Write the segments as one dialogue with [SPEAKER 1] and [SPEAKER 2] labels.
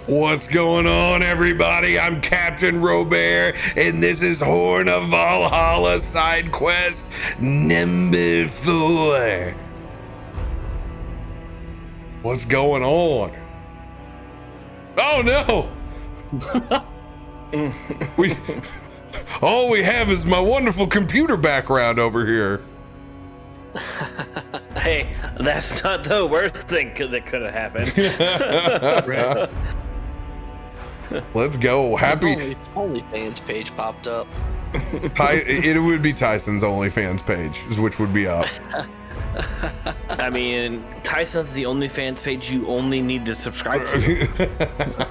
[SPEAKER 1] What's going on, everybody? I'm CaptainRoBear, and this is Horn of Valhalla side quest number 4. What's going on? Oh no! All we have is my wonderful computer background over here.
[SPEAKER 2] Hey, that's not the worst thing that could have happened.
[SPEAKER 1] Let's go. Happy
[SPEAKER 3] OnlyFans page popped up.
[SPEAKER 1] It would be Tyson's OnlyFans page, which would be up.
[SPEAKER 2] I mean, Tyson's the OnlyFans page you only need to subscribe to.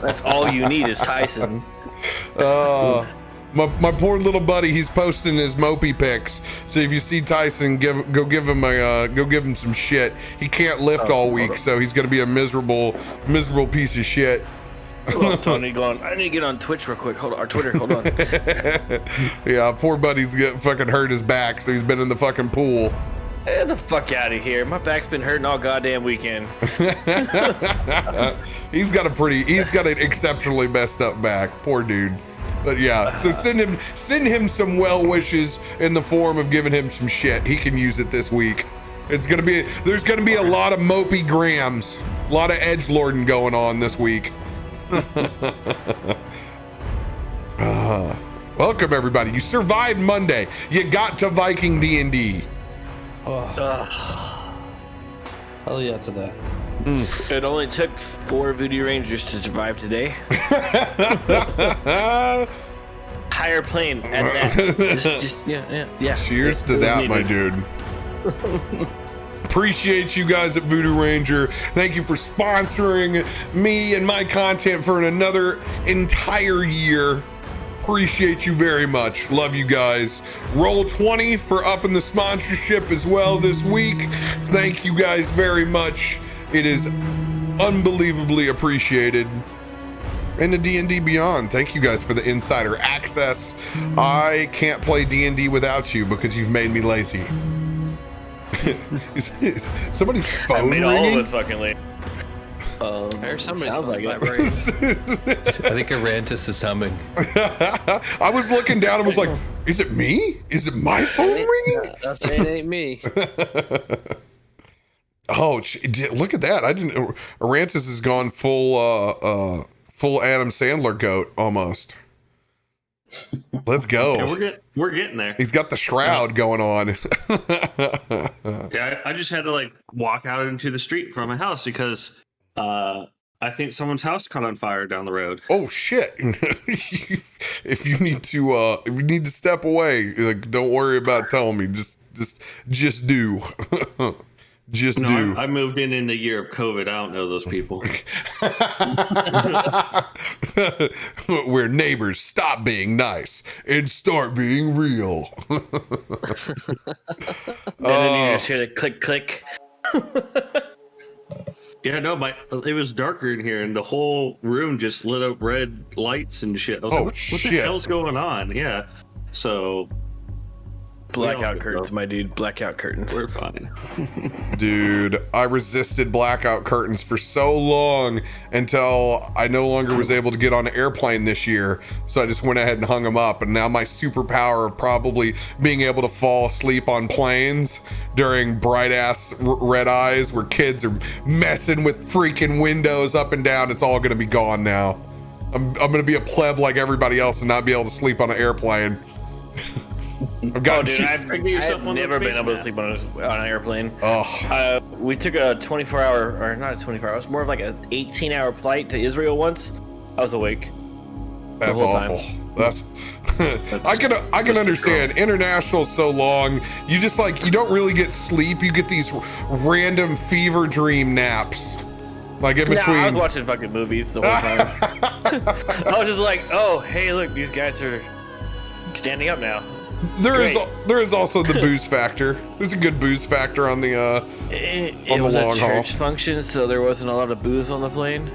[SPEAKER 2] That's all you need is Tyson.
[SPEAKER 1] My poor little buddy, he's posting his mopey pics. So if you see Tyson, go give him some shit. He can't lift all week, so he's gonna be a miserable piece of shit.
[SPEAKER 2] Hello, Tony going, I need to get on Twitch real quick. Hold on, or Twitter, hold on.
[SPEAKER 1] Yeah, poor buddy's fucking hurt his back, so he's been in the fucking pool.
[SPEAKER 2] Get the fuck out of here. My back's been hurting all goddamn weekend.
[SPEAKER 1] He's got an exceptionally messed up back. Poor dude. But yeah, so send him some well wishes in the form of giving him some shit. He can use it this week. There's gonna be a lot of mopey grams, a lot of edgelording going on this week. Welcome everybody. You survived Monday. You got to Viking D&D.
[SPEAKER 4] Hell yeah to that.
[SPEAKER 2] It only took 4 Voodoo Rangers to survive today. Higher plane at that. Yeah.
[SPEAKER 1] Cheers to that, my dude. Appreciate you guys at Voodoo Ranger. Thank you for sponsoring me and my content for another entire year. Appreciate you very much. Love you guys. Roll20 for upping the sponsorship as well this week. Thank you guys very much. It is unbelievably appreciated. And the D&D Beyond, thank you guys for the insider access. I can't play D&D without you because you've made me lazy. is somebody's phone
[SPEAKER 2] made
[SPEAKER 1] ringing?
[SPEAKER 2] all of us fucking late.
[SPEAKER 3] There's somebody
[SPEAKER 2] sounds like it.
[SPEAKER 5] I think Arantis is humming.
[SPEAKER 1] I was looking down and was like, is it me? Is it my phone ringing?
[SPEAKER 3] That's it ain't me.
[SPEAKER 1] Oh, look at that. Arantis has gone full Adam Sandler goat almost. Let's go.
[SPEAKER 4] Yeah, we're getting there.
[SPEAKER 1] He's got the shroud going on.
[SPEAKER 4] Yeah, I just had to walk out into the street from my house because I think someone's house caught on fire down the road.
[SPEAKER 1] Oh shit. If you need to step away, don't worry about telling me. Just do. Just do.
[SPEAKER 4] I moved in the year of COVID. I don't know those people.
[SPEAKER 1] Where neighbors stop being nice and start being real.
[SPEAKER 2] And then you just hear the click.
[SPEAKER 4] Yeah, no, it was darker in here, and the whole room just lit up red lights and shit. I was like, what the hell's going on? Yeah, so
[SPEAKER 2] Blackout curtains, my dude. Blackout curtains.
[SPEAKER 4] we're fine.
[SPEAKER 1] Dude, I resisted blackout curtains for so long until I no longer was able to get on an airplane this year. So I just went ahead and hung them up. And now my superpower of probably being able to fall asleep on planes during bright ass red eyes where kids are messing with freaking windows up and down, it's all going to be gone now. I'm going to be a pleb like everybody else and not be able to sleep on an airplane. I've
[SPEAKER 2] never been able to sleep on an airplane.
[SPEAKER 1] Oh.
[SPEAKER 2] We took a 24-hour, or not a 24-hour, it was more of like an 18-hour flight to Israel once. I was awake.
[SPEAKER 1] That's
[SPEAKER 2] the whole
[SPEAKER 1] awful.
[SPEAKER 2] time.
[SPEAKER 1] That's I can understand. International's so long. You just you don't really get sleep. You get these random fever dream naps. Like in between.
[SPEAKER 2] I was watching fucking movies the whole time. I was just like, oh, hey, look, these guys are standing up now.
[SPEAKER 1] There is also the booze factor. There's a good booze factor on the
[SPEAKER 2] it was a church function, so there wasn't a lot of booze on the plane.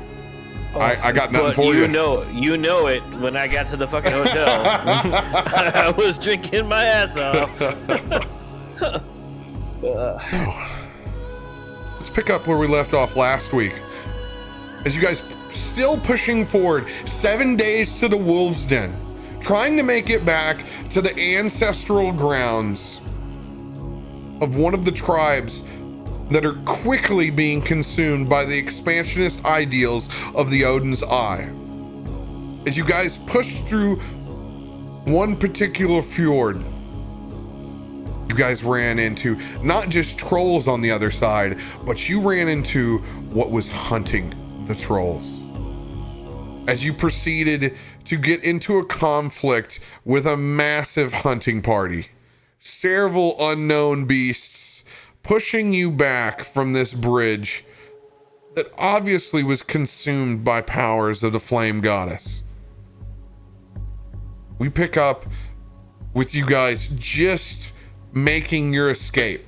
[SPEAKER 1] I got nothing for you.
[SPEAKER 2] You know it. When I got to the fucking hotel, I was drinking my ass off.
[SPEAKER 1] So let's pick up where we left off last week. As you guys still pushing forward 7 days to the Wolves' Den, trying to make it back to the ancestral grounds of one of the tribes that are quickly being consumed by the expansionist ideals of the Odin's Eye. As you guys push through one particular fjord, you guys ran into not just trolls on the other side, but you ran into what was hunting the trolls. As you proceeded to get into a conflict with a massive hunting party, several unknown beasts pushing you back from this bridge that obviously was consumed by powers of the flame goddess. We pick up with you guys just making your escape.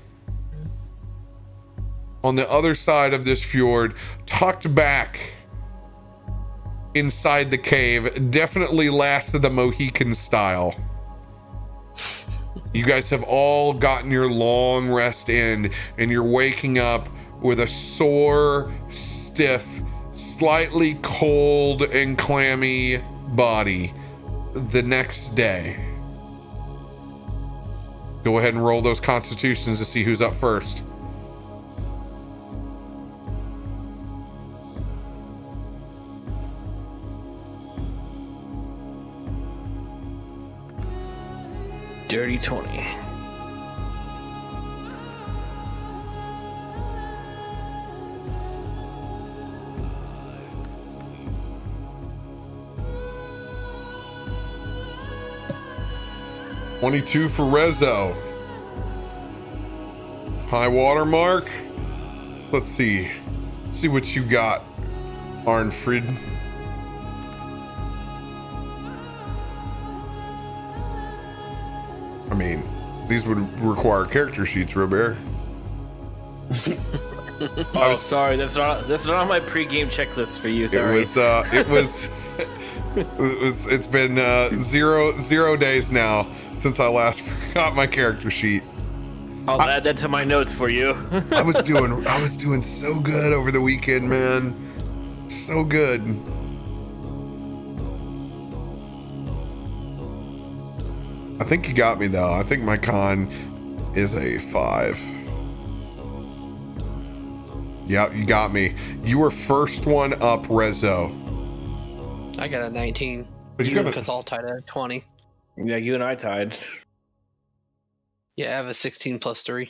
[SPEAKER 1] On the other side of this fjord, tucked back inside the cave, definitely Last of the Mohican style. You guys have all gotten your long rest in, and you're waking up with a sore, stiff, slightly cold and clammy body the next day. Go ahead and roll those constitutions to see who's up first.
[SPEAKER 2] Dirty 20.
[SPEAKER 1] $22 for Rezo. High water mark. Let's see. See what you got, Arnfrid. I mean, these would require character sheets, RoBear.
[SPEAKER 2] Oh, sorry, that's not on my pre-game checklist for you. Sorry.
[SPEAKER 1] It's been zero days now since I last got my character sheet.
[SPEAKER 2] I'll add that to my notes for you.
[SPEAKER 1] I was doing so good over the weekend, man. So good. I think you got me though. I think my con is a 5. Yep, you got me. You were first one up, Rezo.
[SPEAKER 3] I got a 19.
[SPEAKER 1] But you
[SPEAKER 3] You and
[SPEAKER 1] got a-
[SPEAKER 3] Cathal tied at 20.
[SPEAKER 2] Yeah, you and I tied.
[SPEAKER 3] Yeah, I have a 16 plus 3.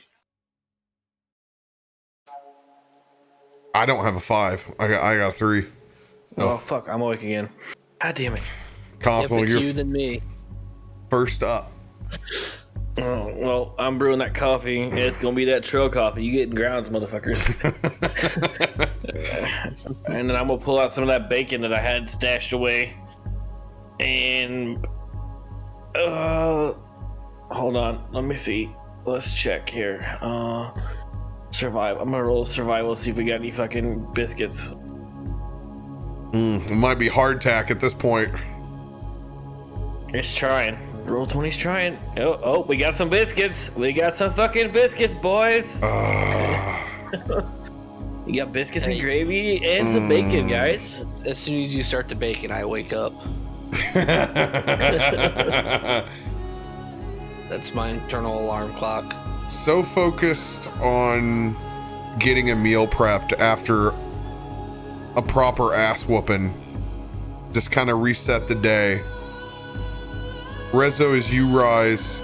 [SPEAKER 1] I don't have a 5. I got a 3. So
[SPEAKER 2] Oh fuck, I'm awake again. God damn it.
[SPEAKER 3] If
[SPEAKER 1] Constable,
[SPEAKER 3] it's
[SPEAKER 1] you're
[SPEAKER 3] you, then me.
[SPEAKER 1] first up.
[SPEAKER 2] Oh, well, I'm brewing that coffee. And it's gonna be that trail coffee. You getting grounds, motherfuckers. And then I'm gonna pull out some of that bacon that I had stashed away. And hold on, let me see. Let's check here. Survive. I'm gonna roll survival, see if we got any fucking biscuits.
[SPEAKER 1] It might be hardtack at this point.
[SPEAKER 2] It's trying. Roll 20's trying. Oh, we got some biscuits. We got some fucking biscuits, boys. You got biscuits and gravy and some bacon, guys.
[SPEAKER 3] As soon as you start the bacon, I wake up. That's my internal alarm clock.
[SPEAKER 1] So focused on getting a meal prepped after a proper ass whooping, just kind of reset the day. Rezo, as you rise,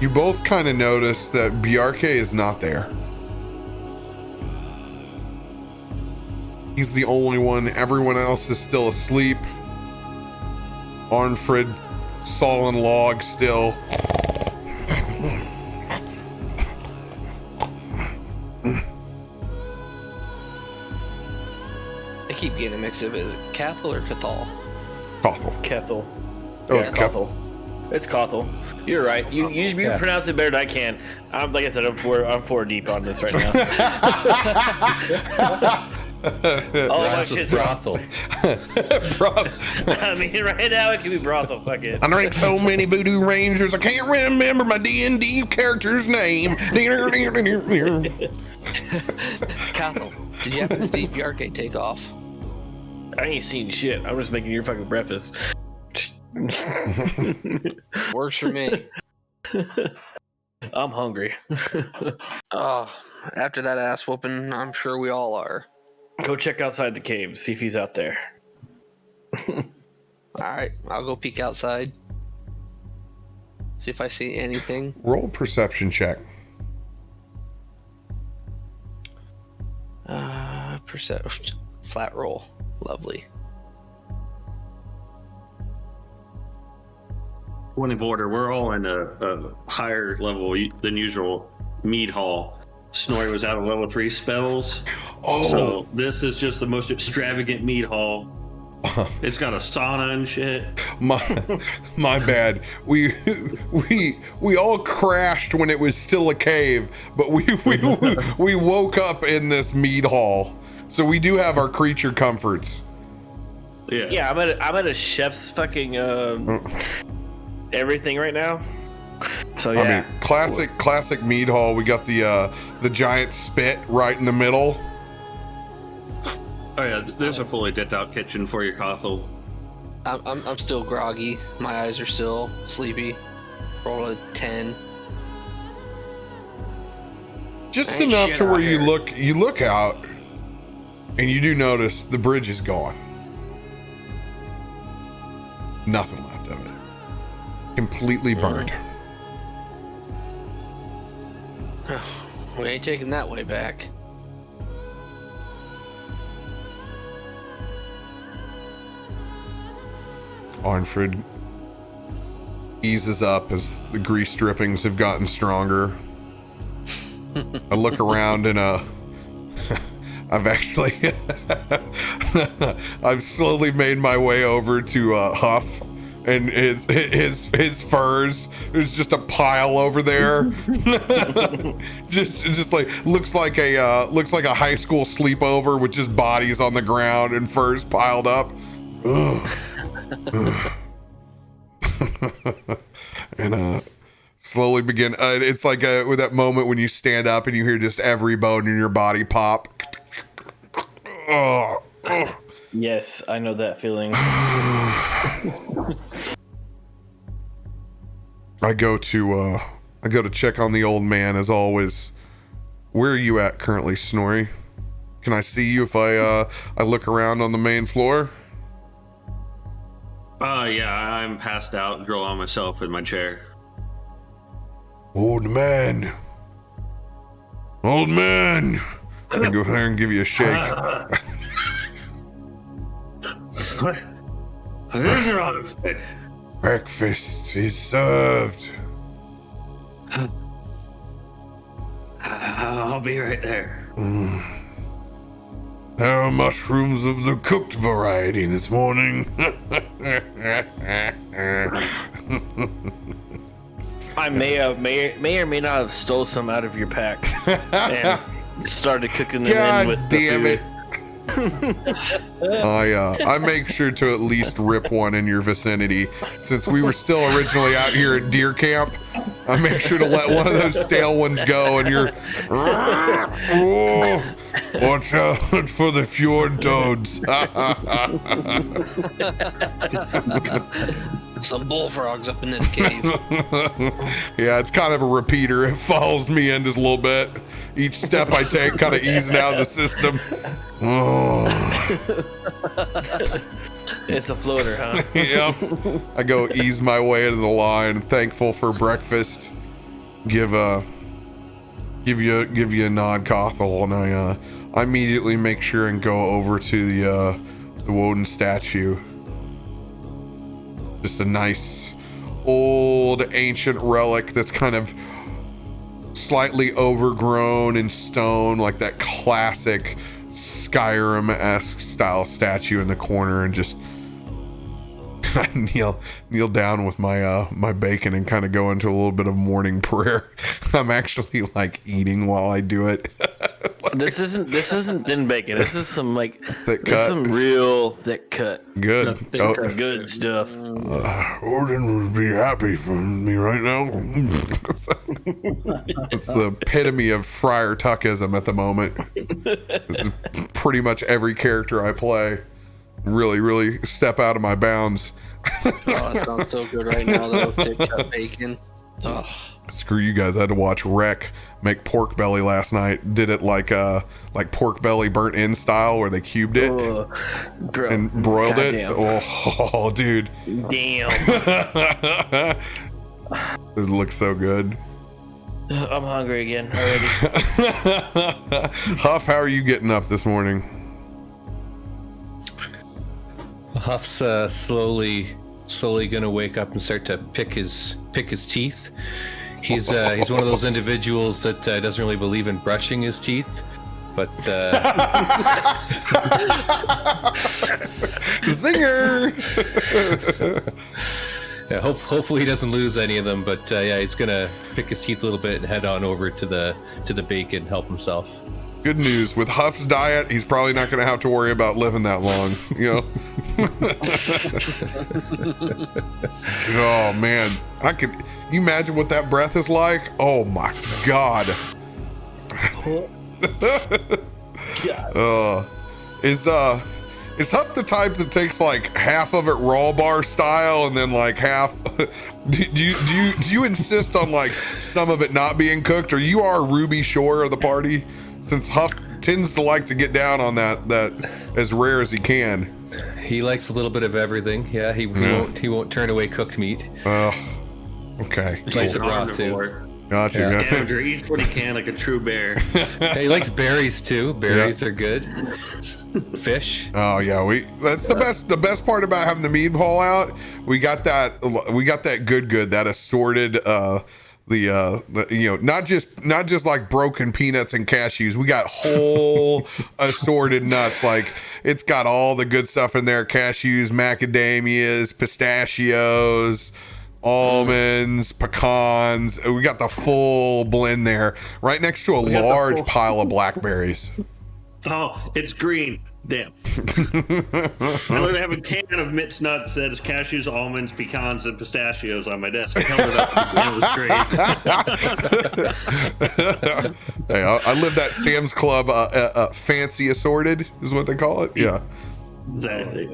[SPEAKER 1] you both kind of notice that Bjarke is not there. He's the only one. Everyone else is still asleep. Arnfrid, sullen log still.
[SPEAKER 3] I keep getting a mix of is it Cathal or Cathal?
[SPEAKER 1] Kothel.
[SPEAKER 2] Kethel.
[SPEAKER 1] Oh, it's
[SPEAKER 2] Yeah,
[SPEAKER 1] Kothel.
[SPEAKER 2] It's Kothel. You're right. You pronounce it better than I can. Like I said, I'm four deep on this right now. All my shit's
[SPEAKER 5] brothel.
[SPEAKER 2] I mean, right now it could be brothel. Fuck it.
[SPEAKER 1] I drank so many Voodoo Rangers, I can't remember my D&D character's name.
[SPEAKER 3] Cathal, did you happen to see Bjarke take off?
[SPEAKER 2] I ain't seen shit. I'm just making your fucking breakfast.
[SPEAKER 3] Works for me.
[SPEAKER 2] I'm hungry.
[SPEAKER 3] Oh, after that ass whooping, I'm sure we all are.
[SPEAKER 2] Go check outside the cave. See if he's out there.
[SPEAKER 3] Alright, I'll go peek outside. See if I see anything.
[SPEAKER 1] Roll a perception check.
[SPEAKER 3] Flat roll. Lovely.
[SPEAKER 4] Point of order, we're all in a higher level than usual mead hall. Snorri was out of level 3 spells.
[SPEAKER 1] Oh,
[SPEAKER 4] So this is just the most extravagant mead hall. It's got a sauna and shit.
[SPEAKER 1] my bad. We all crashed when it was still a cave, but we woke up in this mead hall. So we do have our creature comforts.
[SPEAKER 2] Yeah, I'm at a chef's fucking everything right now. So yeah.
[SPEAKER 1] I mean, classic mead hall. We got the giant spit right in the middle.
[SPEAKER 4] Oh yeah, there's a fully decked out kitchen for your castle.
[SPEAKER 3] I'm still groggy. My eyes are still sleepy. Roll a 10.
[SPEAKER 1] Just
[SPEAKER 3] Ain't
[SPEAKER 1] enough
[SPEAKER 3] shit
[SPEAKER 1] to where
[SPEAKER 3] out
[SPEAKER 1] you
[SPEAKER 3] here.
[SPEAKER 1] look out, and you do notice the bridge is gone. Nothing left of it. Completely burnt.
[SPEAKER 3] We ain't taking that way back.
[SPEAKER 1] Arnfrid eases up as the grease drippings have gotten stronger. I look around and I've actually I've slowly made my way over to Huff and his furs. There's just a pile over there. just like looks like a high school sleepover with just bodies on the ground and furs piled up. Ugh. And slowly begin. It's like with that moment when you stand up and you hear just every bone in your body pop. Oh.
[SPEAKER 2] Yes, I know that feeling.
[SPEAKER 1] I go to check on the old man as always. Where are you at currently, Snorri? Can I see you if I look around on the main floor?
[SPEAKER 4] Yeah, I'm passed out, girl on myself in my chair.
[SPEAKER 1] Old man. I go there and give you a shake.
[SPEAKER 4] What is it, Arnfrid?
[SPEAKER 1] Breakfast is served.
[SPEAKER 4] I'll be right there.
[SPEAKER 1] There are mushrooms of the cooked variety this morning.
[SPEAKER 2] I may or may not have stole some out of your pack and started cooking them in
[SPEAKER 1] God
[SPEAKER 2] with
[SPEAKER 1] damn
[SPEAKER 2] the
[SPEAKER 1] it. I make sure to at least rip one in your vicinity. Since we were still originally out here at deer camp, I make sure to let one of those stale ones go and you're oh, watch out for the fjord toads.
[SPEAKER 3] Some bullfrogs up in this cave.
[SPEAKER 1] Yeah, it's kind of a repeater. It follows me in just a little bit. Each step I take kind of easing out the system. Oh.
[SPEAKER 2] It's a floater, huh?
[SPEAKER 1] Yep. I go ease my way into the line, thankful for breakfast. Give you a nod, Cothel, and I immediately make sure and go over to the Woden statue. Just a nice old ancient relic that's kind of slightly overgrown in stone, like that classic Skyrim-esque style statue in the corner, and just kneel down with my bacon and kind of go into a little bit of morning prayer. I'm actually like eating while I do it.
[SPEAKER 2] This isn't thin bacon. This is some like
[SPEAKER 1] Thick
[SPEAKER 2] this is
[SPEAKER 1] cut.
[SPEAKER 2] some real thick cut.
[SPEAKER 1] Good.
[SPEAKER 4] Thick
[SPEAKER 1] Oh,
[SPEAKER 4] cut.
[SPEAKER 2] Good stuff.
[SPEAKER 1] Odin would be happy for me right now. It's the epitome of Friar Tuckism at the moment. This is pretty much every character I play. really, really step out of my bounds.
[SPEAKER 3] Oh, it sounds so good right now though. Thick cut bacon. Oh.
[SPEAKER 1] Screw you guys. I had to watch Rec make pork belly last night. Did it like pork belly burnt in style where they cubed it
[SPEAKER 2] Bro,
[SPEAKER 1] and broiled it.
[SPEAKER 2] goddamn.
[SPEAKER 1] Oh, dude.
[SPEAKER 2] Damn.
[SPEAKER 1] It looks so good.
[SPEAKER 2] I'm hungry again already.
[SPEAKER 1] Huff, how are you getting up this morning?
[SPEAKER 5] Huff's slowly gonna wake up and start to pick his teeth. He's one of those individuals that doesn't really believe in brushing his teeth, but
[SPEAKER 1] Zinger.
[SPEAKER 5] yeah, hopefully he doesn't lose any of them. But yeah, he's gonna pick his teeth a little bit and head on over to the bacon and help himself.
[SPEAKER 1] Good news. With Huff's diet, he's probably not going to have to worry about living that long, you know? Oh, man. Can you imagine what that breath is like? Oh, my God. Is Huff the type that takes like half of it RoBear style and then like half? do you insist on like some of it not being cooked, or you are Ruby Shore of the party? Since Huff tends to like to get down on that as rare as he can.
[SPEAKER 5] He likes a little bit of everything. Yeah, he won't turn away cooked meat.
[SPEAKER 1] Okay.
[SPEAKER 5] He likes it raw too.
[SPEAKER 1] Gotcha.
[SPEAKER 5] Yeah.
[SPEAKER 4] Scavenger eats what he can like a true bear.
[SPEAKER 5] Hey, he likes berries too. Berries are good. Fish.
[SPEAKER 1] Oh yeah, that's the best. The best part about having the meat haul out, we got that good that assorted not just like broken peanuts and cashews. We got whole assorted nuts. Like it's got all the good stuff in there: cashews, macadamias, pistachios, almonds, pecans. We got the full blend there, right next to a large pile of blackberries.
[SPEAKER 4] Oh, it's green. Damn. I literally have a can of mixed nuts that is cashews, almonds, pecans, and pistachios on my desk. I held it up. It was great.
[SPEAKER 1] Hey, I live that Sam's Club fancy assorted is what they call it. Yeah.
[SPEAKER 4] Exactly.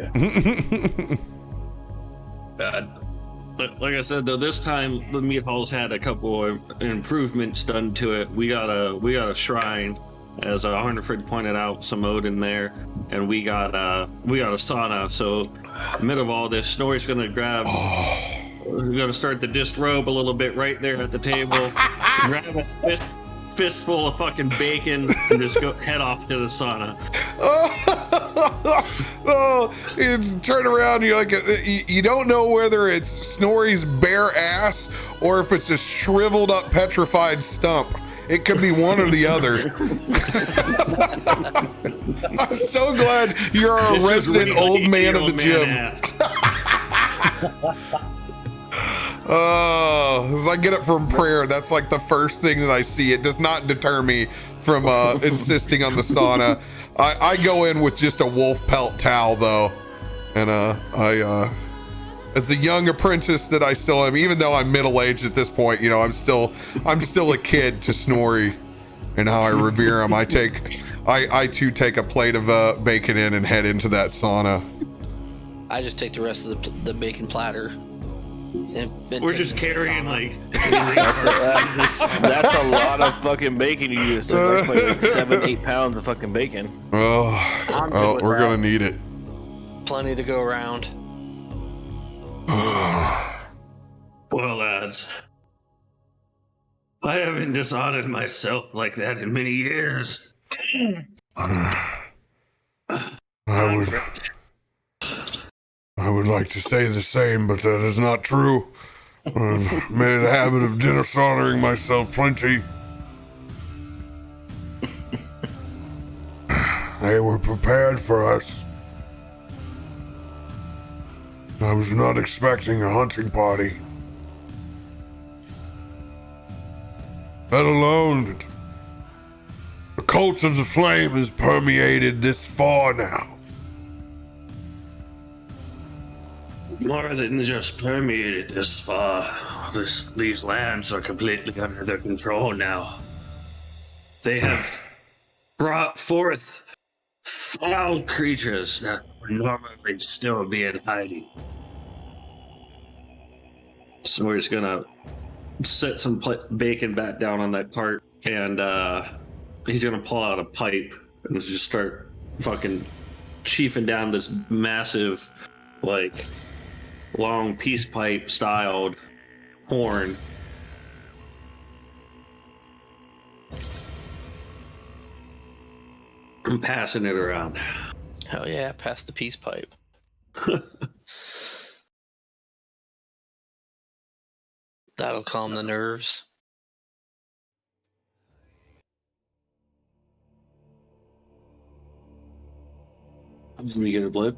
[SPEAKER 4] Like I said, though, this time the meat halls had a couple of improvements done to it. We got a shrine, as Arnfrid pointed out, some ode in there, and we got a sauna. So, amid of all this, Snorri's gonna grab. We're gonna start the disrobe a little bit right there at the table. Grab a fistful of fucking bacon and just go head off to the sauna.
[SPEAKER 1] You turn around, you're like, you don't know whether it's Snorri's bare ass or if it's a shriveled up petrified stump. It could be one or the other. I'm so glad you're a resident old man of the gym. As I get up from prayer, that's like the first thing that I see. It does not deter me from insisting on the sauna. I go in with just a wolf pelt towel though, and as the young apprentice that I still am, even though I'm middle-aged at this point, you know, I'm still a kid to Snorri, and how I revere him. I too take a plate of bacon in and head into that sauna.
[SPEAKER 3] I just take the rest of the bacon platter.
[SPEAKER 4] We're just carrying like
[SPEAKER 2] that's a lot of fucking bacon you used. That's like 7-8 pounds of fucking bacon.
[SPEAKER 1] Oh, we're gonna need it.
[SPEAKER 3] Plenty to go around.
[SPEAKER 4] Well, lads, I haven't dishonored myself like that in many years.
[SPEAKER 1] I would like to say the same, but that is not true. I've made a habit of dishonoring myself plenty. They were prepared for us. I was not expecting a hunting party. Let alone the cult of the flame has permeated this far now.
[SPEAKER 4] More than just permeated this far. These lands are completely under their control now. They have brought forth foul creatures that normally still be in hiding. So he's gonna set some bacon back down on that cart, and he's gonna pull out a pipe and just start fucking chiefing down this massive, like, long peace pipe styled horn. I'm passing it around.
[SPEAKER 3] Hell yeah, pass the peace pipe. That'll calm the nerves.
[SPEAKER 4] We get a blip?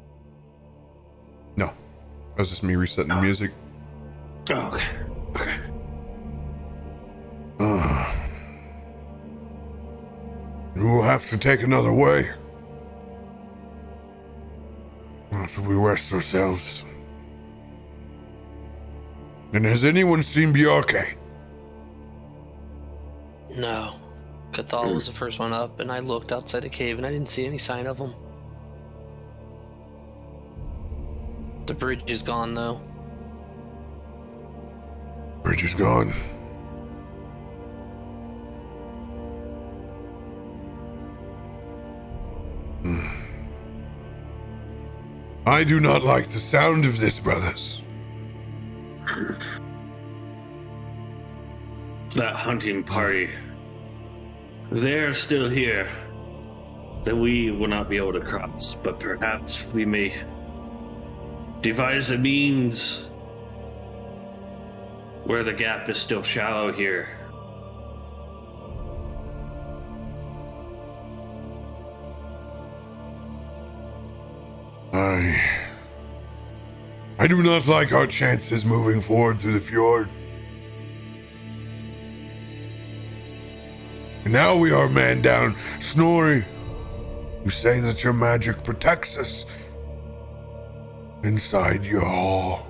[SPEAKER 1] No, that was just me resetting the music.
[SPEAKER 4] Oh, okay.
[SPEAKER 1] We'll have to take another way after we rest ourselves. And has anyone seen Bjarke?
[SPEAKER 3] No. Cathal was the first one up, and I looked outside the cave and I didn't see any sign of him. The bridge is gone, though.
[SPEAKER 1] Bridge is gone. I do not like the sound of this, brothers.
[SPEAKER 4] That hunting party. They're still here. That we will not be able to cross, but perhaps we may devise a means where the gap is still shallow here.
[SPEAKER 1] I do not like our chances moving forward through the fjord. And now we are man down. Snorri, you say that your magic protects us inside your hall.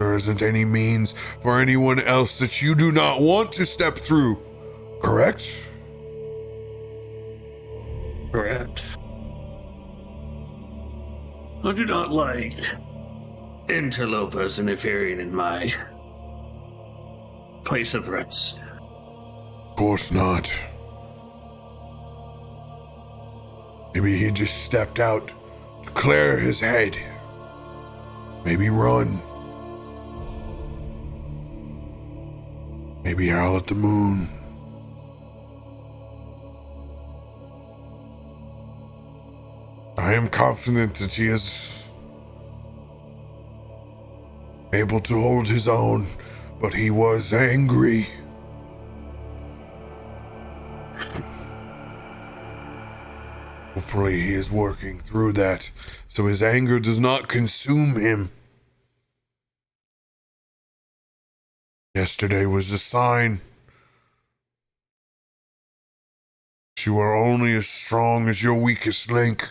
[SPEAKER 1] There isn't any means for anyone else that you do not want to step through, correct?
[SPEAKER 4] Correct. I do not like interlopers interfering in my place of rest.
[SPEAKER 1] Of course not. Maybe he just stepped out to clear his head. Maybe run. Maybe howl at the moon. I am confident that he is able to hold his own, but he was angry. Hopefully he is working through that, so his anger does not consume him. Yesterday was a sign. You are only as strong as your weakest link.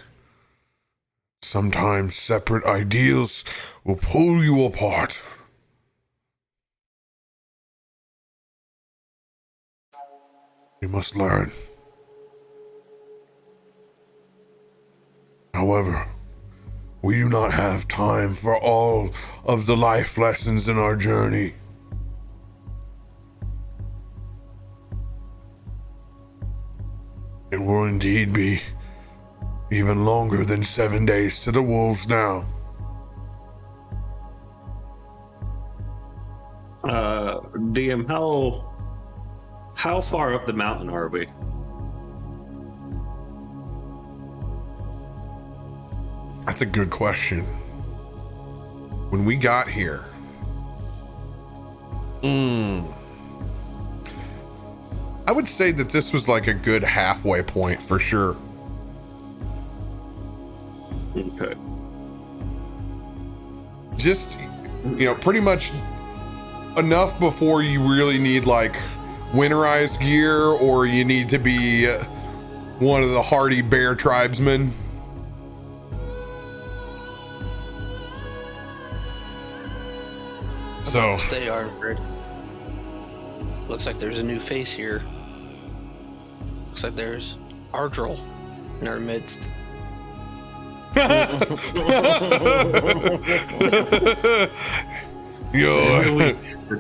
[SPEAKER 1] Sometimes separate ideals will pull you apart. You must learn. However, we do not have time for all of the life lessons in our journey. It will indeed be even longer than 7 days to the wolves now.
[SPEAKER 4] DM, how far up the mountain are we?
[SPEAKER 1] That's a good question. When we got here, I would say that this was like a good halfway point for sure.
[SPEAKER 4] Okay.
[SPEAKER 1] Just, pretty much enough before you really need like winterized gear, or you need to be one of the hardy bear tribesmen. So
[SPEAKER 3] Say, Arnfrid. Looks like there's a new face here. Looks like there's Ardril. in our midst.
[SPEAKER 4] The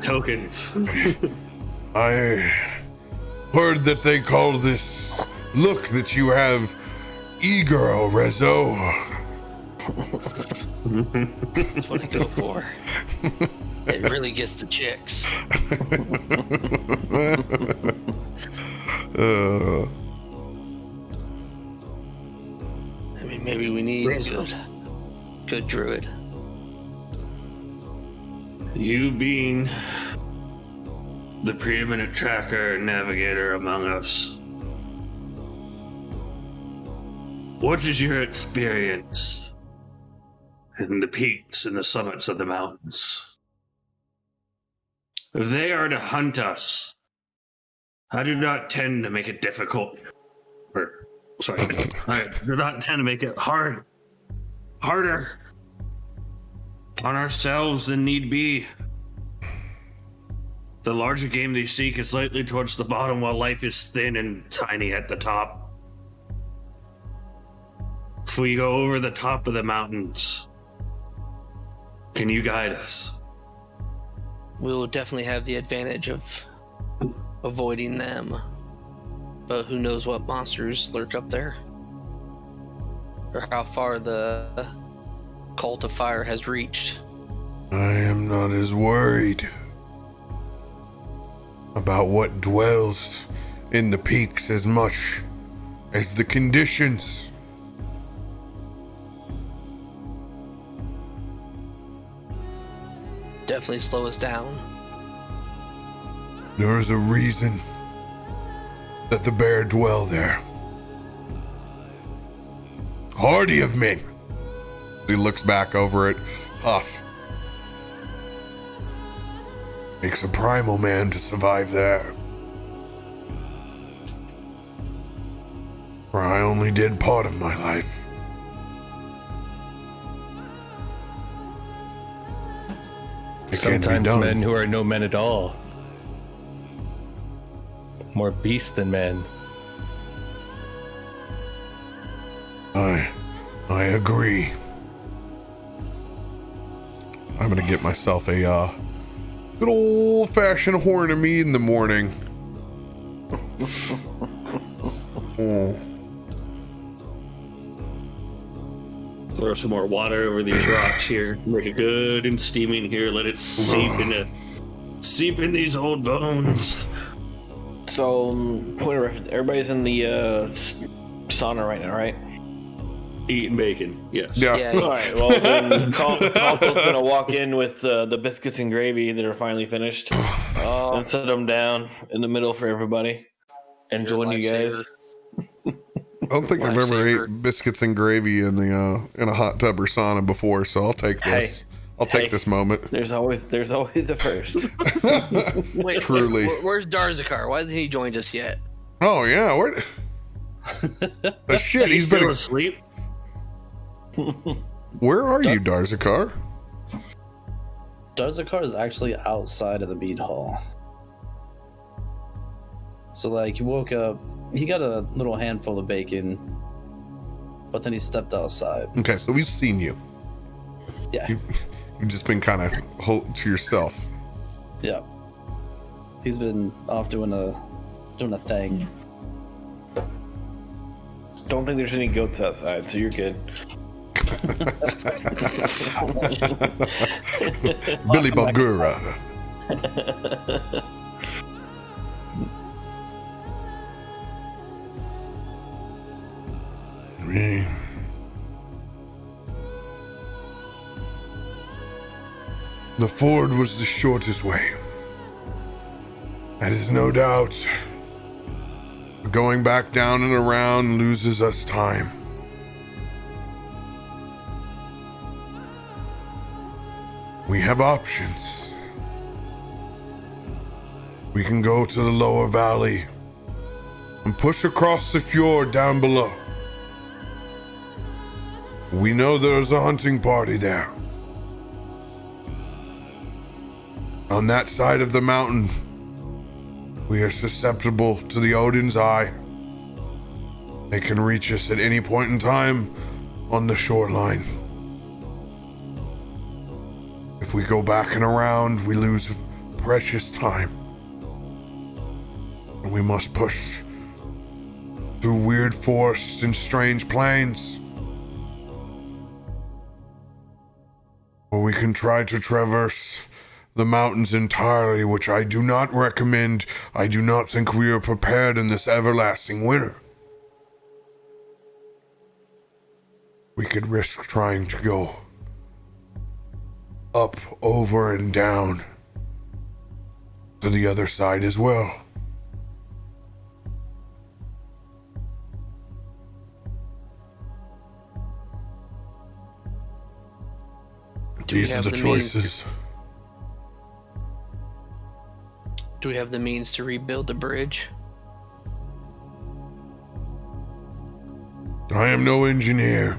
[SPEAKER 4] tokens.
[SPEAKER 1] I heard that they call this look that you have e-girl, Rezo.
[SPEAKER 3] That's what I go for. It really gets the chicks. I mean, maybe we need a good druid.
[SPEAKER 4] You being the preeminent tracker and navigator among us, what is your experience in the peaks and the summits of the mountains? If they are to hunt us, I do not tend to make it difficult. I do not tend to make it harder on ourselves than need be. The larger game they seek is slightly towards the bottom, while life is thin and tiny at the top. If we go over the top of the mountains, can you guide us?
[SPEAKER 3] We will definitely have the advantage of avoiding them. But who knows what monsters lurk up there? Or how far the Cult of Fire has reached.
[SPEAKER 1] I am not as worried about what dwells in the peaks as much as the conditions.
[SPEAKER 3] Definitely slow us down.
[SPEAKER 1] There is a reason that the bear dwell there. Hardy of men. He looks back over at Huff. Takes a primal man to survive there. For I only did part of my life. It can't be
[SPEAKER 5] Sometimes
[SPEAKER 1] done.
[SPEAKER 5] men who are no men at all. More beast than man.
[SPEAKER 1] I agree. I'm gonna get myself a good old-fashioned horn of mead in the morning. Oh.
[SPEAKER 4] Throw some more water over these rocks here. Make it good and steaming here. Let it seep in these old bones.
[SPEAKER 2] So, point of reference, everybody's in the sauna right now, right?
[SPEAKER 4] Eating bacon, yes.
[SPEAKER 1] Yeah.
[SPEAKER 2] All right. Well, then Carlton's gonna walk in with the biscuits and gravy that are finally finished, and set them down in the middle for everybody, and join you guys.
[SPEAKER 1] I don't think I've ever ate biscuits and gravy in a hot tub or sauna before, so I'll take this. I'll take this moment.
[SPEAKER 2] There's always a first.
[SPEAKER 3] Wait,
[SPEAKER 1] Truly.
[SPEAKER 3] where's Darzakar? Why hasn't he joined us yet?
[SPEAKER 1] Oh yeah, where? The shit, he's
[SPEAKER 4] still
[SPEAKER 1] been
[SPEAKER 4] asleep.
[SPEAKER 1] Where are you, Darzakar?
[SPEAKER 6] Darzakar is actually outside of the mead hall. So, like, he woke up, he got a little handful of bacon, but then he stepped outside.
[SPEAKER 1] Okay, so we've seen you.
[SPEAKER 6] Yeah.
[SPEAKER 1] You've just been kind of to yourself.
[SPEAKER 6] Yeah. He's been off doing a thing.
[SPEAKER 2] Don't think there's any goats outside, so you're good.
[SPEAKER 1] Billy Bagura. The ford was the shortest way. That is no doubt. But going back down and around loses us time. We have options. We can go to the lower valley and push across the fjord down below. We know there's a hunting party there. On that side of the mountain, we are susceptible to the Odin's Eye. They can reach us at any point in time on the shoreline. If we go back and around, we lose precious time. And we must push through weird forests and strange plains. Or we can try to traverse the mountains entirely, which I do not recommend. I do not think we are prepared in this everlasting winter. We could risk trying to go up, over, and down to the other side as well. These are the choices.
[SPEAKER 3] Do we have the means to rebuild the bridge?
[SPEAKER 1] I am no engineer.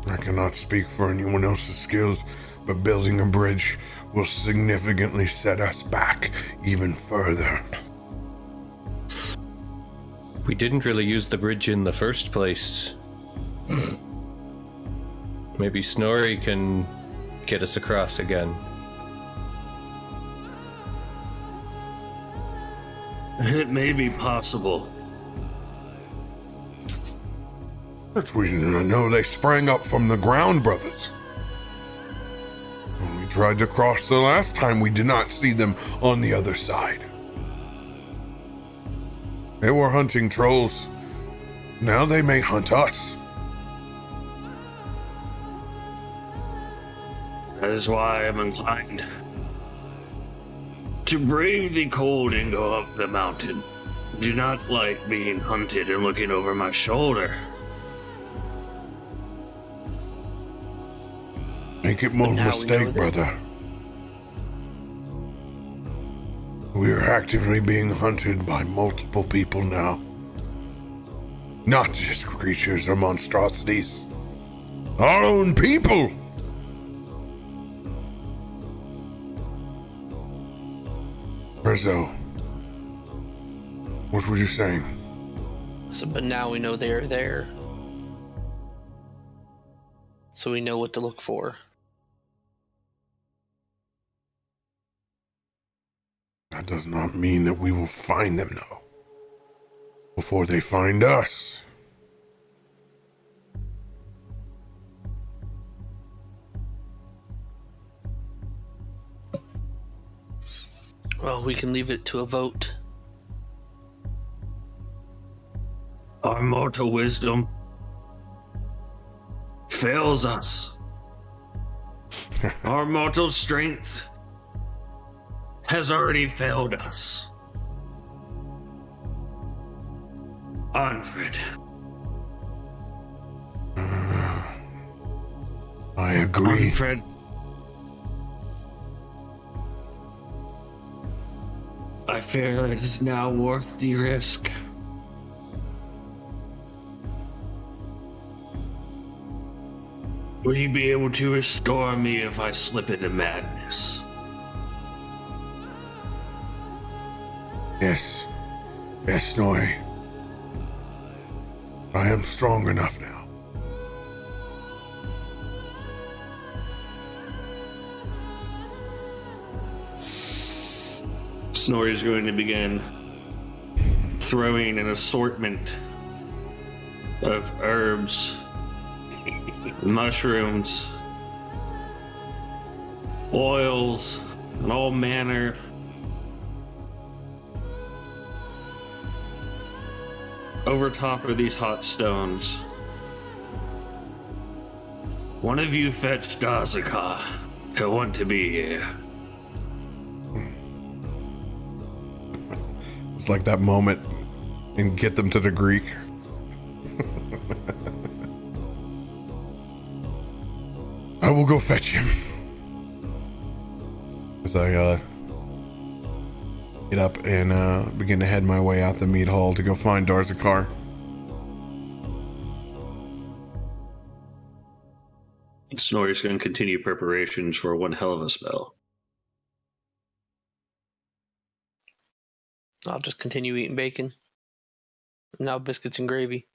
[SPEAKER 1] I cannot speak for anyone else's skills, but building a bridge will significantly set us back even further.
[SPEAKER 5] We didn't really use the bridge in the first place. Maybe Snorri can get us across again.
[SPEAKER 4] It may be possible.
[SPEAKER 1] But we didn't know they sprang up from the ground, brothers. When we tried to cross the last time, we did not see them on the other side. They were hunting trolls. Now they may hunt us.
[SPEAKER 4] That is why I'm inclined to brave the cold and go up the mountain. Do not like being hunted and looking over my shoulder.
[SPEAKER 1] Make it more mistake, brother. We are actively being hunted by multiple people now. Not just creatures or monstrosities. Our own people! Rizzo, what were you saying?
[SPEAKER 3] So, but now we know they're there. So we know what to look for.
[SPEAKER 1] That does not mean that we will find them, though. Before they find us.
[SPEAKER 3] Well, we can leave it to a vote.
[SPEAKER 4] Our mortal wisdom fails us. Our mortal strength has already failed us. Arnfrid.
[SPEAKER 1] I agree.
[SPEAKER 4] Arnfrid. I fear it is now worth the risk. Will you be able to restore me if I slip into madness?
[SPEAKER 1] Yes. Yes, Snorri. I am strong enough now.
[SPEAKER 4] Snorri is going to begin throwing an assortment of herbs, mushrooms, oils, and all manner over top of these hot stones. One of you fetch Dazaka. He'll want to be here.
[SPEAKER 1] It's like that moment in Get Them to the Greek. I will go fetch him. As I get up and begin to head my way out the meat hall to go find Darzakar.
[SPEAKER 4] Snorri's going to continue preparations for one hell of a spell.
[SPEAKER 3] I'll just continue eating bacon. Now biscuits and gravy.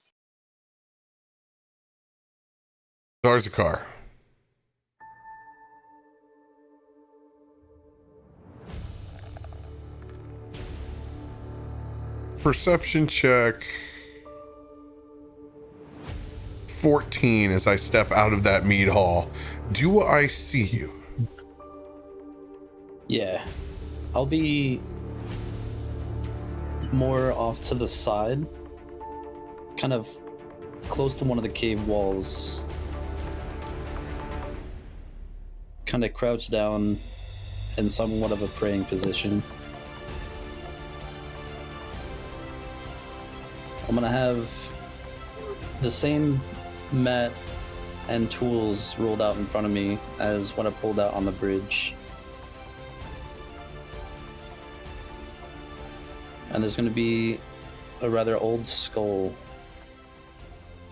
[SPEAKER 1] Zarzakar. Perception check 14 as I step out of that mead hall. Do I see you?
[SPEAKER 6] Yeah. I'll be more off to the side, kind of close to one of the cave walls. Kind of crouched down in somewhat of a praying position. I'm gonna have the same mat and tools rolled out in front of me as what I pulled out on the bridge. And there's gonna be a rather old skull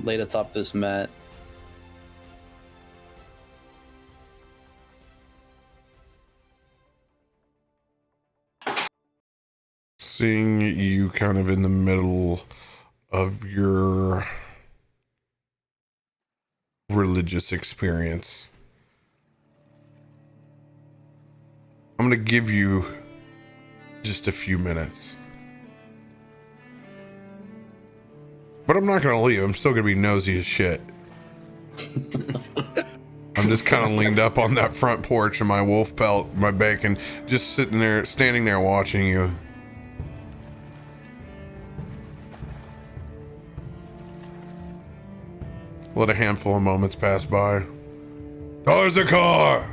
[SPEAKER 6] laid atop this mat.
[SPEAKER 1] Seeing you kind of in the middle of your religious experience, I'm going to give you just a few minutes. But I'm not going to leave. I'm still going to be nosy as shit. I'm just kind of leaned up on that front porch in my wolf pelt, my bacon, just standing there watching you. Let a handful of moments pass by. Zarzakar!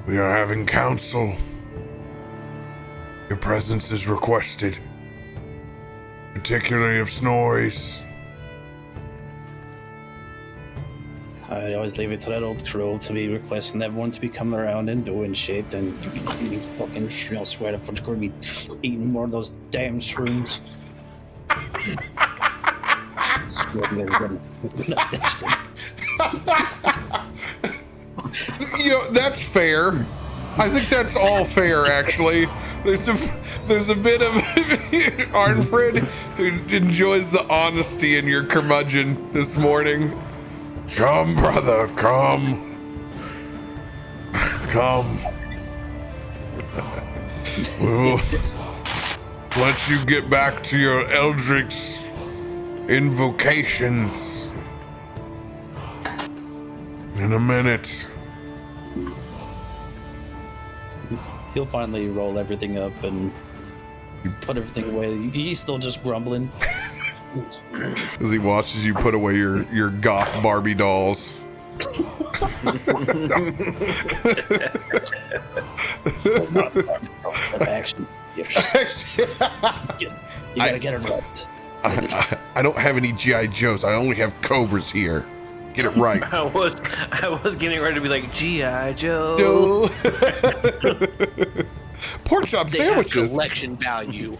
[SPEAKER 1] We are having council. Your presence is requested, particularly of Snorri's.
[SPEAKER 6] I always leave it to that old crow to be requesting everyone to be coming around and doing shit, and you fucking I swear to fuck's gonna be eating more of those damn shrooms.
[SPEAKER 1] You know, that's fair. I think that's all fair, actually. There's a bit of Arnfrid who enjoys the honesty in your curmudgeon this morning. Come, brother, come. Come. We'll let you get back to your Eldritch invocations in a minute.
[SPEAKER 6] He'll finally roll everything up and put everything away. He's still just grumbling.
[SPEAKER 1] As he watches you put away your goth Barbie dolls.
[SPEAKER 6] Action. You gotta get it right.
[SPEAKER 1] I don't have any G.I. Joes. I only have Cobras here. Get it right.
[SPEAKER 2] I was getting ready to be like G.I. Joe.
[SPEAKER 1] Pork chop
[SPEAKER 3] They
[SPEAKER 1] sandwiches.
[SPEAKER 3] have collection value.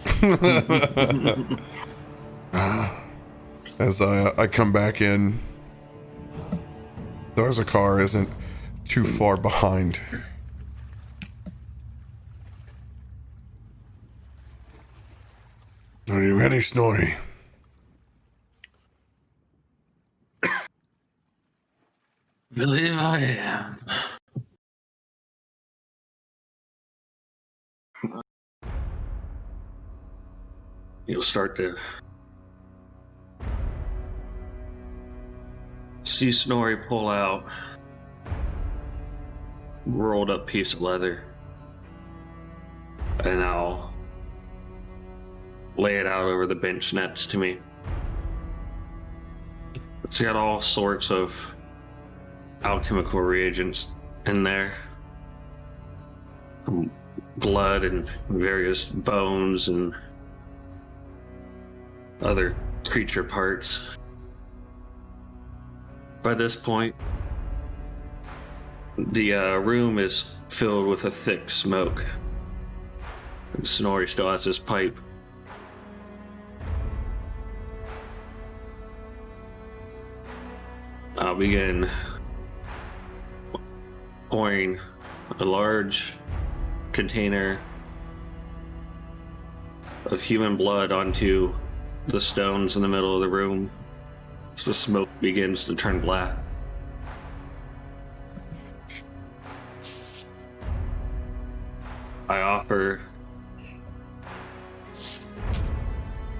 [SPEAKER 1] As I come back in, Zarzakar isn't too far behind. Are you ready, Snorri?
[SPEAKER 4] Believe I am. You'll start to see Snorri pull out rolled up piece of leather, and I'll lay it out over the bench next to me. It's got all sorts of alchemical reagents in there. Blood and various bones and other creature parts. By this point, the room is filled with a thick smoke. And Snorri still has his pipe. I'll begin pouring a large container of human blood onto the stones in the middle of the room as the smoke begins to turn black. I offer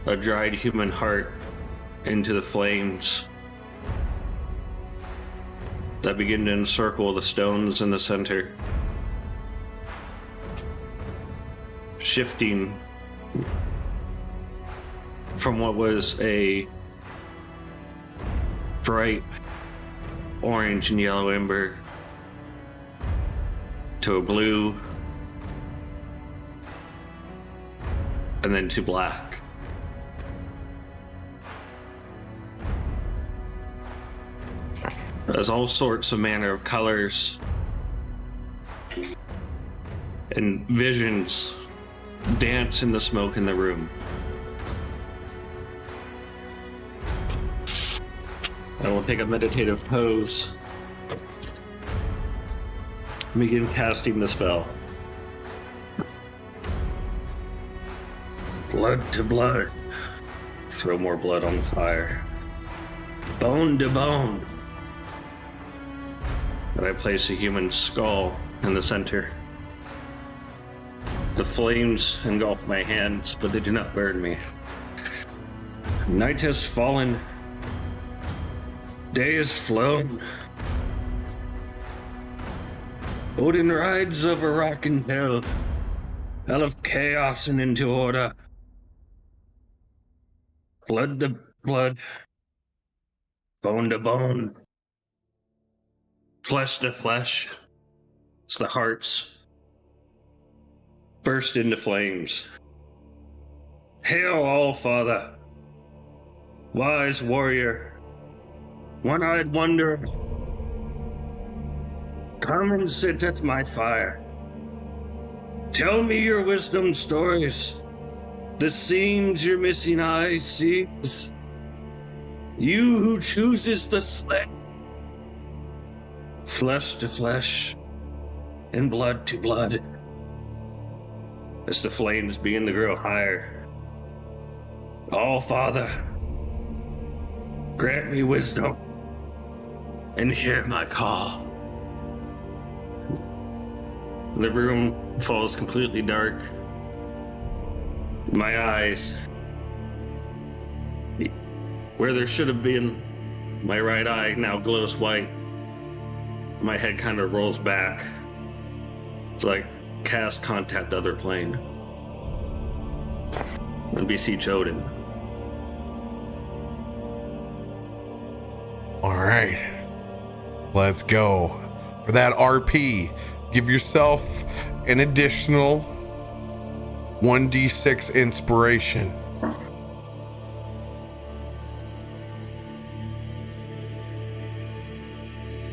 [SPEAKER 4] a dried human heart into the flames that begin to encircle the stones in the center, shifting from what was a bright orange and yellow ember to a blue, and then to black. As all sorts of manner of colors and visions dance in the smoke in the room. I will take a meditative pose. Begin casting the spell. Blood to blood. Throw more blood on the fire. Bone to bone. And I place a human skull in the center. The flames engulf my hands, but they do not burn me. Night has fallen. Day has flown. Odin rides over rock and hill, out of chaos and into order. Blood to blood, bone to bone, flesh to flesh, as the hearts burst into flames. Hail, All-Father, wise warrior, one-eyed wanderer, come and sit at my fire. Tell me your wisdom stories, the seams your missing eye sees. You who chooses the slay, flesh to flesh, and blood to blood. As the flames begin to grow higher, All-Father, grant me wisdom and hear my call. The room falls completely dark. My eyes, where there should have been my right eye, now glows white. My head kind of rolls back. It's like cast contact other plane and beseech Odin.
[SPEAKER 1] All right, let's go. For that RP, give yourself an additional 1d6 inspiration.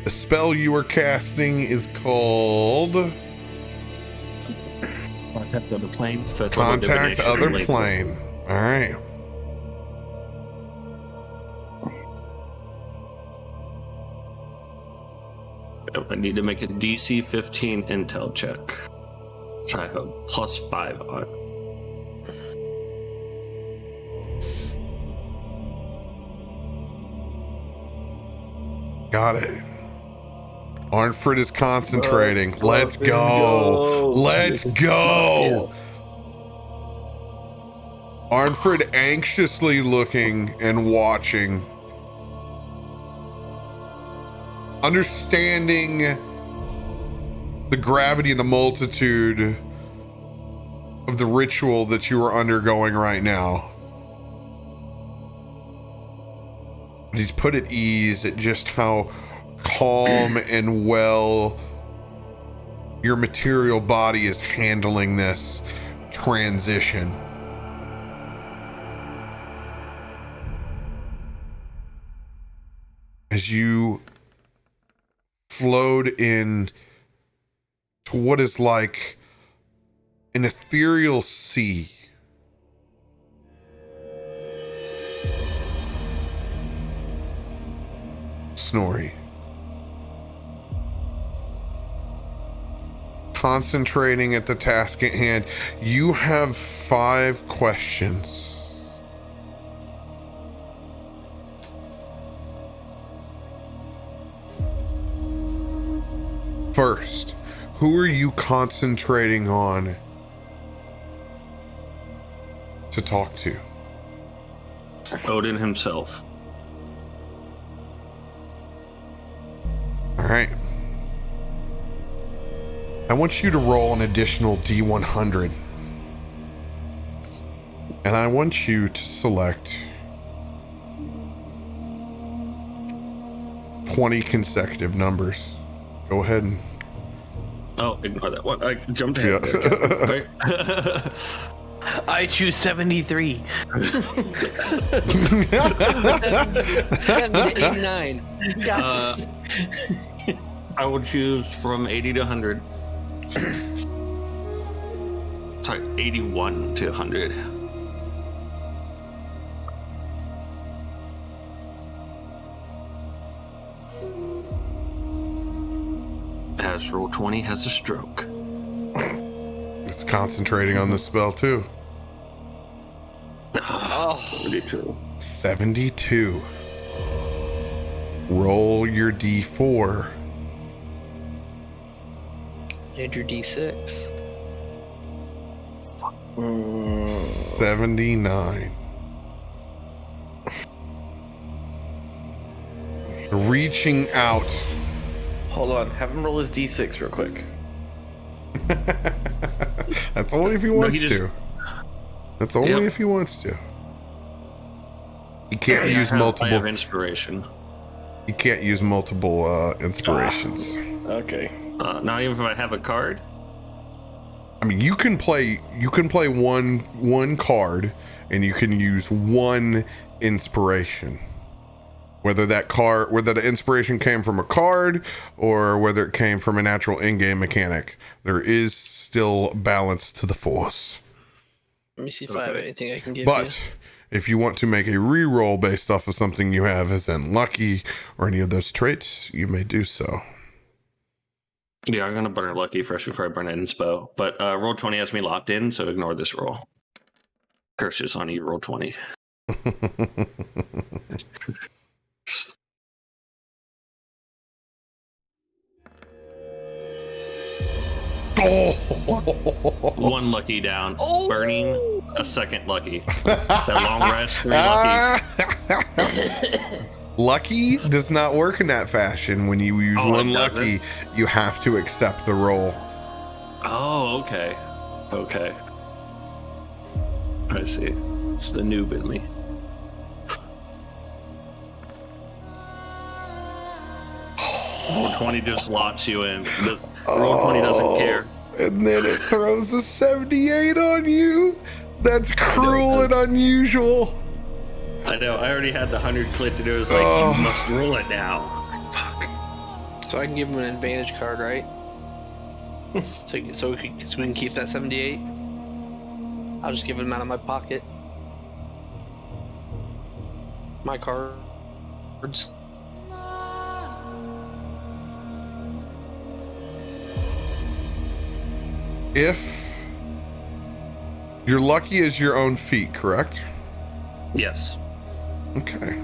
[SPEAKER 1] The spell you are casting is called
[SPEAKER 4] Contact other plane.
[SPEAKER 1] Contact Other Plane. All right.
[SPEAKER 4] I need to make a DC 15 intel check. So I have a +5 on it.
[SPEAKER 1] Got it. Arnfrid is concentrating. Let's go. Let's go. Arnfrid anxiously looking and watching, understanding the gravity and the multitude of the ritual that you are undergoing right now. But he's put at ease at just how calm and well your material body is handling this transition. As you flowed in to what is like an ethereal sea, Snorri. Concentrating at the task at hand. You have 5 questions. First, who are you concentrating on to talk to?
[SPEAKER 4] Odin himself.
[SPEAKER 1] All right. I want you to roll an additional D100. And I want you to select 20 consecutive numbers. Go ahead and...
[SPEAKER 4] Oh, ignore that one. I jumped ahead.
[SPEAKER 1] Yeah.
[SPEAKER 4] Right?
[SPEAKER 3] I choose 73. 89. Got this.
[SPEAKER 4] I will choose from 80 to 100. Sorry, 81 to 100. As Roll20 has a stroke.
[SPEAKER 1] It's concentrating on the spell too.
[SPEAKER 3] Oh,
[SPEAKER 4] 32.
[SPEAKER 1] 72. Roll your D4.
[SPEAKER 3] and your D6.
[SPEAKER 1] 79. Reaching out.
[SPEAKER 2] Hold on, have him roll his D6 real quick.
[SPEAKER 1] That's only if he wants
[SPEAKER 4] just-
[SPEAKER 1] to. That's only
[SPEAKER 4] Yep.
[SPEAKER 1] if he wants to. He can't use
[SPEAKER 4] I have
[SPEAKER 1] multiple.
[SPEAKER 4] inspiration.
[SPEAKER 1] He can't use multiple inspirations.
[SPEAKER 2] Okay.
[SPEAKER 4] Not even if I have a card.
[SPEAKER 1] I mean, you can play one card, and you can use one inspiration. Whether the inspiration came from a card or whether it came from a natural in-game mechanic, there is still balance to the force.
[SPEAKER 3] Let me see if I have anything I can give you.
[SPEAKER 1] But if you want to make a re-roll based off of something you have as in lucky or any of those traits, you may do so.
[SPEAKER 4] Yeah, I'm gonna burn lucky first before I burn it in inspo. But Roll20 has me locked in, so ignore this roll. Curses on you, Roll20.
[SPEAKER 1] Oh!
[SPEAKER 4] One lucky down.
[SPEAKER 3] Oh!
[SPEAKER 4] Burning a second lucky. That long rest, 3 luckies.
[SPEAKER 1] Lucky does not work in that fashion. When you use
[SPEAKER 4] Oh, it
[SPEAKER 1] one
[SPEAKER 4] doesn't?
[SPEAKER 1] lucky, you have to accept the roll.
[SPEAKER 4] Oh, okay. Okay. I see. It's the noob in me. Roll20 just locks you in. Roll20 doesn't care.
[SPEAKER 1] And then it throws a 78 on you. That's cruel and unusual.
[SPEAKER 4] I know. I already had the 100 clicked, and it was like,
[SPEAKER 1] Oh.
[SPEAKER 4] you must roll it now. Fuck.
[SPEAKER 3] So I can give him an advantage card, right? so we can keep that 78. I'll just give him out of my pocket. My cards.
[SPEAKER 1] If you're lucky as your own feat, correct?
[SPEAKER 4] Yes.
[SPEAKER 1] Okay.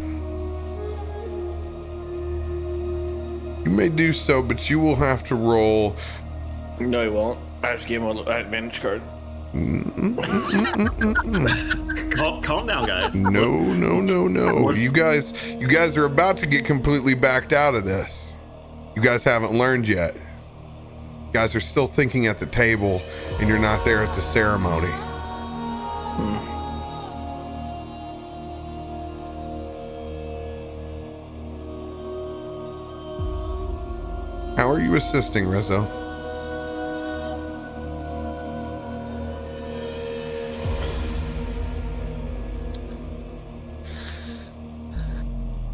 [SPEAKER 1] You may do so, but you will have to roll.
[SPEAKER 2] No, he won't. I just gave him an advantage card.
[SPEAKER 4] Calm down, guys.
[SPEAKER 1] No. You guys are about to get completely backed out of this. You guys haven't learned yet. You guys are still thinking at the table, and you're not there at the ceremony. How are you assisting, Rizzo?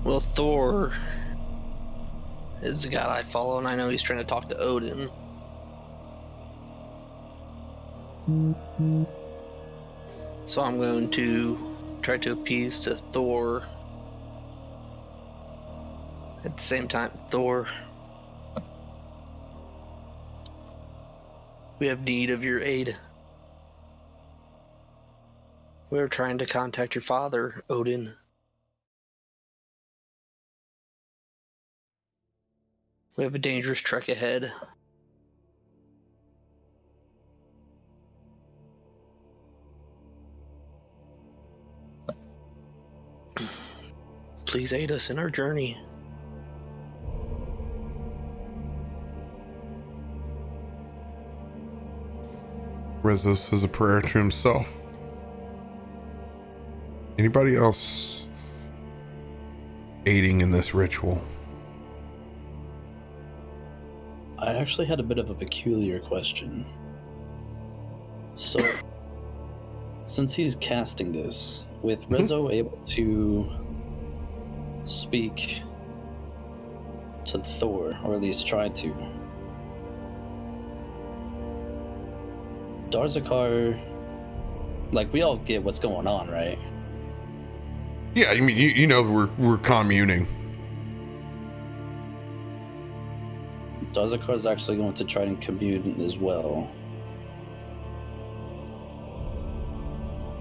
[SPEAKER 3] Well, Thor is the god I follow, and I know he's trying to talk to Odin. So I'm going to try to appease to Thor At the same time, Thor, we have need of your aid. We're trying to contact your father, Odin. We have a dangerous trek ahead. Please aid us in our journey.
[SPEAKER 1] Rizzo says a prayer to himself. Anybody else aiding in this ritual?
[SPEAKER 6] I actually had a bit of a peculiar question. So, since he's casting this, with Rizzo able to speak to Thor, or at least try to, Darzakar, like, we all get what's going on, right?
[SPEAKER 1] Yeah, I mean, you know, we're communing.
[SPEAKER 6] Darzakar is actually going to try and commune as well,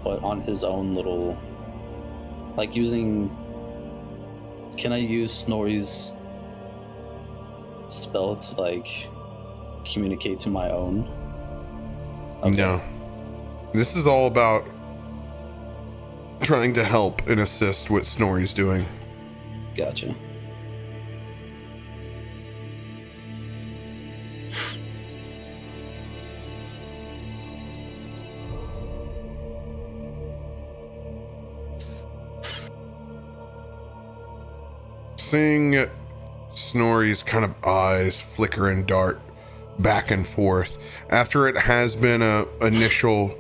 [SPEAKER 6] but on his own little, like, using. Can I use Snorri's spell to, like, communicate to my own? Okay.
[SPEAKER 1] No. This is all about trying to help and assist what Snorri's doing.
[SPEAKER 6] Gotcha.
[SPEAKER 1] Seeing Snorri's kind of eyes flicker and dart back and forth after it has been a initial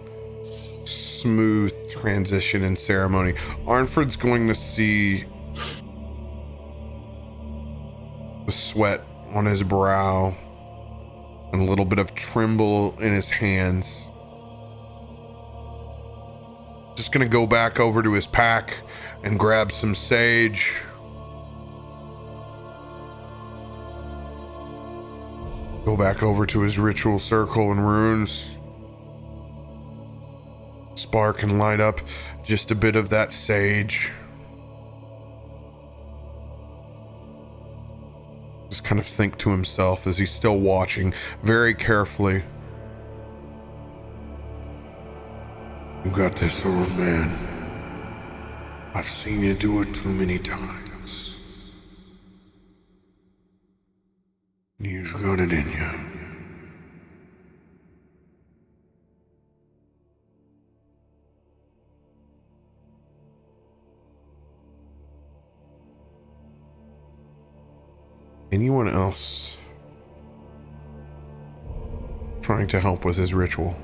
[SPEAKER 1] smooth transition and ceremony, Arnfrid's going to see the sweat on his brow and a little bit of tremble in his hands. Just gonna go back over to his pack and grab some sage. Go back over to his ritual circle and runes. Spark and light up just a bit of that sage. Just kind of think to himself as he's still watching very carefully. You got this, old man. I've seen you do it too many times. You've got it in you. Anyone else trying to help with his ritual?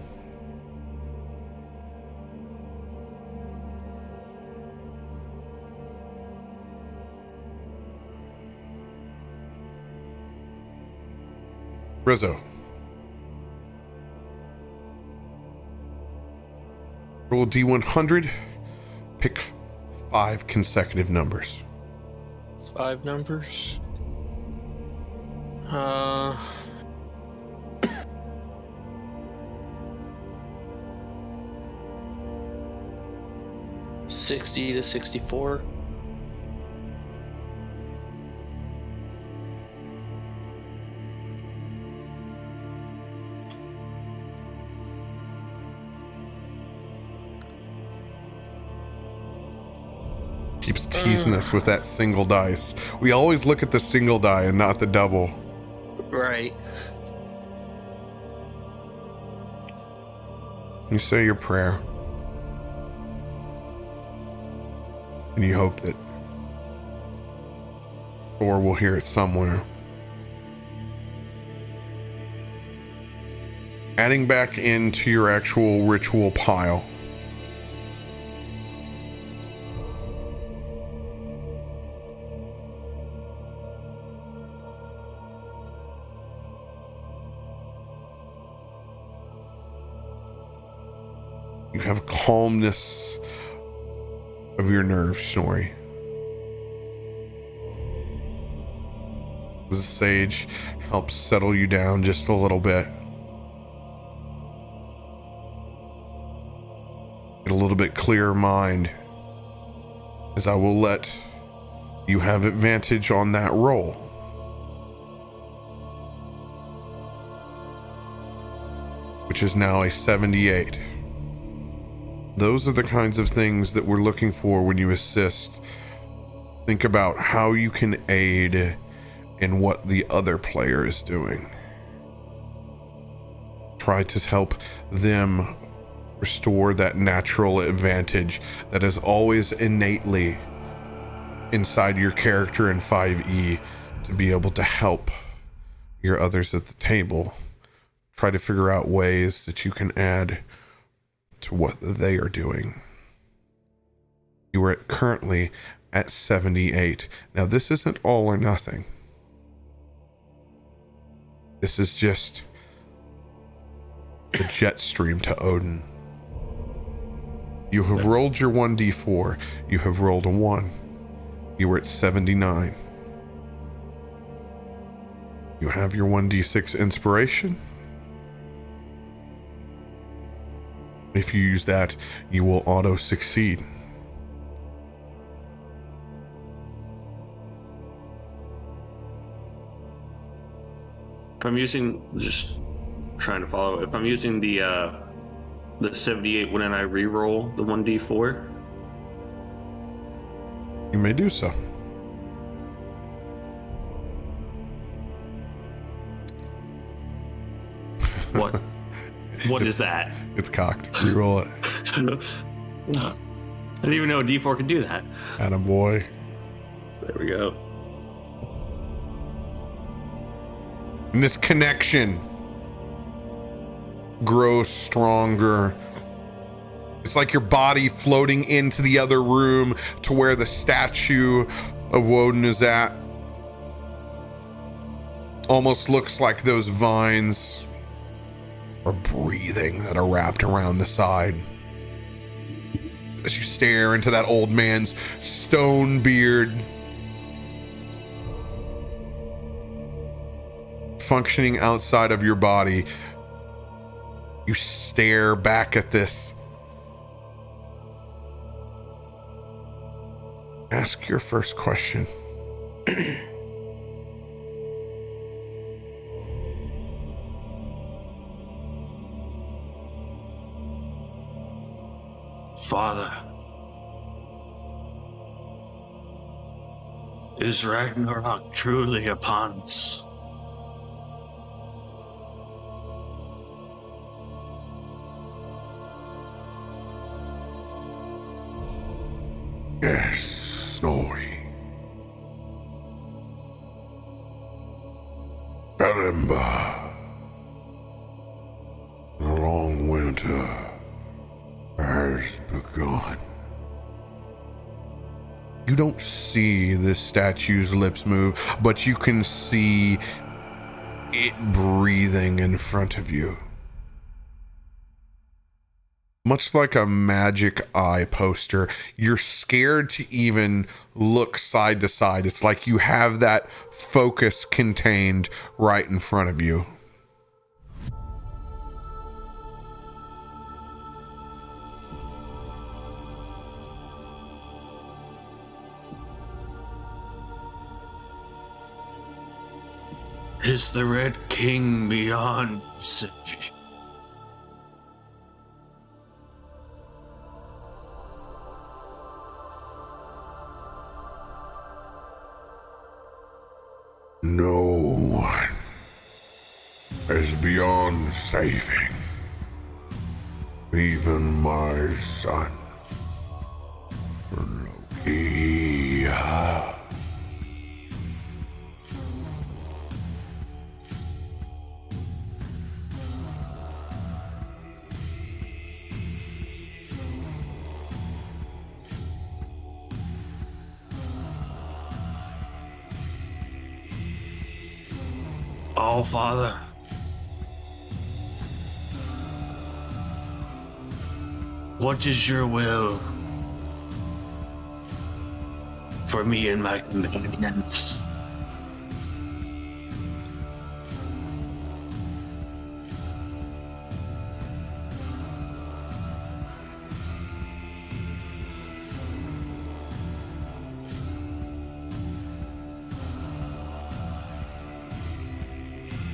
[SPEAKER 1] Rizzo. Roll D100. Pick 5 consecutive numbers.
[SPEAKER 3] 5 numbers. 60 to 64.
[SPEAKER 1] Keeps teasing us with that single dice. We always look at the single die and not the double.
[SPEAKER 3] Right.
[SPEAKER 1] You say your prayer. And you hope that Thor will hear it somewhere. Adding back into your actual ritual pile. You have calmness of your nerves, Snorri. The sage helps settle you down just a little bit. Get a little bit clearer mind, as I will let you have advantage on that roll. Which is now a 78. Those are the kinds of things that we're looking for when you assist. Think about how you can aid in what the other player is doing. Try to help them restore that natural advantage that is always innately inside your character in 5e to be able to help your others at the table. Try to figure out ways that you can add to what they are doing. You are currently at 78. Now, this isn't all or nothing. This is just the jet stream to Odin. You have rolled your 1d4. You have rolled a 1. You were at 79. You have your 1d6 inspiration. If you use that, you will auto succeed.
[SPEAKER 4] If I'm using, just trying to follow, if I'm using the 78, wouldn't I re-roll the 1d4?
[SPEAKER 1] You may do so.
[SPEAKER 4] What? What is that?
[SPEAKER 1] It's cocked. Reroll it.
[SPEAKER 4] I didn't even know a d4 could do that.
[SPEAKER 1] Attaboy.
[SPEAKER 4] There we go.
[SPEAKER 1] And this connection grows stronger. It's like your body floating into the other room to where the statue of Woden is at. Almost looks like those vines are breathing that are wrapped around the side. As you stare into that old man's stone beard, functioning outside of your body, you stare back at this. Ask your first question.
[SPEAKER 4] Father, is Ragnarok truly upon us?
[SPEAKER 1] Yes, Snorri. Remember, the long winter has begun. You don't see this statue's lips move, but you can see it breathing in front of you. Much like a magic eye poster, you're scared to even look side to side. It's like you have that focus contained right in front of you.
[SPEAKER 4] Is the Red King beyond sick?
[SPEAKER 1] No one is beyond saving. Even my son, Loki.
[SPEAKER 4] All Father, what is your will for me and my companions?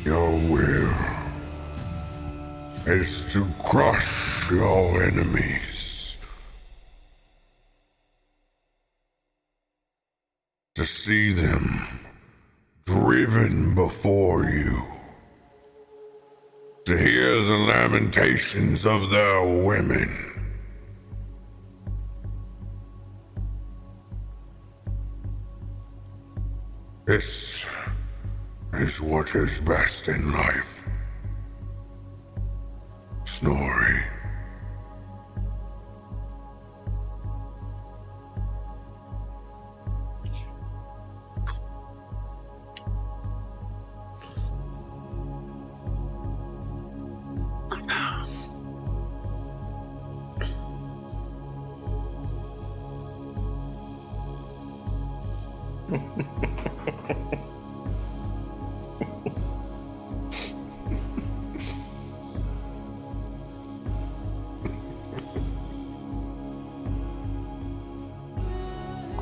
[SPEAKER 1] Your will is to crush your enemies. To see them driven before you. To hear the lamentations of their women. This is what is best in life. Snorri.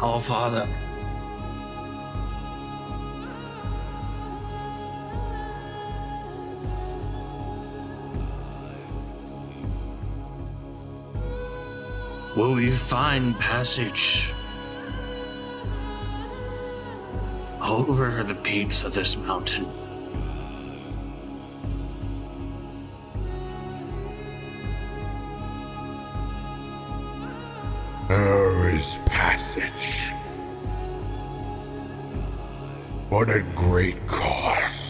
[SPEAKER 4] All Father, will we find passage over the peaks of this mountain?
[SPEAKER 1] There is passage, but at great cost.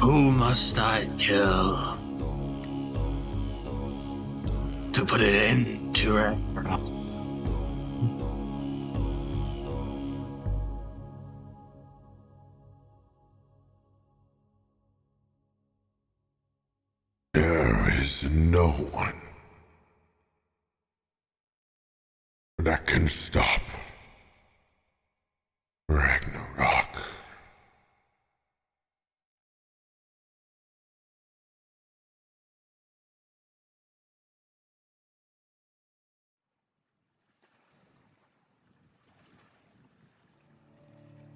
[SPEAKER 4] Who must I kill to put an end to Ragnarok?
[SPEAKER 1] There is no one that can stop Ragnarok.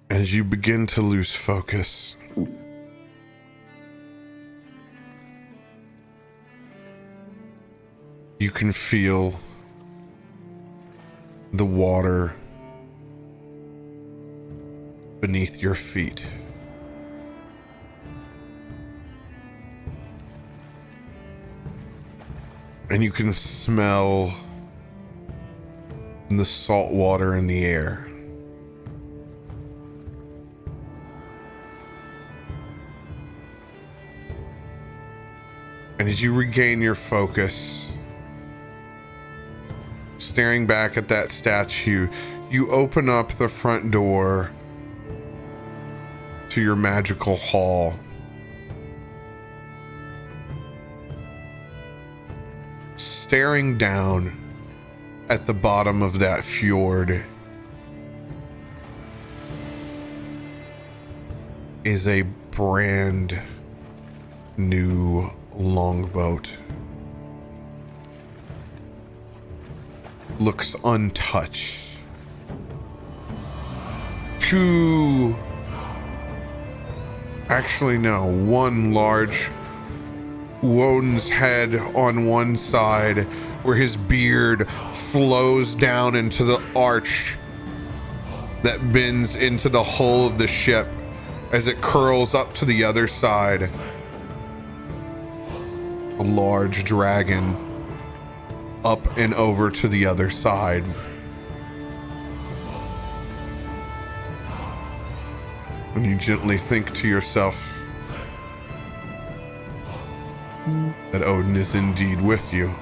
[SPEAKER 1] As you begin to lose focus, you can feel the water beneath your feet. And you can smell the salt water in the air. And as you regain your focus, staring back at that statue, you open up the front door to your magical hall. Staring down at the bottom of that fjord is a brand new longboat. Looks untouched. One large Woden's head on one side, where his beard flows down into the arch that bends into the hull of the ship as it curls up to the other side. A large dragon up and over to the other side. And you gently think to yourself that Odin is indeed with you.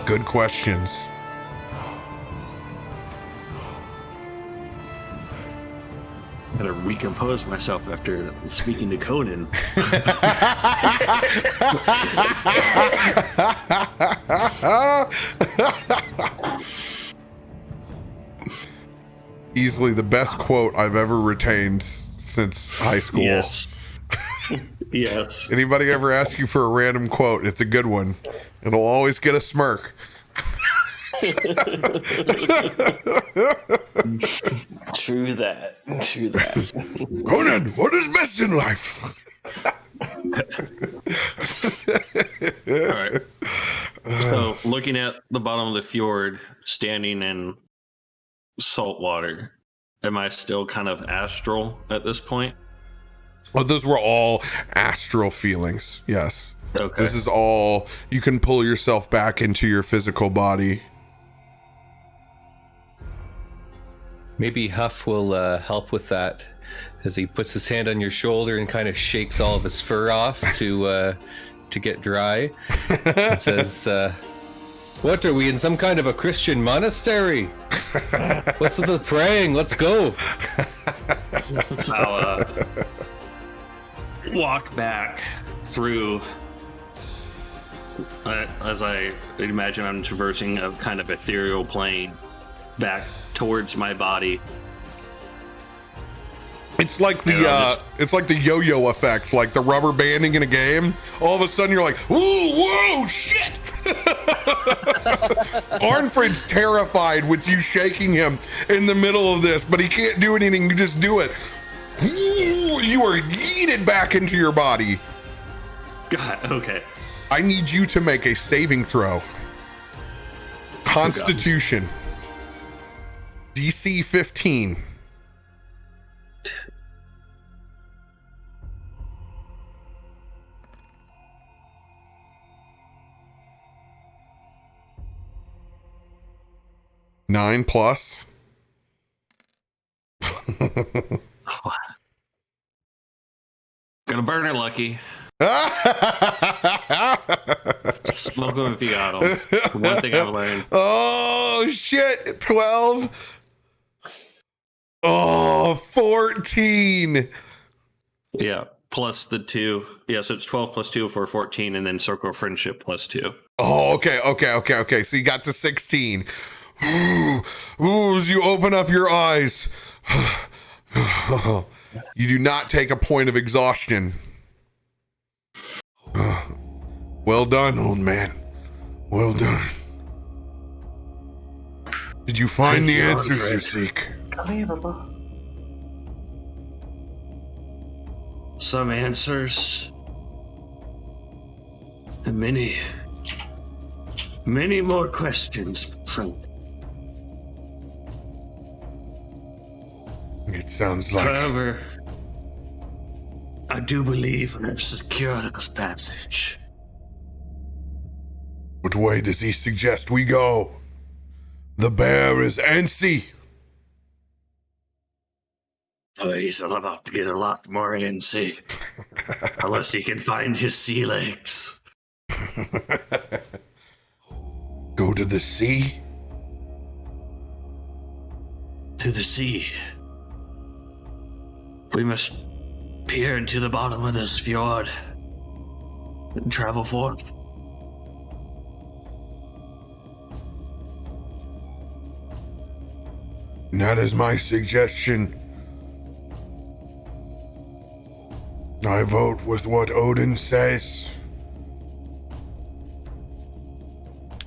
[SPEAKER 1] Good questions.
[SPEAKER 4] Gotta recompose myself after speaking to Conan.
[SPEAKER 1] Easily the best quote I've ever retained since high school.
[SPEAKER 4] Yes. Yes.
[SPEAKER 1] Anybody ever ask you for a random quote, it's a good one. It'll always get a smirk.
[SPEAKER 2] True that.
[SPEAKER 1] Conan, what is best in life?
[SPEAKER 4] All right. So, looking at the bottom of the fjord, standing in salt water, am I still kind of astral at this point?
[SPEAKER 1] Well, those were all astral feelings. Yes.
[SPEAKER 4] Okay.
[SPEAKER 1] This is all, you can pull yourself back into your physical body.
[SPEAKER 5] Maybe Huff will help with that as he puts his hand on your shoulder and kind of shakes all of his fur off to get dry. And says, "What are we in some kind of a Christian monastery? What's with the praying? Let's go."
[SPEAKER 4] I'll walk back through. As I imagine, I'm traversing a kind of ethereal plane back towards my body.
[SPEAKER 1] It's like the yo-yo effect, like the rubber banding in a game. All of a sudden you're like, ooh, whoa, shit! Arnfrid's terrified with you shaking him in the middle of this, but he can't do anything, you just do it. Ooh, you are yeeted back into your body.
[SPEAKER 4] God, okay.
[SPEAKER 1] I need you to make a saving throw. Constitution. DC 15. Nine plus.
[SPEAKER 4] Gonna burn her lucky. Smoke him if you got him. One thing I've learned.
[SPEAKER 1] Oh shit! 12. Oh, 14.
[SPEAKER 4] Yeah, plus the 2. Yeah, so it's 12 plus 2 for 14, and then Circle of Friendship plus 2.
[SPEAKER 1] Oh, okay. So you got to 16. Ooh, as you open up your eyes, you do not take a point of exhaustion. Well done, old man. Well done. Did you find the answers you seek?
[SPEAKER 4] Some answers. And many more questions, friend.
[SPEAKER 1] It sounds like...
[SPEAKER 4] However, I do believe I've secured this passage.
[SPEAKER 1] What way does he suggest we go? The bear is antsy.
[SPEAKER 4] Oh, he's about to get a lot more antsy. Unless he can find his sea legs.
[SPEAKER 1] Go to the sea?
[SPEAKER 4] To the sea. We must peer into the bottom of this fjord and travel forth.
[SPEAKER 1] That is my suggestion. I vote with what Odin says.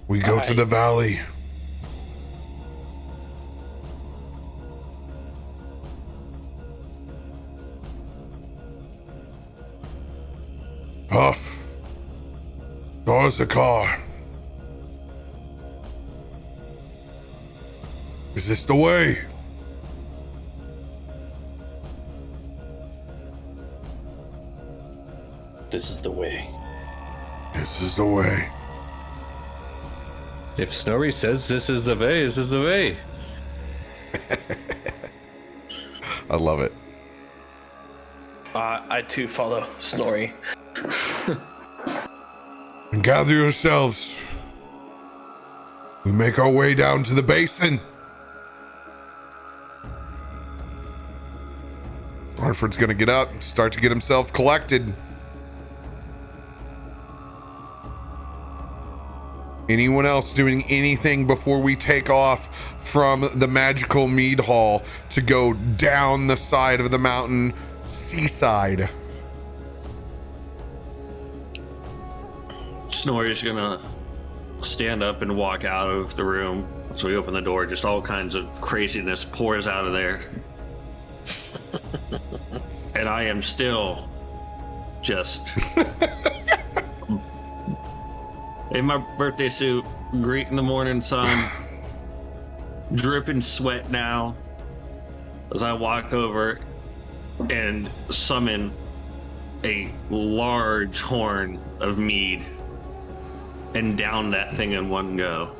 [SPEAKER 1] We go to the valley. Puff. Towards the car. Is this the way?
[SPEAKER 6] This is the way.
[SPEAKER 1] This is the way.
[SPEAKER 5] If Snorri says this is the way, this is the way.
[SPEAKER 1] I love it.
[SPEAKER 2] I too follow Snorri.
[SPEAKER 1] And gather yourselves. We make our way down to the basin. Arnfrid's gonna get up and start to get himself collected. Anyone else doing anything before we take off from the magical mead hall to go down the side of the mountain seaside?
[SPEAKER 4] Snorri's gonna stand up and walk out of the room. So we open the door, just all kinds of craziness pours out of there. And I am still just in my birthday suit, greeting the morning sun, dripping sweat now as I walk over and summon a large horn of mead and down that thing in one go.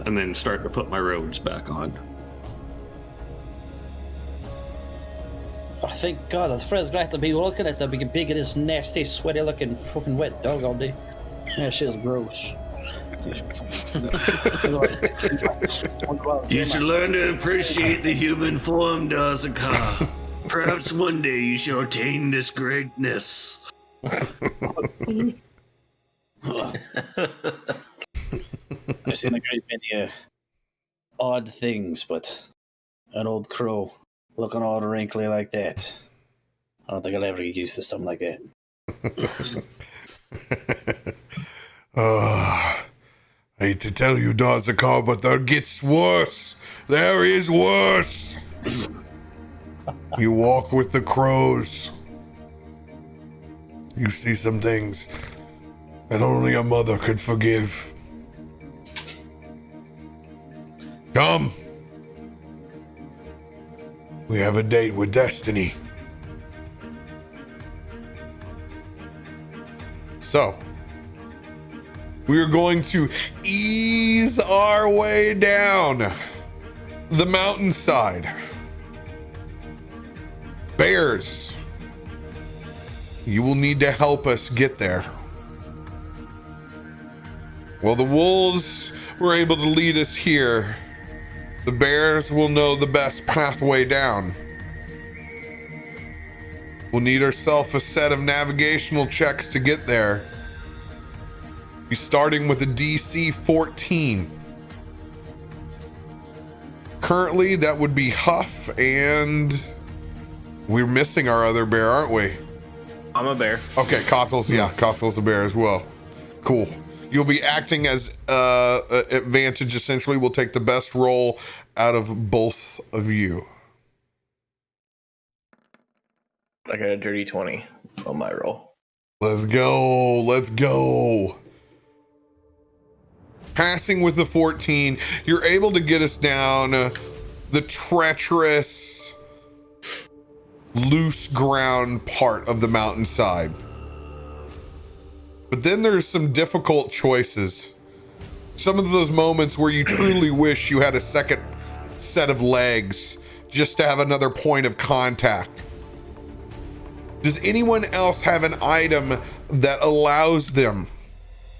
[SPEAKER 4] And then start to put my robes back on.
[SPEAKER 6] Oh, thank God, that's Fred's glad to be looking at that big of this nasty, sweaty looking fucking wet dog all day. That shit's gross.
[SPEAKER 4] You should learn to appreciate the human form, Dazaka. Perhaps one day you shall attain this greatness.
[SPEAKER 6] I've seen a great many odd things, but an old crow looking all wrinkly like that, I don't think I'll ever get used to something like that.
[SPEAKER 1] I hate to tell you, Dazakar, but there gets worse. There is worse. You walk with the crows. You see some things that only a mother could forgive. Come. We have a date with destiny. So, we are going to ease our way down the mountainside. Bears, you will need to help us get there. Well, the wolves were able to lead us here. The bears will know the best pathway down. We'll need ourselves a set of navigational checks to get there. Be starting with a DC 14. Currently, that would be Huff, and we're missing our other bear, aren't we?
[SPEAKER 2] I'm a bear.
[SPEAKER 1] Okay, Costle's, yeah, Costle's a bear as well. Cool. You'll be acting as advantage, essentially. We'll take the best roll out of both of you.
[SPEAKER 2] I got a dirty 20 on my roll.
[SPEAKER 1] Let's go. Let's go. Passing with the 14, you're able to get us down the treacherous, loose ground part of the mountainside. But then there's some difficult choices. Some of those moments where you truly wish you had a second set of legs just to have another point of contact. Does anyone else have an item that allows them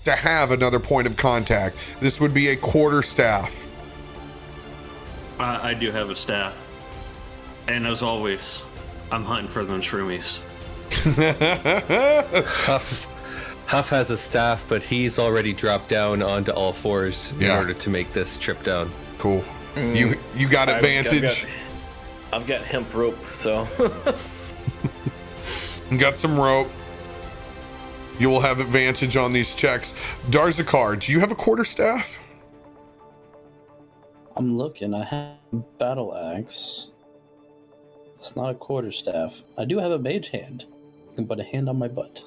[SPEAKER 1] to have another point of contact? This would be a quarterstaff.
[SPEAKER 4] I do have a staff. And as always, I'm hunting for them shroomies.
[SPEAKER 5] Huff has a staff, but he's already dropped down onto all fours in order to make this trip down.
[SPEAKER 1] Cool. You got advantage.
[SPEAKER 2] I've got hemp rope, so.
[SPEAKER 1] Got some rope. You will have advantage on these checks. Darzakar, do you have a quarterstaff?
[SPEAKER 6] I'm looking. I have a battle axe. It's not a quarterstaff. I do have a mage hand. I can put a hand on my butt.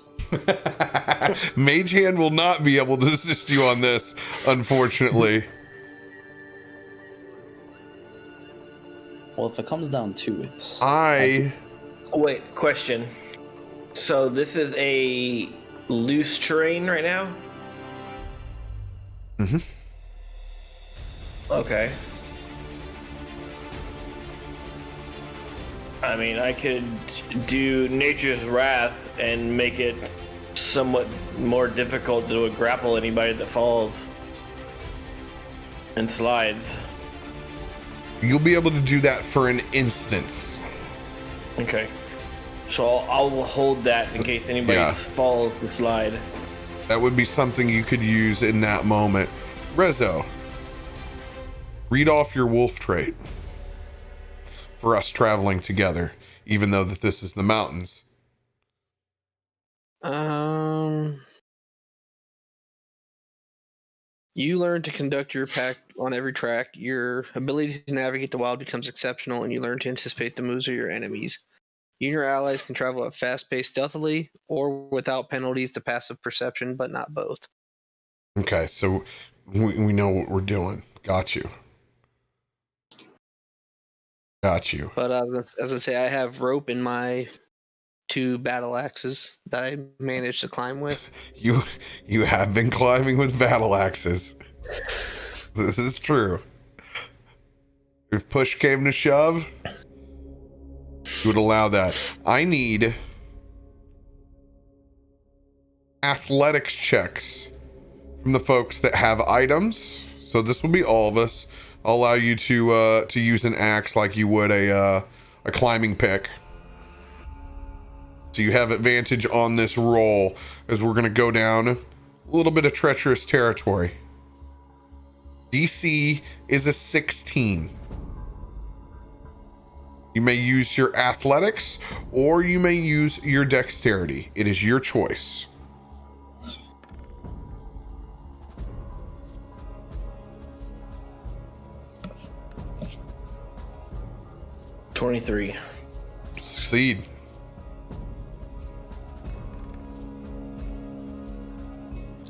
[SPEAKER 1] Mage hand will not be able to assist you on this, unfortunately.
[SPEAKER 6] Well, if it comes down to it,
[SPEAKER 2] Wait, question. So this is a loose terrain right now?
[SPEAKER 1] Mm-hmm.
[SPEAKER 2] Okay. I mean, I could do Nature's Wrath and make it somewhat more difficult to grapple anybody that falls and slides.
[SPEAKER 1] You'll be able to do that for an instance.
[SPEAKER 2] Okay. So I'll hold that in case anybody falls the slide.
[SPEAKER 1] That would be something you could use in that moment. Rezo, read off your wolf trait for us traveling together, even though that this is the mountains.
[SPEAKER 3] You learn to conduct your pack on every track. Your ability to navigate the wild becomes exceptional, and you learn to anticipate the moves of your enemies. You and your allies can travel at fast pace stealthily or without penalties to passive perception, but not both.
[SPEAKER 1] Okay, so we know what we're doing. Got you. Got you.
[SPEAKER 3] But as I say, I have rope in my 2 battle axes that I managed to climb with.
[SPEAKER 1] You have been climbing with battle axes. This is true. If push came to shove, you would allow that. I need athletics checks from the folks that have items. So this will be all of us. I'll allow you to use an axe like you would a climbing pick. So you have advantage on this roll as we're going to go down a little bit of treacherous territory. DC is a 16. You may use your athletics or you may use your dexterity. It is your choice.
[SPEAKER 2] $23.
[SPEAKER 1] Succeed.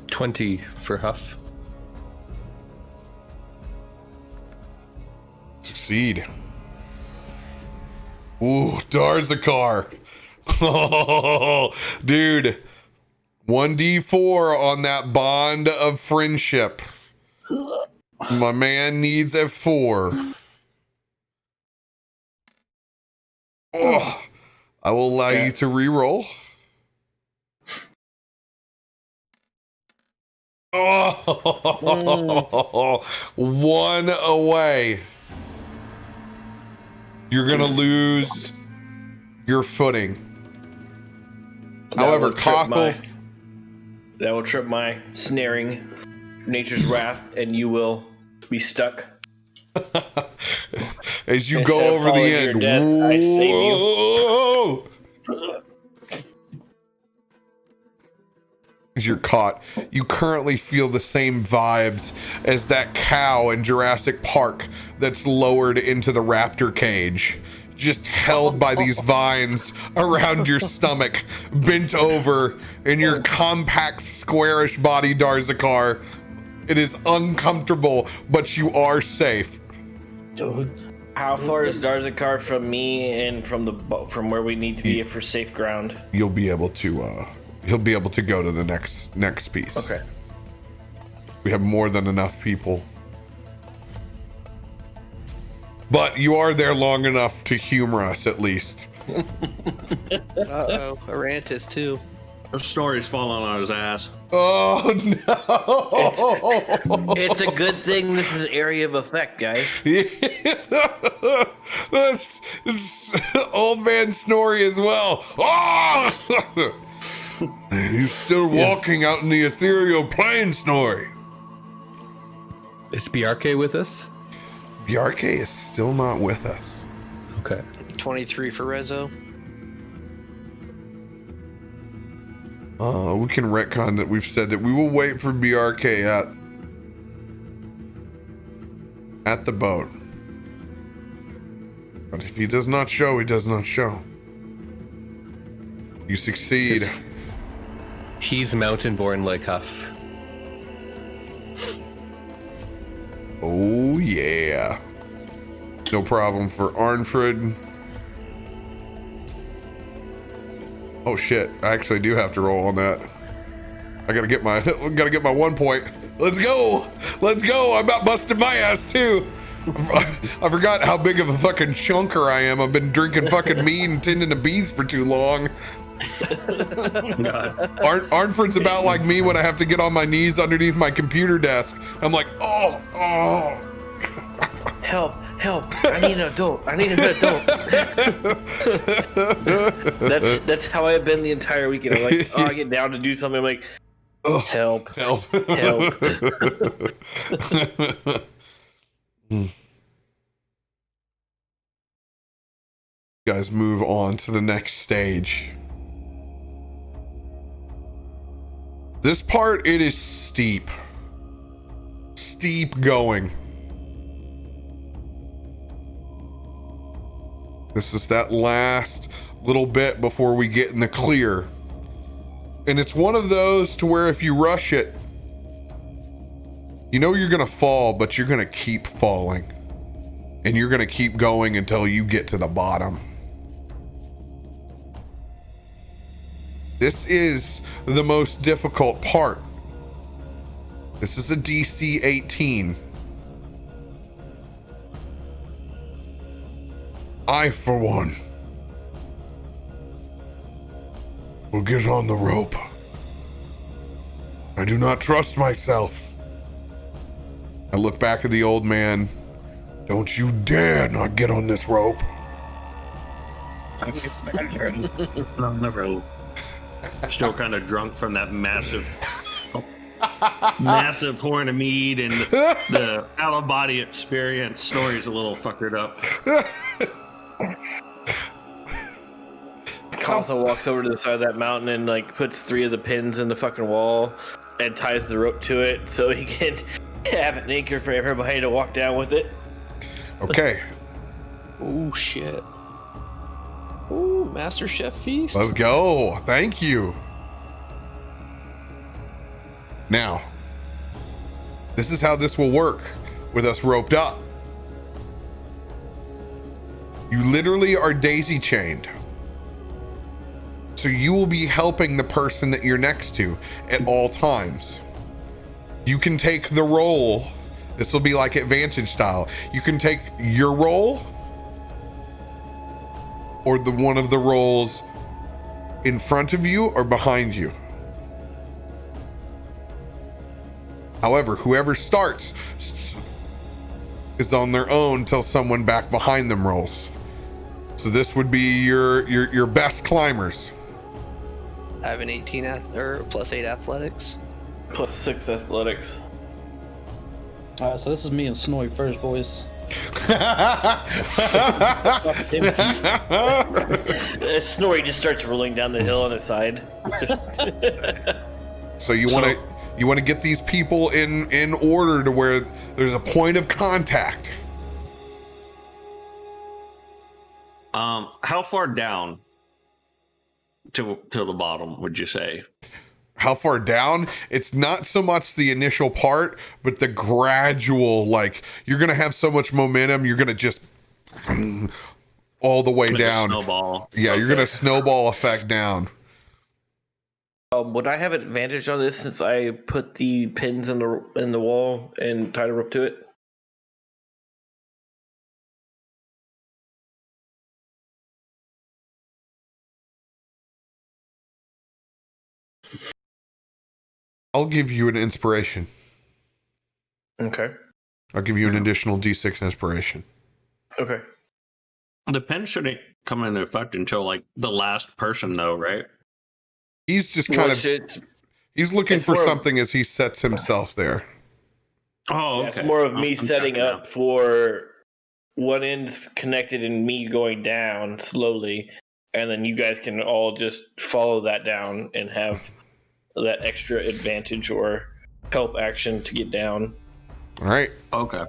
[SPEAKER 5] $20 for Huff.
[SPEAKER 1] Succeed. Ooh, Darzakar. Oh, dude. 1d4 on that bond of friendship. My man needs a 4. Oh, I will allow you to re-roll. Oh, 1 away. You're gonna lose your footing. However, Kothel,
[SPEAKER 2] that will trip my snaring, nature's wrath, and you will be stuck.
[SPEAKER 1] As you go over the end,
[SPEAKER 2] death, I save you.
[SPEAKER 1] As you're caught, you currently feel the same vibes as that cow in Jurassic Park that's lowered into the raptor cage, just held by these vines around your stomach, bent over in your compact, squarish body, Darzakar. It is uncomfortable, but you are safe.
[SPEAKER 2] How far is Darzakar from me and from where we need to be for safe ground?
[SPEAKER 1] You'll be able to he'll be able to go to the next piece.
[SPEAKER 2] Okay.
[SPEAKER 1] We have more than enough people. But you are there long enough to humor us, at least.
[SPEAKER 3] Uh-oh, Arantis too.
[SPEAKER 4] Her story's falling on his ass.
[SPEAKER 1] Oh no!
[SPEAKER 2] It's a good thing this is an area of effect, guys.
[SPEAKER 1] That's old man Snorri as well. Oh! He's still walking out in the ethereal plane, Snorri.
[SPEAKER 5] Is Bjarke with us?
[SPEAKER 1] Bjarke is still not with us.
[SPEAKER 5] Okay.
[SPEAKER 3] 23 for Rezo.
[SPEAKER 1] We can retcon that we've said that we will wait for Bjarke at the boat. But if he does not show, he does not show. You succeed.
[SPEAKER 5] He's mountain born like Huff.
[SPEAKER 1] Oh yeah. No problem for Arnfrid. Oh shit! I actually do have to roll on that. I gotta get my 1 point. Let's go! Let's go! I about busted my ass too. I forgot how big of a fucking chunker I am. I've been drinking fucking meat and tending to bees for too long. Arnfrid's about like me when I have to get on my knees underneath my computer desk. I'm like, oh.
[SPEAKER 2] Help! help! I need an adult. I need an adult. That's how I've been the entire weekend. I'm like, oh, I get down to do something. I'm like, help.
[SPEAKER 1] Guys, move on to the next stage. This part, it is steep going. This is that last little bit before we get in the clear. And it's one of those to where if you rush it, you know you're gonna fall, but you're gonna keep falling. And you're gonna keep going until you get to the bottom. This is the most difficult part. This is a DC 18. I, for one, will get on the rope. I do not trust myself. I look back at the old man. Don't you dare not get on this rope.
[SPEAKER 4] On the road. Still kind of drunk from that massive horn of mead, and the out of body experience. Story's a little fuckered up.
[SPEAKER 2] Cawthon walks over to the side of that mountain and like puts 3 of the pins in the fucking wall and ties the rope to it so he can have an anchor for everybody to walk down with it.
[SPEAKER 1] Okay.
[SPEAKER 3] Oh shit. Ooh, Master Chef Feast.
[SPEAKER 1] Let's go. Thank you. Now, this is how this will work with us roped up. You literally are daisy chained. So you will be helping the person that you're next to at all times. You can take the roll. This will be like advantage style. You can take your roll or the one of the rolls in front of you or behind you. However, whoever starts is on their own till someone back behind them rolls. So this would be your best climbers.
[SPEAKER 3] I have an 18 or plus 8 athletics.
[SPEAKER 2] Plus 6 athletics.
[SPEAKER 6] Alright, so this is me and Snowy first, boys.
[SPEAKER 2] Snorri just starts rolling down the hill on his side.
[SPEAKER 1] So you want to get these people in order to where there's a point of contact.
[SPEAKER 4] How far down to the bottom would you say?
[SPEAKER 1] How far down? It's not so much the initial part, but the gradual, like, you're going to have so much momentum, you're going to just all the way down.
[SPEAKER 4] Snowball.
[SPEAKER 1] Yeah,
[SPEAKER 4] Okay.
[SPEAKER 1] you're going to snowball effect down.
[SPEAKER 2] Would I have advantage on this since I put the pins in the wall and tied a rope to it?
[SPEAKER 1] I'll give you an inspiration.
[SPEAKER 2] Okay.
[SPEAKER 1] I'll give you an additional D6 inspiration.
[SPEAKER 2] Okay.
[SPEAKER 4] The pen shouldn't come into effect until like the last person, though, right?
[SPEAKER 1] He's just kind of he's looking for something as he sets himself there.
[SPEAKER 4] Oh, okay.
[SPEAKER 2] It's more of me
[SPEAKER 4] I'm
[SPEAKER 2] setting
[SPEAKER 4] checking
[SPEAKER 2] up
[SPEAKER 4] out.
[SPEAKER 2] for one end's connected and me going down slowly, and then you guys can all just follow that down and have that extra advantage or help action to get down.
[SPEAKER 1] All right.
[SPEAKER 4] Okay.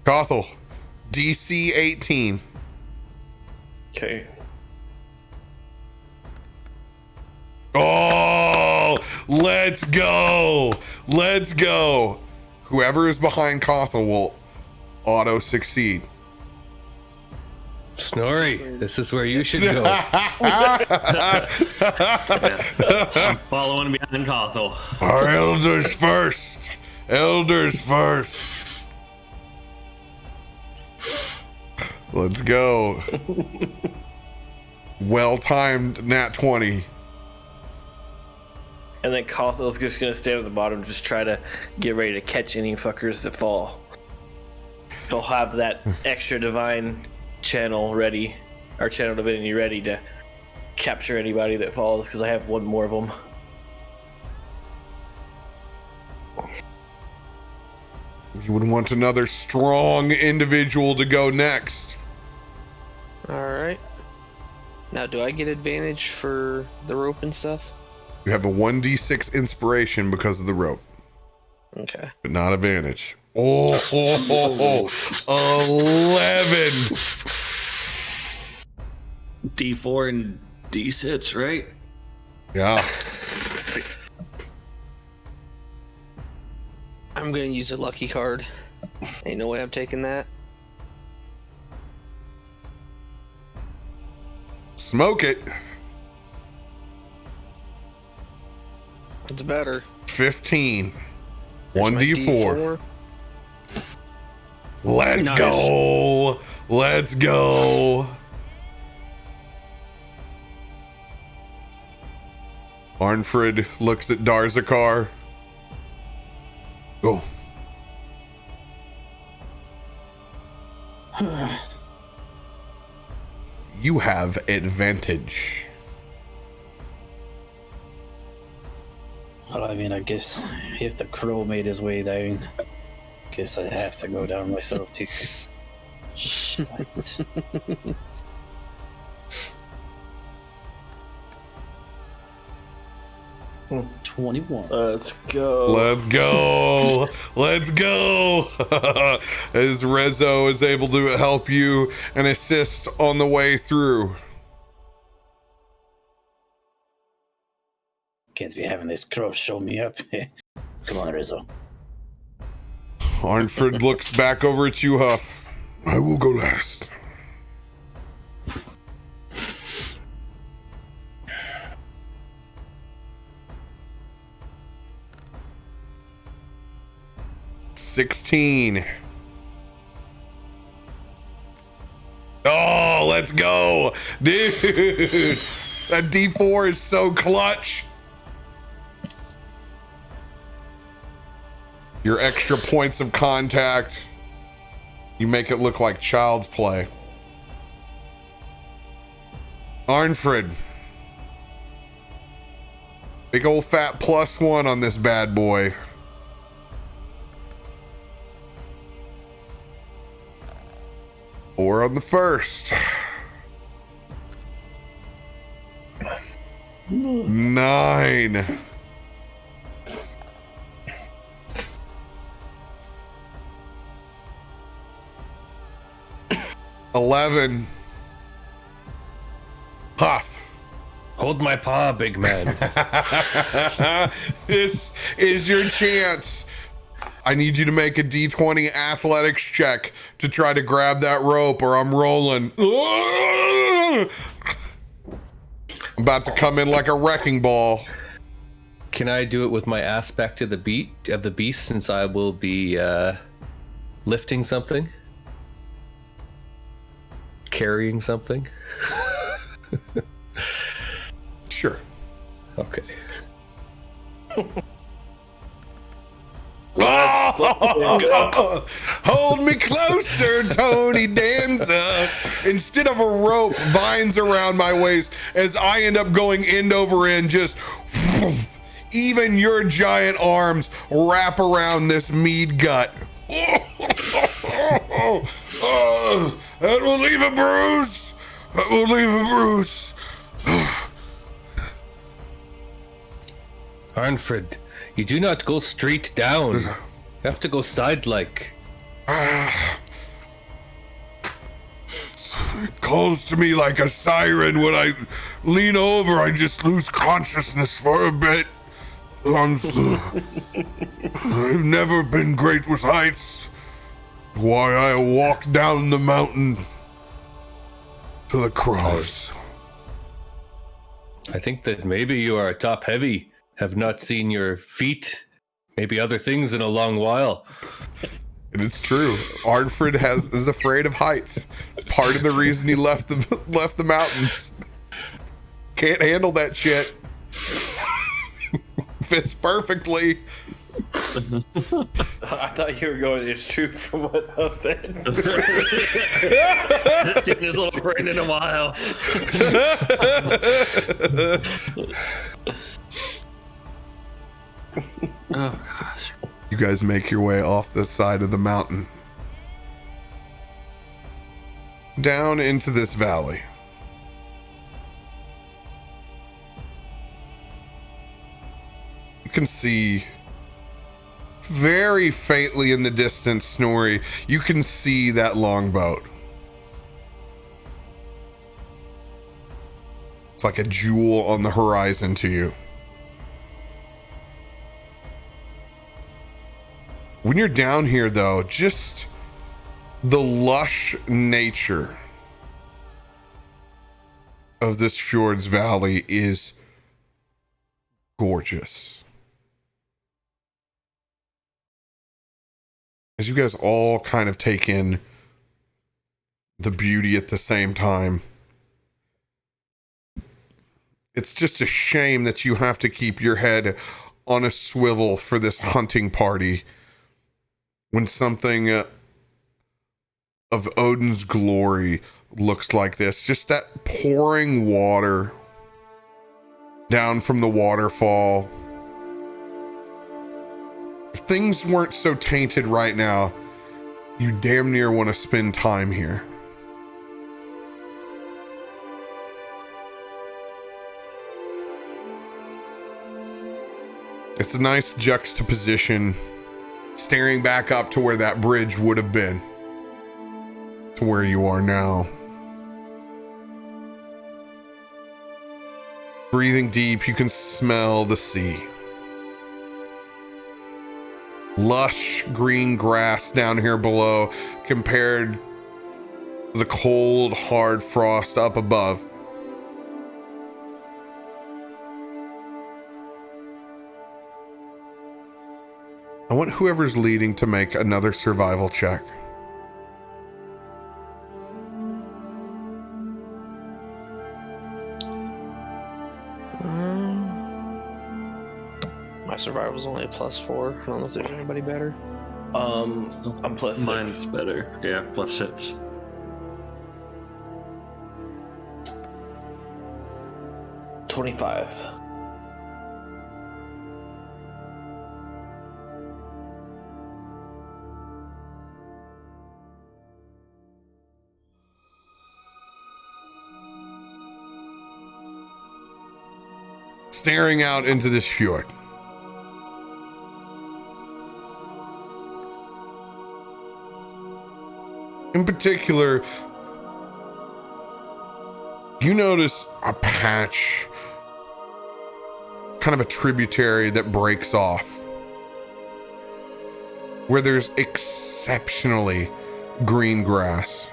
[SPEAKER 1] Gothel, DC 18.
[SPEAKER 2] Okay.
[SPEAKER 1] Oh, let's go. Let's go. Whoever is behind Gothel will auto succeed.
[SPEAKER 5] Snorri, this is where you should go.
[SPEAKER 4] I'm following behind Kothel.
[SPEAKER 1] Our elders first. Elders first. Let's go. Well-timed nat 20.
[SPEAKER 2] And then Cawthel's just gonna stand at the bottom, just try to get ready to catch any fuckers that fall. He'll have that extra divine channel ready, our channel divinity ready to capture anybody that falls, because I have one more of them.
[SPEAKER 1] You would want another strong individual to go next.
[SPEAKER 3] Alright. Now, do I get advantage for the rope and stuff?
[SPEAKER 1] You have a 1d6 inspiration because of the rope,
[SPEAKER 3] Okay.
[SPEAKER 1] but not advantage. Oh, 11.
[SPEAKER 4] D4 and D6, right?
[SPEAKER 1] Yeah.
[SPEAKER 3] I'm gonna use a lucky card. Ain't no way I'm taking that.
[SPEAKER 1] Smoke it.
[SPEAKER 3] It's better.
[SPEAKER 1] 15.
[SPEAKER 3] There's my
[SPEAKER 1] 1d4. Let's
[SPEAKER 4] Nice.
[SPEAKER 1] go. Let's go. Arnfrid looks at Darzakar. Go. You have advantage.
[SPEAKER 6] Well, I mean, I guess if the crow made his way down, guess I have to go down myself too. Shit. 21.
[SPEAKER 2] Let's go.
[SPEAKER 1] Let's go. Let's go. As Rezo is able to help you and assist on the way through.
[SPEAKER 6] Can't be having this crow show me up. Come on, Rizzo.
[SPEAKER 1] Arnfrid looks back over at you, Huff. I will go last. $16. Oh, let's go. Dude, that D4 is so clutch. Your extra points of contact, you make it look like child's play. Arnfrid. Big old fat +1 on this bad boy. Or on the first. 9. $11. Huff.
[SPEAKER 5] Hold my paw, big man.
[SPEAKER 1] This is your chance. I need you to make a D20 athletics check to try to grab that rope, or I'm rolling. I'm about to come in like a wrecking ball.
[SPEAKER 5] Can I do it with my aspect of the beast, since I will be lifting something? Carrying something?
[SPEAKER 1] Sure.
[SPEAKER 5] Okay.
[SPEAKER 1] Oh, hold me closer, Tony Danza. Instead of a rope, vines around my waist as I end up going end over end. Just even your giant arms wrap around this mead gut. That will leave a bruise. That will leave a bruise.
[SPEAKER 5] Arnfrid, you do not go straight down. You have to go side-like.
[SPEAKER 1] It calls to me like a siren. When I lean over, I just lose consciousness for a bit. I've never been great with heights. Why I walk down the mountain to the crows.
[SPEAKER 5] I think that maybe you are top heavy. Have not seen your feet, maybe other things in a long while.
[SPEAKER 1] And it's true. Arnfrid is afraid of heights. It's part of the reason he left the mountains. Can't handle that shit. Fits perfectly.
[SPEAKER 2] I thought you were going, it's true from what I said.
[SPEAKER 4] Just seen his little brain in a while. Oh gosh.
[SPEAKER 1] You guys make your way off the side of the mountain, down into this valley. You can see very faintly in the distance, Snorri, you can see that longboat. It's like a jewel on the horizon to you. When you're down here, though, just the lush nature of this fjord's valley is gorgeous. As you guys all kind of take in the beauty at the same time, it's just a shame that you have to keep your head on a swivel for this hunting party when something of Odin's glory looks like this. Just that pouring water down from the waterfall. If things weren't so tainted right now, you damn near want to spend time here. It's a nice juxtaposition, staring back up to where that bridge would have been, to where you are now. Breathing deep, you can smell the sea. Lush green grass down here below compared to the cold, hard frost up above. I want whoever's leading to make another survival check.
[SPEAKER 3] My survival's only a +4. I don't know if there's anybody better.
[SPEAKER 2] I'm +6.
[SPEAKER 4] Mine's better. Yeah, +6.
[SPEAKER 2] $25.
[SPEAKER 1] Staring out into this fjord. In particular, you notice a patch, kind of a tributary that breaks off, where there's exceptionally green grass.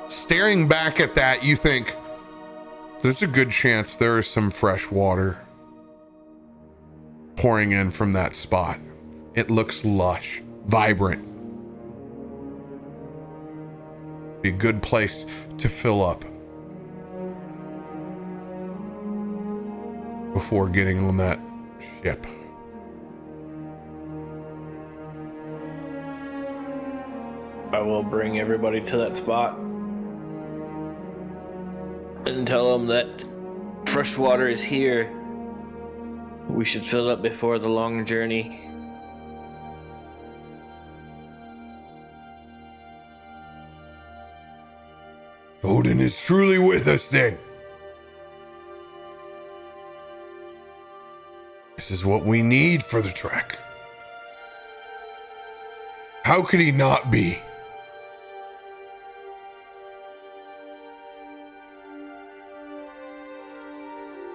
[SPEAKER 1] Staring back at that, you think, there's a good chance there is some fresh water pouring in from that spot. It looks lush, vibrant. Be a good place to fill up before getting on that ship.
[SPEAKER 2] I will bring everybody to that spot and tell them that fresh water is here. We should fill up before the long journey.
[SPEAKER 1] Odin is truly with us then. This is what we need for the trek. How could he not be?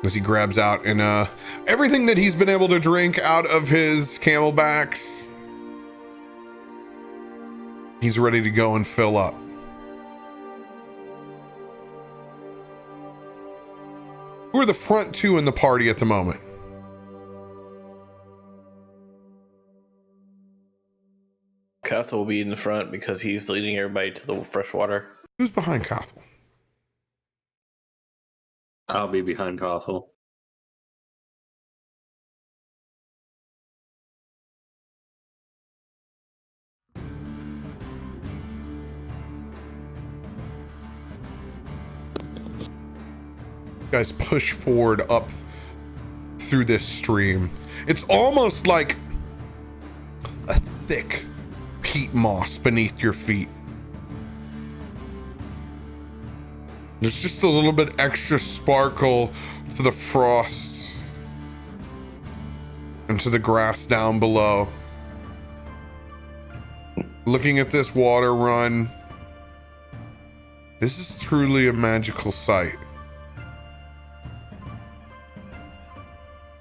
[SPEAKER 1] As he grabs out and everything that he's been able to drink out of his camelbacks, he's ready to go and fill up. Who are the front two in the party at the moment?
[SPEAKER 2] Cathal will be in the front because he's leading everybody to the fresh water.
[SPEAKER 1] Who's behind Cathal?
[SPEAKER 4] I'll be behind Cathal.
[SPEAKER 1] guys push forward up through this stream. It's almost like a thick peat moss beneath your feet. There's just a little bit extra sparkle to the frost and to the grass down below. Looking at this water run, this is truly a magical sight.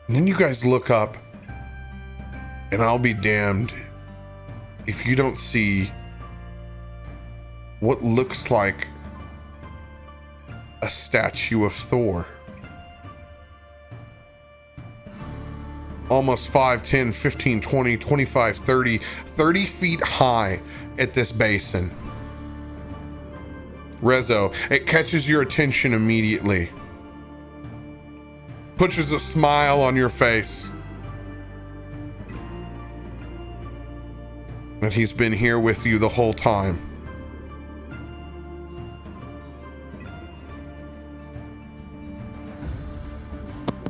[SPEAKER 1] And then you guys look up, and I'll be damned if you don't see what looks like a statue of Thor. Almost 5, 10, 15, 20, 25, 30 feet high at this basin. Rezo, it catches your attention immediately. Pushes a smile on your face. And he's been here with you the whole time.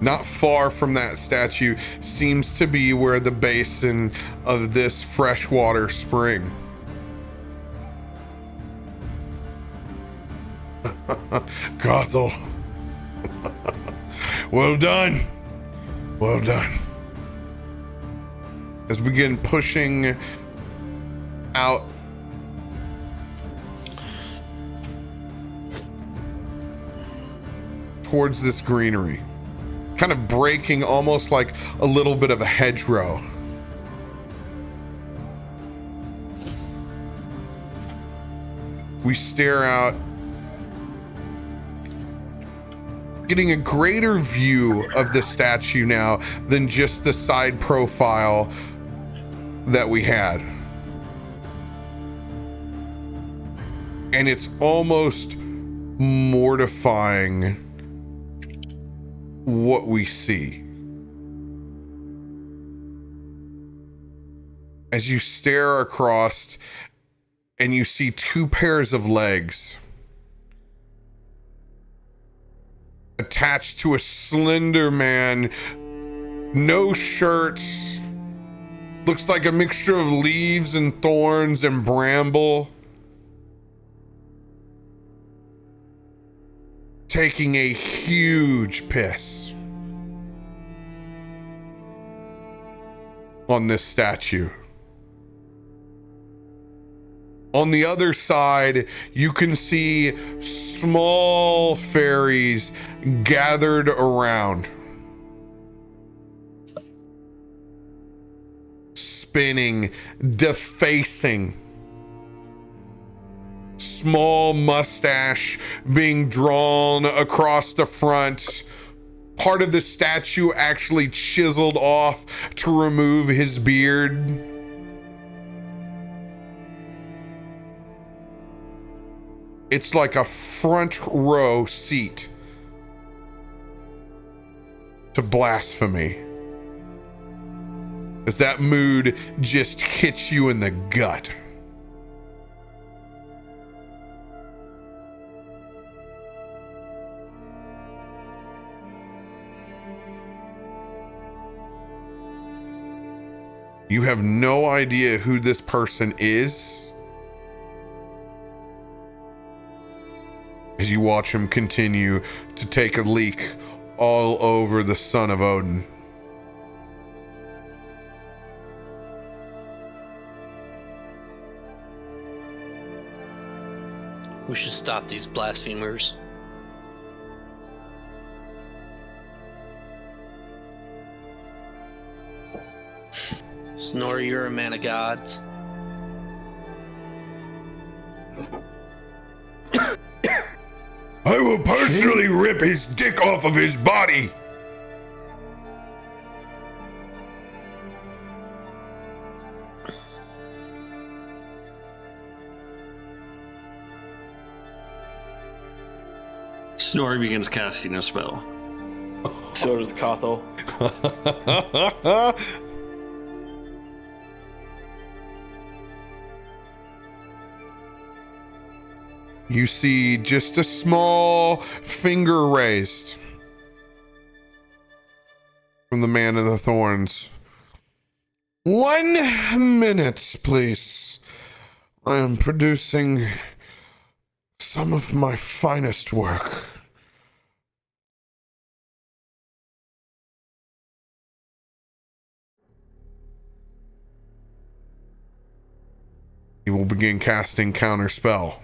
[SPEAKER 1] Not far from that statue seems to be where the basin of this freshwater spring. Gothel. Well done. Well done. As we begin pushing out towards this greenery, kind of breaking almost like a little bit of a hedgerow. We stare out, getting a greater view of the statue now than just the side profile that we had. And it's almost mortifying what we see. As you stare across and you see two pairs of legs attached to a slender man, no shirts, looks like a mixture of leaves and thorns and bramble, taking a huge piss on this statue. On the other side, you can see small fairies gathered around, spinning, defacing. Small mustache being drawn across the front. Part of the statue actually chiseled off to remove his beard. It's like a front row seat to blasphemy. As that mood just hits you in the gut. You have no idea who this person is as you watch him continue to take a leak all over the son of Odin.
[SPEAKER 3] We should stop these blasphemers. Snorri, you're a man of gods.
[SPEAKER 1] I will personally rip his dick off of his body.
[SPEAKER 4] Snorri begins casting a spell.
[SPEAKER 2] So does Kothel.
[SPEAKER 1] You see just a small finger raised from the man in the thorns. 1 minute, please. I am producing some of my finest work. He will begin casting counterspell.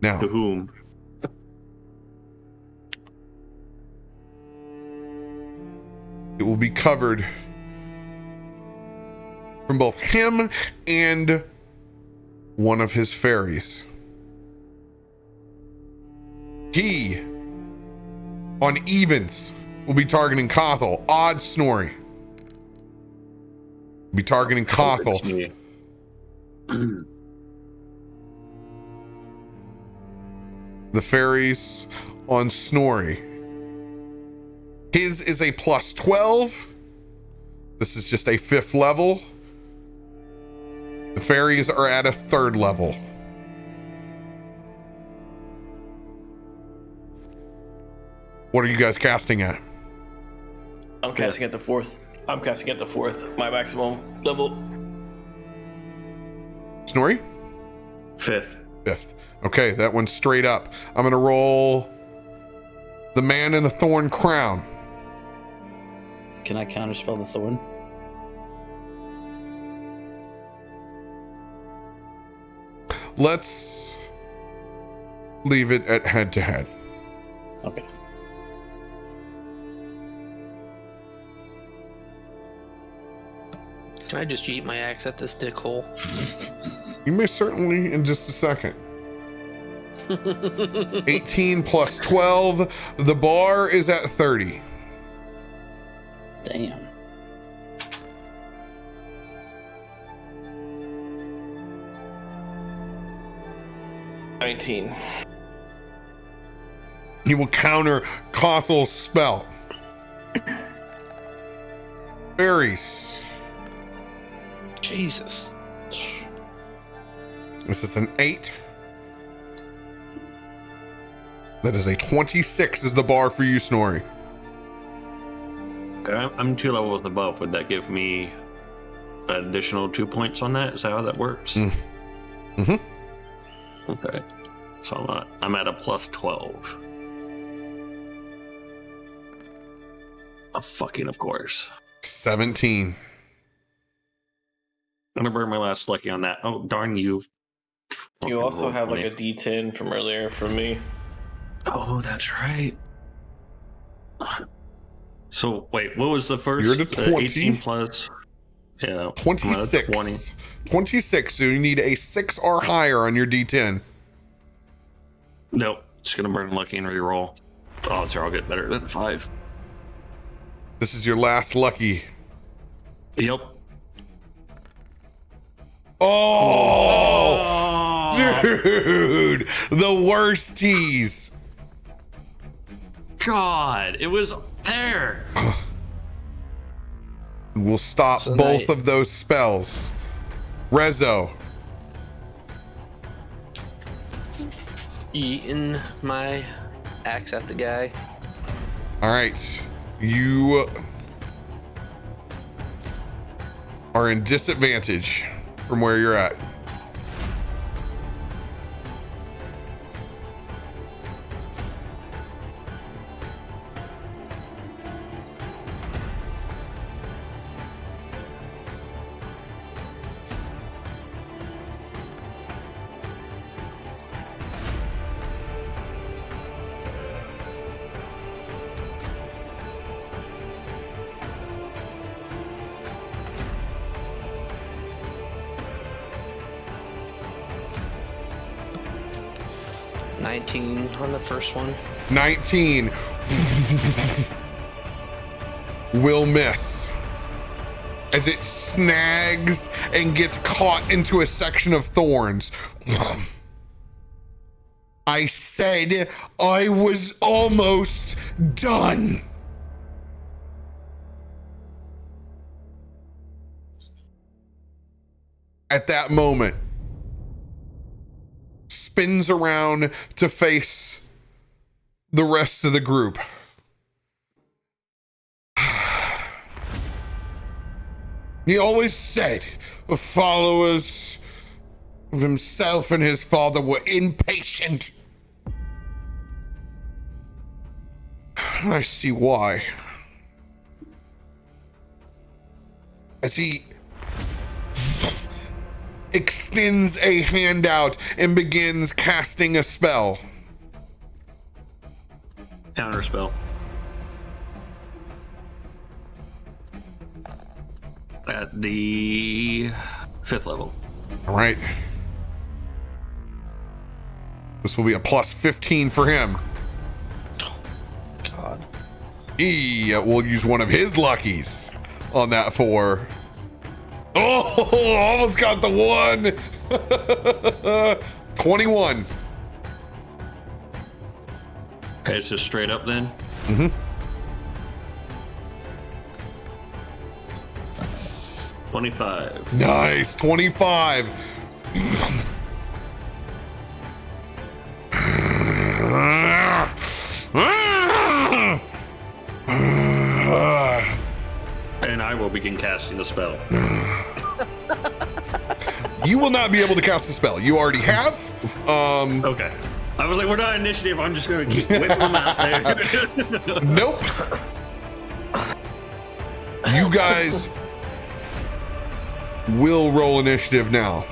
[SPEAKER 1] Now,
[SPEAKER 4] To whom?
[SPEAKER 1] it will be covered from both him and one of his fairies. He, on evens, will be targeting Kothel. Odds, Snorri. Be targeting Kothel.
[SPEAKER 4] It's me.
[SPEAKER 1] The fairies on Snorri. His is a plus 12. This is just a 5th level. The fairies are at a 3rd level. What are you guys casting at?
[SPEAKER 2] I'm casting at the 4th. I'm casting at the 4th. My maximum level.
[SPEAKER 1] Snorri?
[SPEAKER 4] 5th.
[SPEAKER 1] 5th. Okay, that one's straight up. I'm gonna roll the man in the thorn crown.
[SPEAKER 6] Can I counterspell the thorn?
[SPEAKER 1] Let's leave it at head to head.
[SPEAKER 6] Okay.
[SPEAKER 3] Can I just eat my axe at this dickhole?
[SPEAKER 1] You may certainly in just a second. 18 plus 12. The bar is at 30.
[SPEAKER 6] Damn.
[SPEAKER 2] $19.
[SPEAKER 1] He will counter Kothel's spell. Fairies.
[SPEAKER 3] Jesus.
[SPEAKER 1] This is an 8. That is a 26 is the bar for you, Snorri.
[SPEAKER 4] Okay, I'm 2 levels above. Would that give me an additional 2 points on that? Is that how that works?
[SPEAKER 1] Mm-hmm.
[SPEAKER 4] Okay. So I'm at a plus 12. Of course.
[SPEAKER 1] 17.
[SPEAKER 4] I'm gonna burn my last lucky on that. Oh, darn you.
[SPEAKER 2] You also
[SPEAKER 4] Fucking
[SPEAKER 2] have
[SPEAKER 4] roll
[SPEAKER 2] like a D10 from earlier from me.
[SPEAKER 4] Oh, that's right. So, wait, what was the first?
[SPEAKER 1] You're at a 20.
[SPEAKER 4] 18 plus. Yeah.
[SPEAKER 1] 26.
[SPEAKER 4] 20.
[SPEAKER 1] 26, so you need a 6 or higher on your D10.
[SPEAKER 4] Nope. Just gonna burn lucky and reroll. Odds are I'll get better than 5.
[SPEAKER 1] This is your last lucky.
[SPEAKER 4] Yep.
[SPEAKER 1] Oh, dude, the worst tease.
[SPEAKER 4] God, it was there.
[SPEAKER 1] We'll stop
[SPEAKER 3] So
[SPEAKER 1] both
[SPEAKER 3] now-
[SPEAKER 1] of those spells. Rezo,
[SPEAKER 3] Eating my axe at the guy.
[SPEAKER 1] all right, you are in disadvantage from where you're at.
[SPEAKER 3] $19 on the first one.
[SPEAKER 1] 19 will miss as it snags and gets caught into a section of thorns. I said I was almost done. At that moment, spins around to face the rest of the group. He always said followers of himself and his father were impatient. I see why. As he extends a hand out and begins casting a spell.
[SPEAKER 4] Counter spell. At the 5th level.
[SPEAKER 1] All right. This will be a plus 15 for him.
[SPEAKER 3] God.
[SPEAKER 1] He will use one of his luckies on that 4. Oh, almost got the 1. 21.
[SPEAKER 4] Okay, it's just straight up then.
[SPEAKER 1] Mm-hmm.
[SPEAKER 4] 25.
[SPEAKER 1] Nice. 25.
[SPEAKER 4] And I will begin casting the spell.
[SPEAKER 1] You will not be able to cast the spell. You already have.
[SPEAKER 4] Okay. I was like, we're not initiative. I'm just going to keep whipping them out there.
[SPEAKER 1] Nope. You guys will roll initiative now.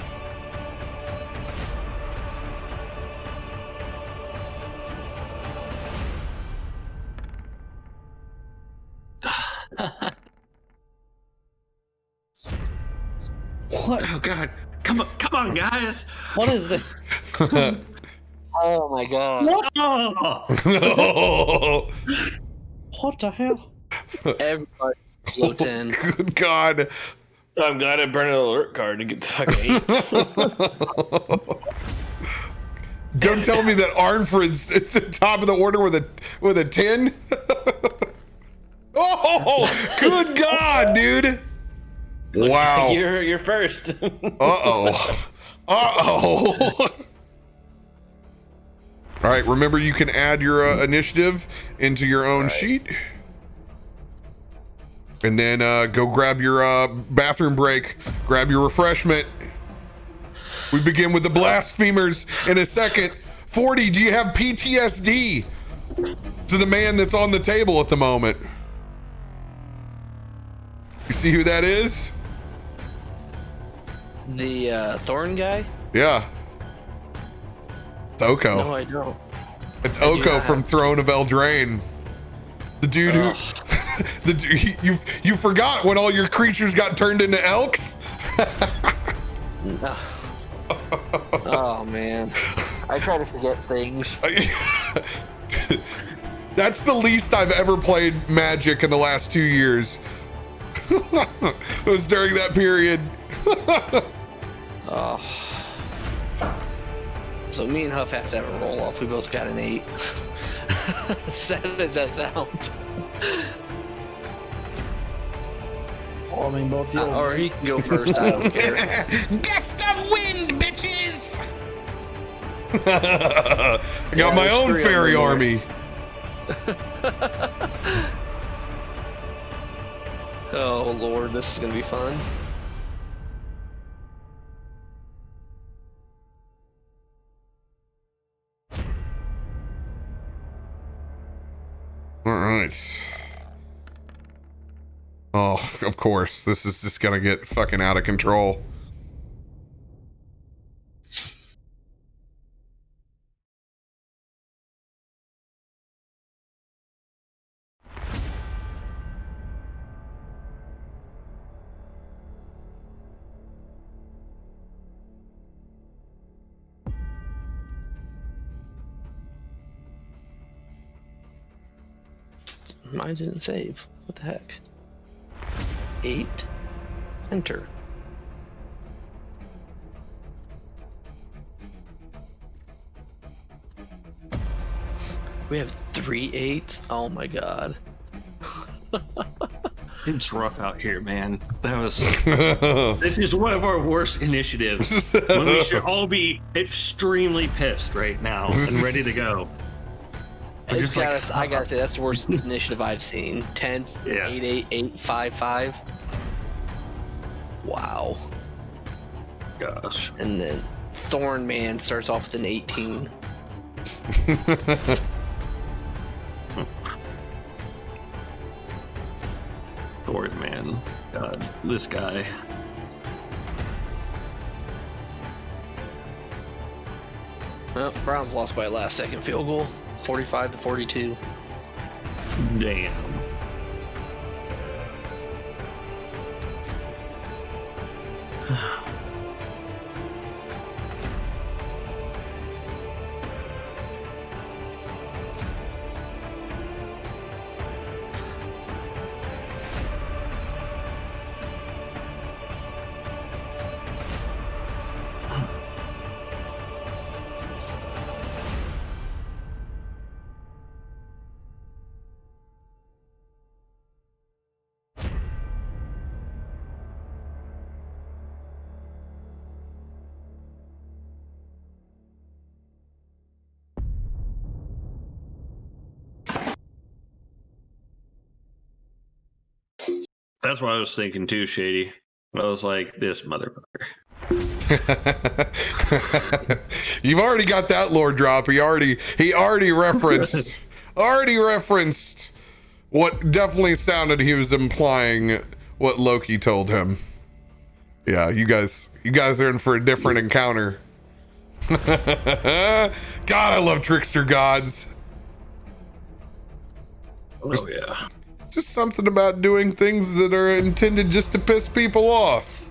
[SPEAKER 6] What?
[SPEAKER 4] Oh God! Come on, guys!
[SPEAKER 6] What is this?
[SPEAKER 3] Oh my god.
[SPEAKER 6] What?
[SPEAKER 1] Oh,
[SPEAKER 6] What the hell?
[SPEAKER 3] Everybody below 10.
[SPEAKER 1] good God.
[SPEAKER 2] I'm glad I burned an alert card to get to fucking 8.
[SPEAKER 1] Don't tell me that Arnfrid's at the top of the order with a 10. Oh, good God, dude. Wow.
[SPEAKER 2] You're first.
[SPEAKER 1] Uh-oh. Uh-oh. All right, remember you can add your initiative into your own sheet. And then go grab your bathroom break, grab your refreshment. We begin with the blasphemers in a second. 40, do you have PTSD to the man that's on the table at the moment? You see who that is?
[SPEAKER 3] The Thorn guy?
[SPEAKER 1] Yeah. It's Oko.
[SPEAKER 3] No, I don't.
[SPEAKER 1] It's
[SPEAKER 3] I do
[SPEAKER 1] Oko
[SPEAKER 3] not
[SPEAKER 1] from
[SPEAKER 3] have-
[SPEAKER 1] Throne of Eldraine. The dude who... you forgot when all your creatures got turned into elks?
[SPEAKER 3] Oh man, I try to forget things.
[SPEAKER 1] That's the least I've ever played Magic in the last 2 years. It was during that period.
[SPEAKER 3] Oh. So me and Huff have to have a roll off. We both got an 8. Sad as that sounds.
[SPEAKER 6] Oh, I mean, both you.
[SPEAKER 3] Or he can go first. I don't care.
[SPEAKER 1] Gust of wind, bitches! I got my
[SPEAKER 3] there's
[SPEAKER 1] own
[SPEAKER 3] 3
[SPEAKER 1] fairy
[SPEAKER 3] on
[SPEAKER 1] army.
[SPEAKER 3] Oh lord, this is gonna be fun.
[SPEAKER 1] All right. Oh, of course. This is just gonna get fucking out of control.
[SPEAKER 3] Mine didn't save. What the heck? 8. Enter. We have 3 8s. Oh my god.
[SPEAKER 4] It's rough out here, man. This is one of our worst initiatives. When we should all be extremely pissed right now and ready to go.
[SPEAKER 3] I gotta say, that's the worst initiative I've seen. 10,
[SPEAKER 4] Yeah.
[SPEAKER 3] 8, 8, 8, 5, 5. Wow.
[SPEAKER 4] Gosh.
[SPEAKER 3] And then Thorn Man starts off with an 18.
[SPEAKER 4] Thorn, man. God, this guy.
[SPEAKER 3] Well, Browns lost by a last second field goal. 45-42.
[SPEAKER 4] Damn. That's what I was thinking too, Shady. I was like, this motherfucker.
[SPEAKER 1] You've already got that lore drop. He already referenced what definitely sounded he was implying what Loki told him. Yeah, you guys are in for a different encounter. God, I love trickster gods.
[SPEAKER 4] Oh yeah.
[SPEAKER 1] It's just something about doing things that are intended just to piss people off.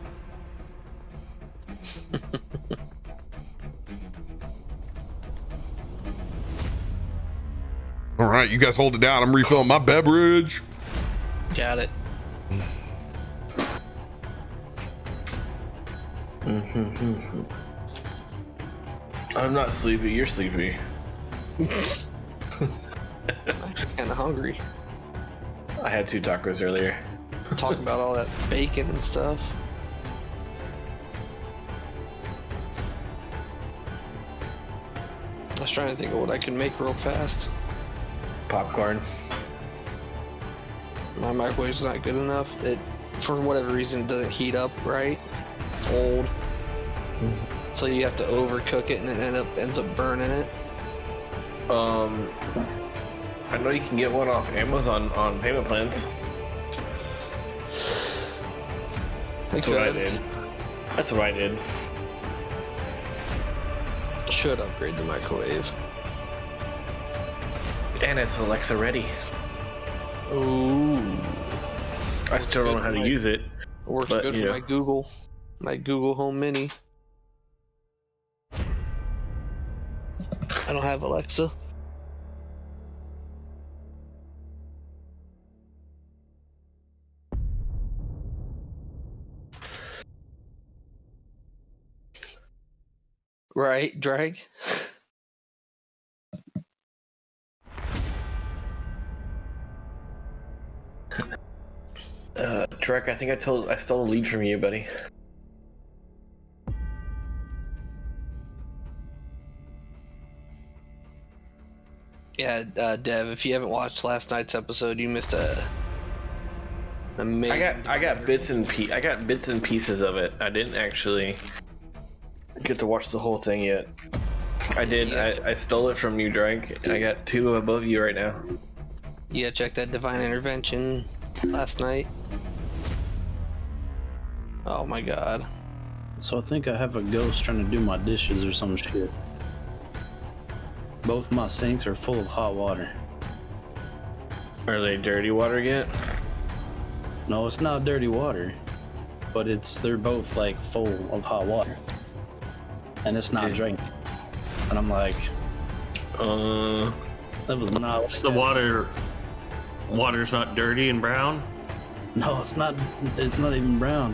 [SPEAKER 1] All right, you guys hold it down. I'm refilling my beverage.
[SPEAKER 3] Got it.
[SPEAKER 2] I'm not sleepy. You're sleepy.
[SPEAKER 3] I'm actually kind of hungry.
[SPEAKER 2] I had 2 tacos earlier.
[SPEAKER 3] Talking about all that bacon and stuff. I was trying to think of what I could make real fast.
[SPEAKER 2] Popcorn.
[SPEAKER 3] My microwave's not good enough. It, for whatever reason, doesn't heat up right. It's old. So you have to overcook it and it ends up burning it.
[SPEAKER 2] I know you can get one off Amazon on payment plans. That's what I did. That's what I did.
[SPEAKER 3] Should upgrade the microwave.
[SPEAKER 2] And it's Alexa ready.
[SPEAKER 3] Ooh.
[SPEAKER 2] I still don't know how to use it.
[SPEAKER 3] It works
[SPEAKER 2] But,
[SPEAKER 3] good
[SPEAKER 2] you
[SPEAKER 3] for
[SPEAKER 2] know.
[SPEAKER 3] my Google Home Mini. I don't have Alexa. Right, Drag?
[SPEAKER 2] Drek, I think I stole a lead from you, buddy.
[SPEAKER 3] Yeah, Dev, if you haven't watched last night's episode, you missed an amazing.
[SPEAKER 2] I got bits and pieces of it. I didn't actually get to watch the whole thing yet. I did.
[SPEAKER 3] Yeah.
[SPEAKER 2] I stole it from you, Drake. I got 2 above you right now.
[SPEAKER 3] Yeah, check that Divine Intervention last night. Oh my god.
[SPEAKER 6] So I think I have a ghost trying to do my dishes or some shit. Both my sinks are full of hot water.
[SPEAKER 2] Are they dirty water yet?
[SPEAKER 6] No, it's not dirty water, but they're both like full of hot water, and it's not drink. And I'm like, that was not.
[SPEAKER 4] It's the water. Water's not dirty and brown.
[SPEAKER 6] No, it's not. It's not even brown.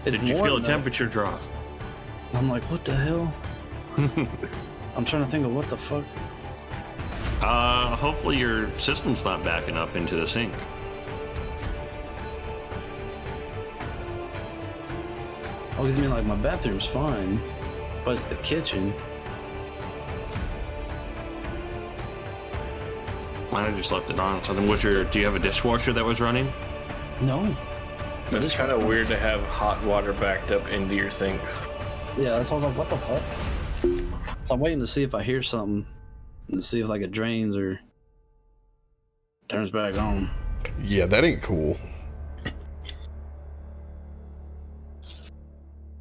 [SPEAKER 6] It's
[SPEAKER 4] Did you
[SPEAKER 6] warm,
[SPEAKER 4] feel a
[SPEAKER 6] though.
[SPEAKER 4] temperature drop?
[SPEAKER 6] I'm like, what the hell? I'm trying to think of what the fuck.
[SPEAKER 4] Hopefully your system's not backing up into the sink.
[SPEAKER 6] Oh, because I mean, like, my bathroom's fine, but it's the kitchen.
[SPEAKER 4] I just left it on. So then, do you have a dishwasher that was running?
[SPEAKER 6] No.
[SPEAKER 2] It's kind of weird to have hot water backed up into your sinks.
[SPEAKER 6] Yeah, that's why I was like, what the fuck? So I'm waiting to see if I hear something and see if like it drains or turns back on.
[SPEAKER 1] Yeah, that ain't cool.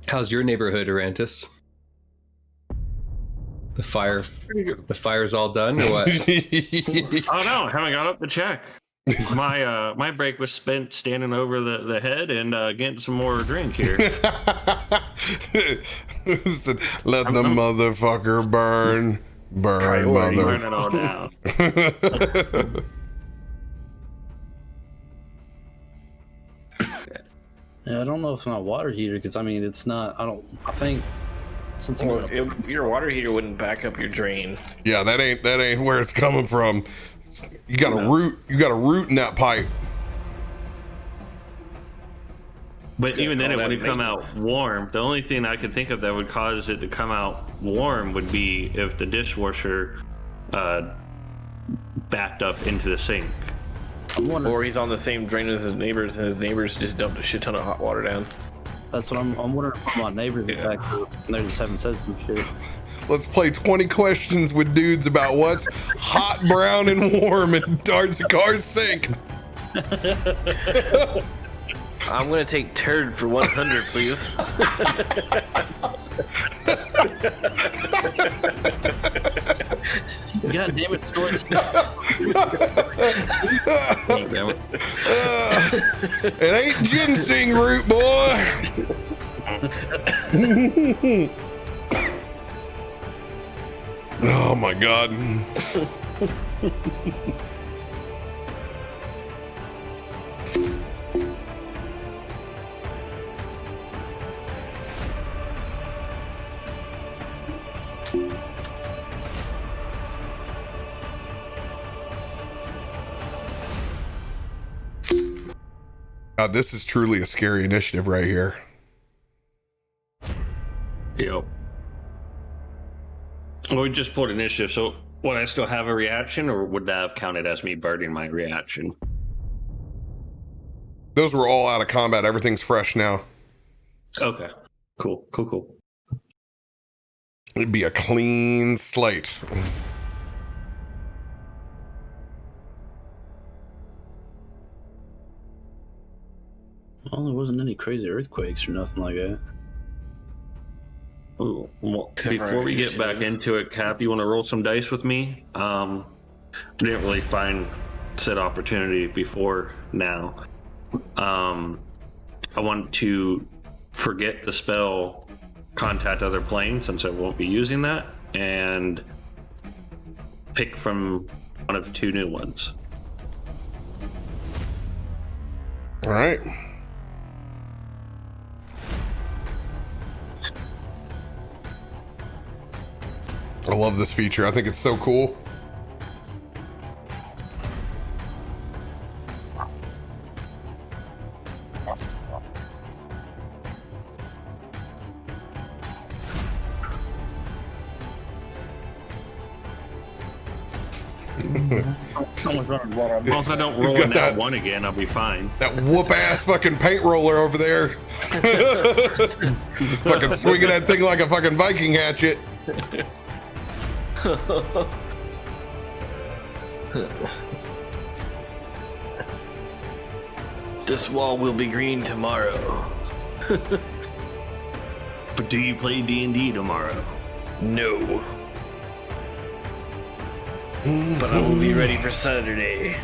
[SPEAKER 5] How's your neighborhood, Arantis? The fire's all done, or what?
[SPEAKER 4] Oh no, haven't got up to check. My break was spent standing over the head and getting some more drink here.
[SPEAKER 1] Let the motherfucker burn. Burn,
[SPEAKER 4] Burn
[SPEAKER 1] mother.
[SPEAKER 4] it all down.
[SPEAKER 6] Yeah, I don't know if my water heater, because I mean, it's not, I think something.
[SPEAKER 2] Well, your water heater wouldn't back up your drain.
[SPEAKER 1] Yeah, that ain't where it's coming from. You got a root in that pipe.
[SPEAKER 4] But even then, it
[SPEAKER 2] call that
[SPEAKER 4] wouldn't come out warm. The only thing I could think of that would cause it to come out warm would be if the dishwasher backed up into the sink.
[SPEAKER 2] Or he's on the same drain as his neighbors, and his neighbors just dumped a shit ton of hot water down.
[SPEAKER 6] That's what I'm wondering if my neighbors are back there and they just haven't said some shit.
[SPEAKER 1] Let's play 20 questions with dudes about what's hot, brown, and warm in Darts and Cars sink.
[SPEAKER 2] I'm gonna take turd for 100, please.
[SPEAKER 6] God damn it, story.
[SPEAKER 1] It ain't ginseng root, boy. Oh my god. God, this is truly a scary initiative right here.
[SPEAKER 4] Yep. Well, we just pulled initiative, so would I still have a reaction, or would that have counted as me burning my reaction?
[SPEAKER 1] Those were all out of combat. Everything's fresh now.
[SPEAKER 4] Okay. Cool.
[SPEAKER 1] It'd be a clean slate.
[SPEAKER 6] Well, there wasn't any crazy earthquakes or nothing like that.
[SPEAKER 4] Ooh, well,
[SPEAKER 2] Except for
[SPEAKER 4] before we get
[SPEAKER 2] issues.
[SPEAKER 4] back into it, Cap, you want to roll some dice with me? Didn't really find said opportunity before now. I want to forget the spell contact other planes, since I won't be using that, and pick from one of two new ones.
[SPEAKER 1] All right. I love this feature. I think it's so cool.
[SPEAKER 6] Someone's running water.
[SPEAKER 4] As long as I don't
[SPEAKER 1] He's
[SPEAKER 4] roll
[SPEAKER 1] got
[SPEAKER 4] in that
[SPEAKER 1] that-
[SPEAKER 4] one again, I'll be fine.
[SPEAKER 1] That whoop ass fucking paint roller over there. Fucking swinging that thing like a fucking Viking hatchet.
[SPEAKER 2] This wall will be green tomorrow.
[SPEAKER 4] But do you play D&D tomorrow?
[SPEAKER 2] No. But I will be ready for Saturday.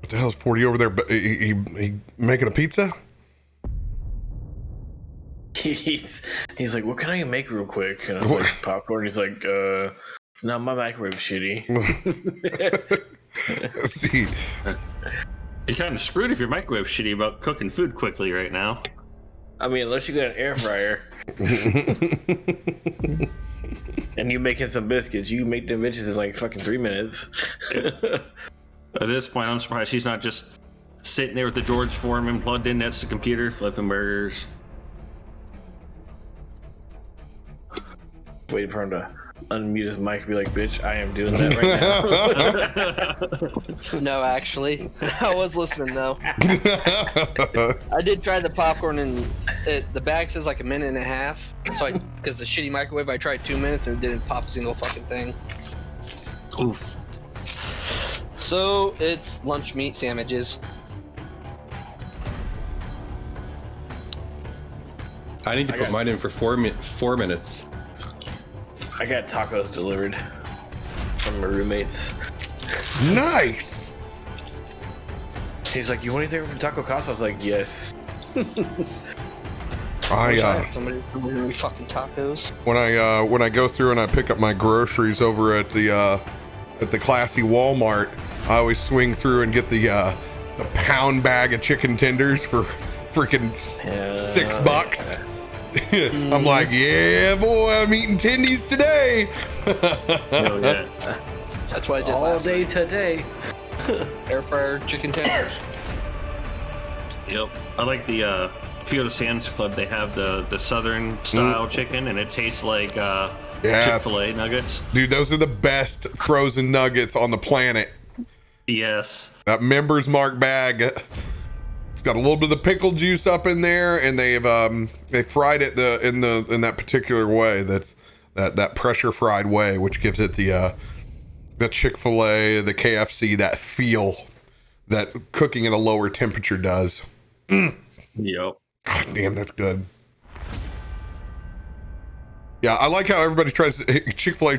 [SPEAKER 1] What the hell's 40 over there? But he making a pizza?
[SPEAKER 2] He's like, what can I make real quick? And I was like, popcorn. He's like, no, my microwave shitty.
[SPEAKER 1] Let's see.
[SPEAKER 4] You're kind of screwed if your microwave's shitty about cooking food quickly right now.
[SPEAKER 2] I mean, unless you got an air fryer and you making some biscuits, you can make them bitches in like fucking 3 minutes.
[SPEAKER 4] At this point, I'm surprised she's not just sitting there with the George Foreman plugged in next to the computer, flipping burgers.
[SPEAKER 2] Waiting for him to unmute his mic and be like, bitch, I am doing that right now.
[SPEAKER 3] No, actually, I was listening though. I did try the popcorn, and the bag says like 1.5 minutes. So because the shitty microwave, I tried 2 minutes and it didn't pop a single fucking thing.
[SPEAKER 4] Oof.
[SPEAKER 3] So it's lunch meat sandwiches.
[SPEAKER 5] I need to put mine in for 4 minutes.
[SPEAKER 2] I got tacos delivered from my roommates.
[SPEAKER 1] Nice.
[SPEAKER 2] He's like, you want anything from Taco Casa? I was like, yes.
[SPEAKER 3] Somebody bring me fucking tacos.
[SPEAKER 1] When I go through and I pick up my groceries over at the classy Walmart, I always swing through and get the pound bag of chicken tenders for freaking $6. I'm like, yeah, boy, I'm eating tendies today.
[SPEAKER 4] Hell yeah.
[SPEAKER 3] That's what I did
[SPEAKER 2] all
[SPEAKER 3] last
[SPEAKER 2] day
[SPEAKER 3] week.
[SPEAKER 2] today.
[SPEAKER 3] Air fryer chicken tenders.
[SPEAKER 4] Yep. I like the Kyoto Sam's Club. They have the southern style chicken, and it tastes like Chick-fil-A nuggets.
[SPEAKER 1] Dude, those are the best frozen nuggets on the planet.
[SPEAKER 4] Yes.
[SPEAKER 1] That Members Mark bag. It's got a little bit of the pickle juice up in there, and they fried it in that particular way. That pressure fried way, which gives it the Chick-fil-A, the KFC, that feel that cooking at a lower temperature does.
[SPEAKER 4] Yep.
[SPEAKER 1] God damn, that's good. Yeah, I like how everybody tries Chick-fil-A.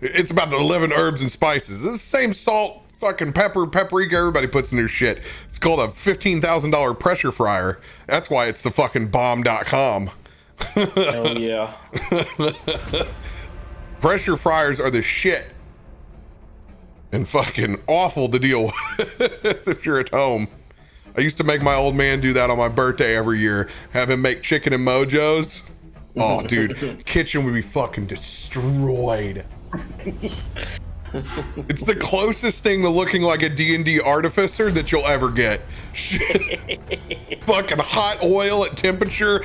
[SPEAKER 1] It's about the 11 herbs and spices. It's the same salt, fucking paprika everybody puts in their shit. It's called a $15,000 pressure fryer. That's why it's the fucking bomb.com.
[SPEAKER 2] Hell yeah.
[SPEAKER 1] Pressure fryers are the shit. And fucking awful to deal with if you're at home. I used to make my old man do that on my birthday every year. Have him make chicken and mojos. Oh, dude, kitchen would be fucking destroyed. It's the closest thing to looking like a D&D artificer that you'll ever get. Fucking hot oil at temperature.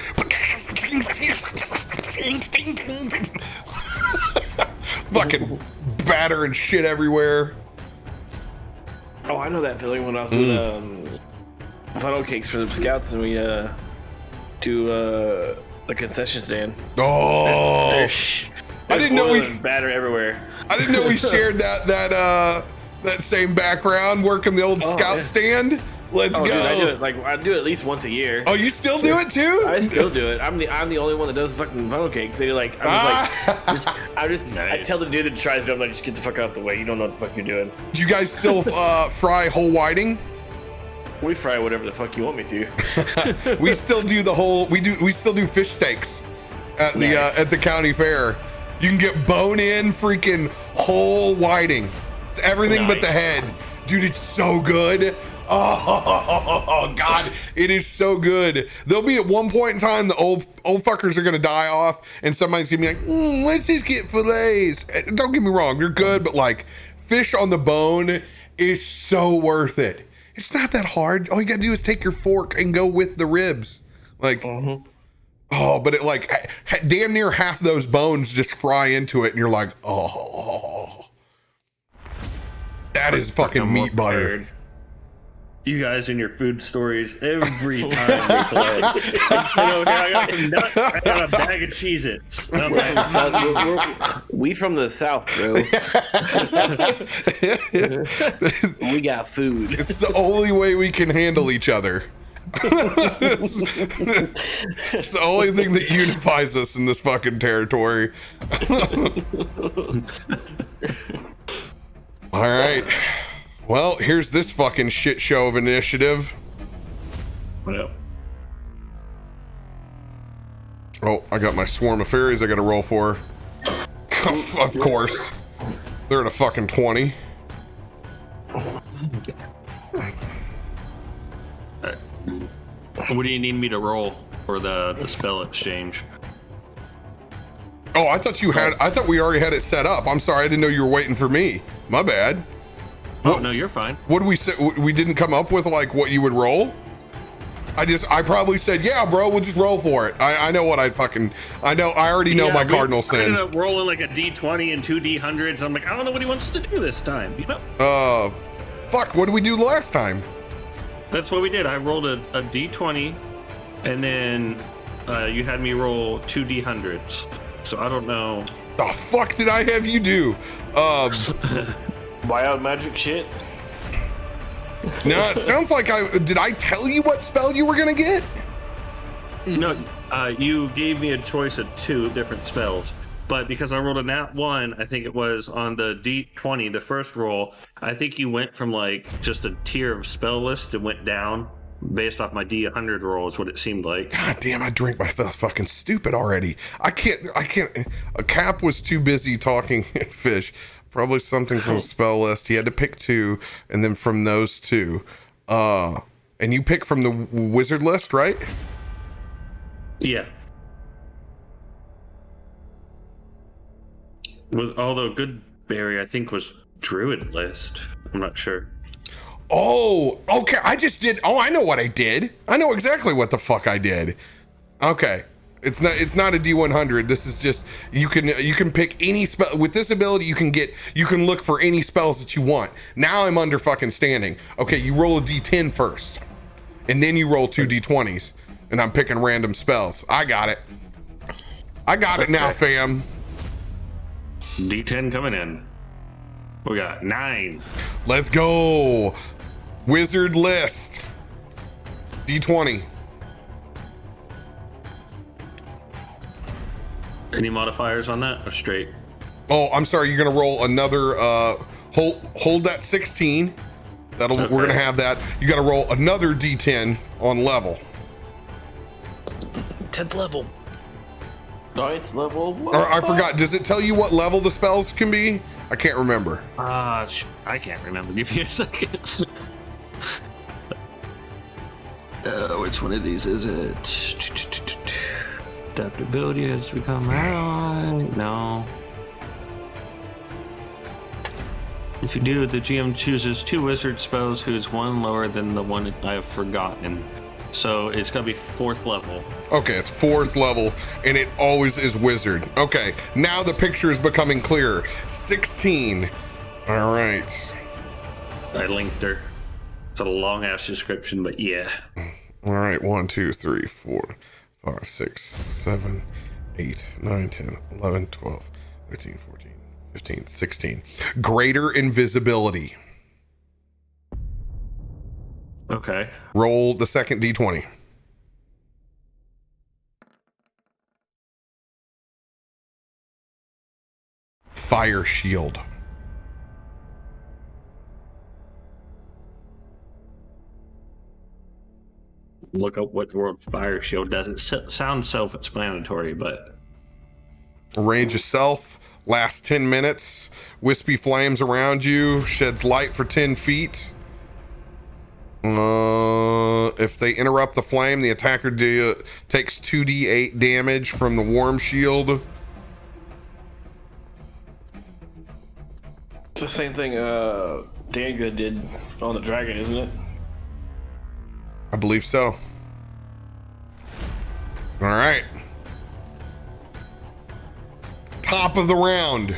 [SPEAKER 1] Fucking batter and shit everywhere.
[SPEAKER 2] Oh, I know that feeling when I was doing funnel cakes for the scouts, and we do the concession stand.
[SPEAKER 1] Oh, I didn't know we
[SPEAKER 2] batter everywhere.
[SPEAKER 1] I didn't know we shared that same background working the old scout stand. Let's go.
[SPEAKER 2] Dude, I do it at least once a year.
[SPEAKER 1] Oh, you still do it too?
[SPEAKER 2] I still do it. I'm the only one that does fucking funnel cakes. They I tell the dude that tries to do it, I'm like, just get the fuck out of the way. You don't know what the fuck you're doing.
[SPEAKER 1] Do you guys still fry whole whiting?
[SPEAKER 2] We fry whatever the fuck you want me to.
[SPEAKER 1] We still do we still do fish steaks at the county fair. You can get bone-in freaking whole whiting. It's everything but the head. Dude, it's so good. Oh God, it is so good. There'll be at one point in time the old fuckers are gonna die off, and somebody's gonna be like, let's just get fillets. Don't get me wrong, you're good, but like fish on the bone is so worth it. It's not that hard. All you gotta do is take your fork and go with the ribs. Like, oh, but it like damn near half those bones just fry into it, and you're like, oh, that is fucking meat butter.
[SPEAKER 4] You guys and your food stories every time we play. I got some nuts. I got a bag of Cheez-Its.
[SPEAKER 2] We from the South, bro. We got food.
[SPEAKER 1] It's the only way we can handle each other. It's the only thing that unifies us in this fucking territory. All right. Well, here's this fucking shit show of initiative.
[SPEAKER 4] What up?
[SPEAKER 1] Oh, I got my swarm of fairies I gotta roll for. Of course. They're at a fucking 20.
[SPEAKER 4] What do you need me to roll for the spell exchange?
[SPEAKER 1] Oh, I thought we already had it set up. I'm sorry, I didn't know you were waiting for me. My bad.
[SPEAKER 4] Oh, no, you're fine.
[SPEAKER 1] What did we say? We didn't come up with like what you would roll? I probably said, yeah, bro, we'll just roll for it. I know what I already know my cardinal
[SPEAKER 4] I
[SPEAKER 1] sin.
[SPEAKER 4] ended up rolling like a D20 and 2 D100s. I'm like, I don't know what he wants to do this time, you know?
[SPEAKER 1] Fuck, what did we do last time?
[SPEAKER 4] That's what we did. I rolled a D20, and then you had me roll 2 D100s. So I don't know.
[SPEAKER 1] The fuck did I have you do?
[SPEAKER 2] Wild magic shit.
[SPEAKER 1] No, it sounds like did I tell you what spell you were gonna get?
[SPEAKER 4] No, you gave me a choice of 2 different spells. But because I rolled a nat 1, I think it was on the D20, the first roll, I think you went from like just a tier of spell list and went down based off my D100 roll is what it seemed like.
[SPEAKER 1] God damn, I drink myself fucking stupid already. I can't. Cap was too busy talking fish. Probably something from spell list. He had to pick 2, and then from those 2. And you pick from the wizard list, right?
[SPEAKER 4] Yeah. Although Goodberry, I think, was druid list. I'm not sure.
[SPEAKER 1] Oh, okay. I just did. Oh, I know what I did. I know exactly what the fuck I did. Okay. It's not a D100. This is just you can pick any spell with this ability. You can look for any spells that you want. Now I'm under fucking standing. Okay, you roll a D10 first, and then you roll 2 D20s, and I'm picking random spells. I got it. I got it now, fam.
[SPEAKER 4] D10 coming in. We got 9.
[SPEAKER 1] Let's go. Wizard list. D20.
[SPEAKER 4] Any modifiers on that or straight?
[SPEAKER 1] Oh, I'm sorry. You're gonna roll another. Hold that 16. We're gonna have that. You got to roll another D10 on level.
[SPEAKER 3] 10th level.
[SPEAKER 2] 9th level.
[SPEAKER 1] Or, I forgot. Does it tell you what level the spells can be? I can't remember.
[SPEAKER 4] I can't remember. Give me a second. Which one of these is it? Adaptability has become right. No. If you do, the GM chooses 2 wizard spells whose one lower than the one I have forgotten. So it's gonna be 4th level.
[SPEAKER 1] Okay, it's 4th level, and it always is wizard. Okay, now the picture is becoming clearer. 16. All right.
[SPEAKER 4] I linked her. It's a long ass description, but yeah.
[SPEAKER 1] All right. 1, 2, 3, 4, 5, 6, 7, 8, 9, 10, 11, 12, 13, 14, 15, 16. Greater invisibility.
[SPEAKER 4] Okay.
[SPEAKER 1] Roll the second D20. Fire shield.
[SPEAKER 4] Look up what World Fire Shield does. It sounds self-explanatory, but
[SPEAKER 1] Range of self. Lasts 10 minutes. Wispy flames around you. Sheds light for 10 feet. If they interrupt the flame, the attacker takes 2d8 damage from the warm shield.
[SPEAKER 2] It's the same thing Danga did on the dragon, isn't it?
[SPEAKER 1] I believe so. All right. Top of the round.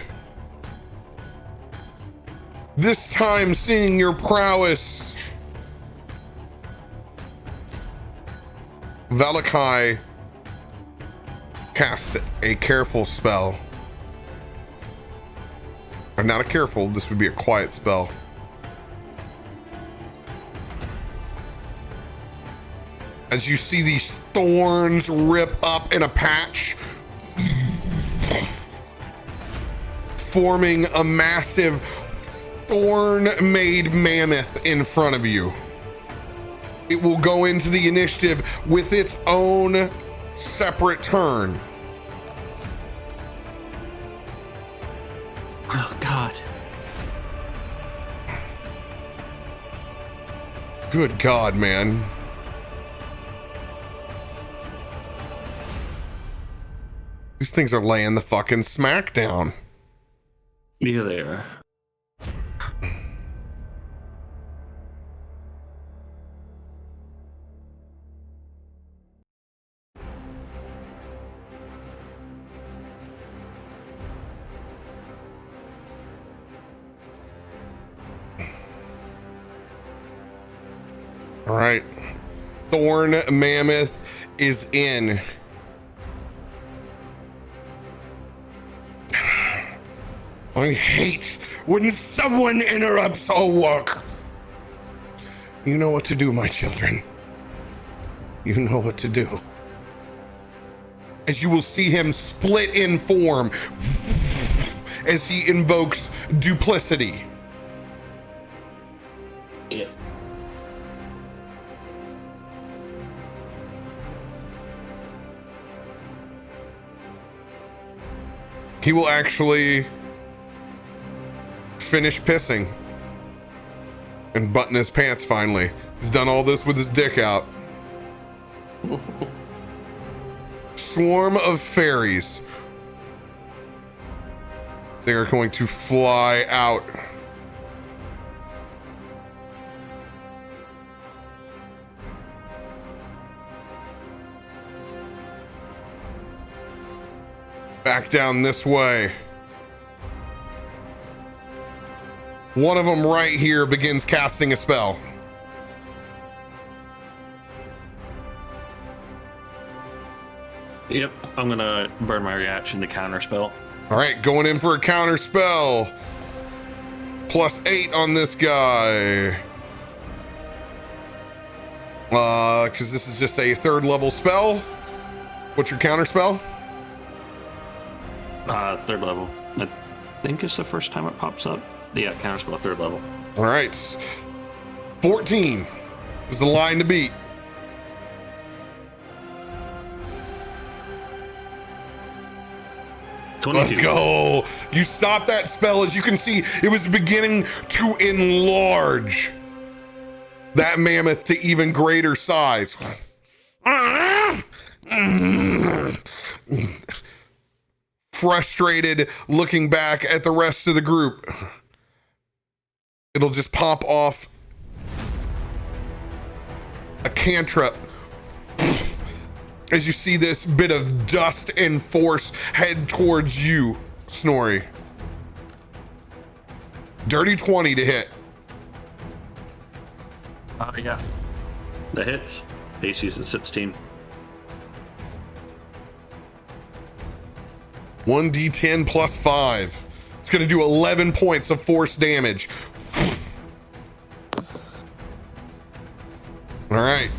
[SPEAKER 1] This time seeing your prowess, Valakai cast a careful spell. Or not a careful, this would be a quiet spell. As you see these thorns rip up in a patch, forming a massive thorn-made mammoth in front of you. It will go into the initiative with its own separate turn.
[SPEAKER 4] oh god.
[SPEAKER 1] Good God, man. These things are laying the fucking smack down.
[SPEAKER 4] Yeah, they are.
[SPEAKER 1] All right. Thorn Mammoth is in. I hate when someone interrupts our work. You know what to do, my children. You know what to do. As you will see him split in form as he invokes duplicity.
[SPEAKER 2] Yeah.
[SPEAKER 1] He will actually finish pissing and button his pants finally. He's done all this with his dick out. Swarm of fairies. They are going to fly out. Back down this way. One of them right here begins casting a spell.
[SPEAKER 4] Yep, I'm gonna burn my reaction to counter spell.
[SPEAKER 1] All right, going in for a counter spell. +8 on this guy. Because this is just a 3rd level spell. What's your counter spell?
[SPEAKER 4] 3rd level. I think it's the first time it pops up. Yeah, counter spell 3rd level.
[SPEAKER 1] All right. 14 is the line to beat. Let's go. You stop that spell. As you can see, it was beginning to enlarge that mammoth to even greater size. Frustrated, looking back at the rest of the group. It'll just pop off a cantrip as you see this bit of dust and force head towards you, Snorri. Dirty 20 to hit.
[SPEAKER 4] Yeah. The hits. AC's at 16.
[SPEAKER 1] 1d10 plus 5. It's going to do 11 points of force damage. All right.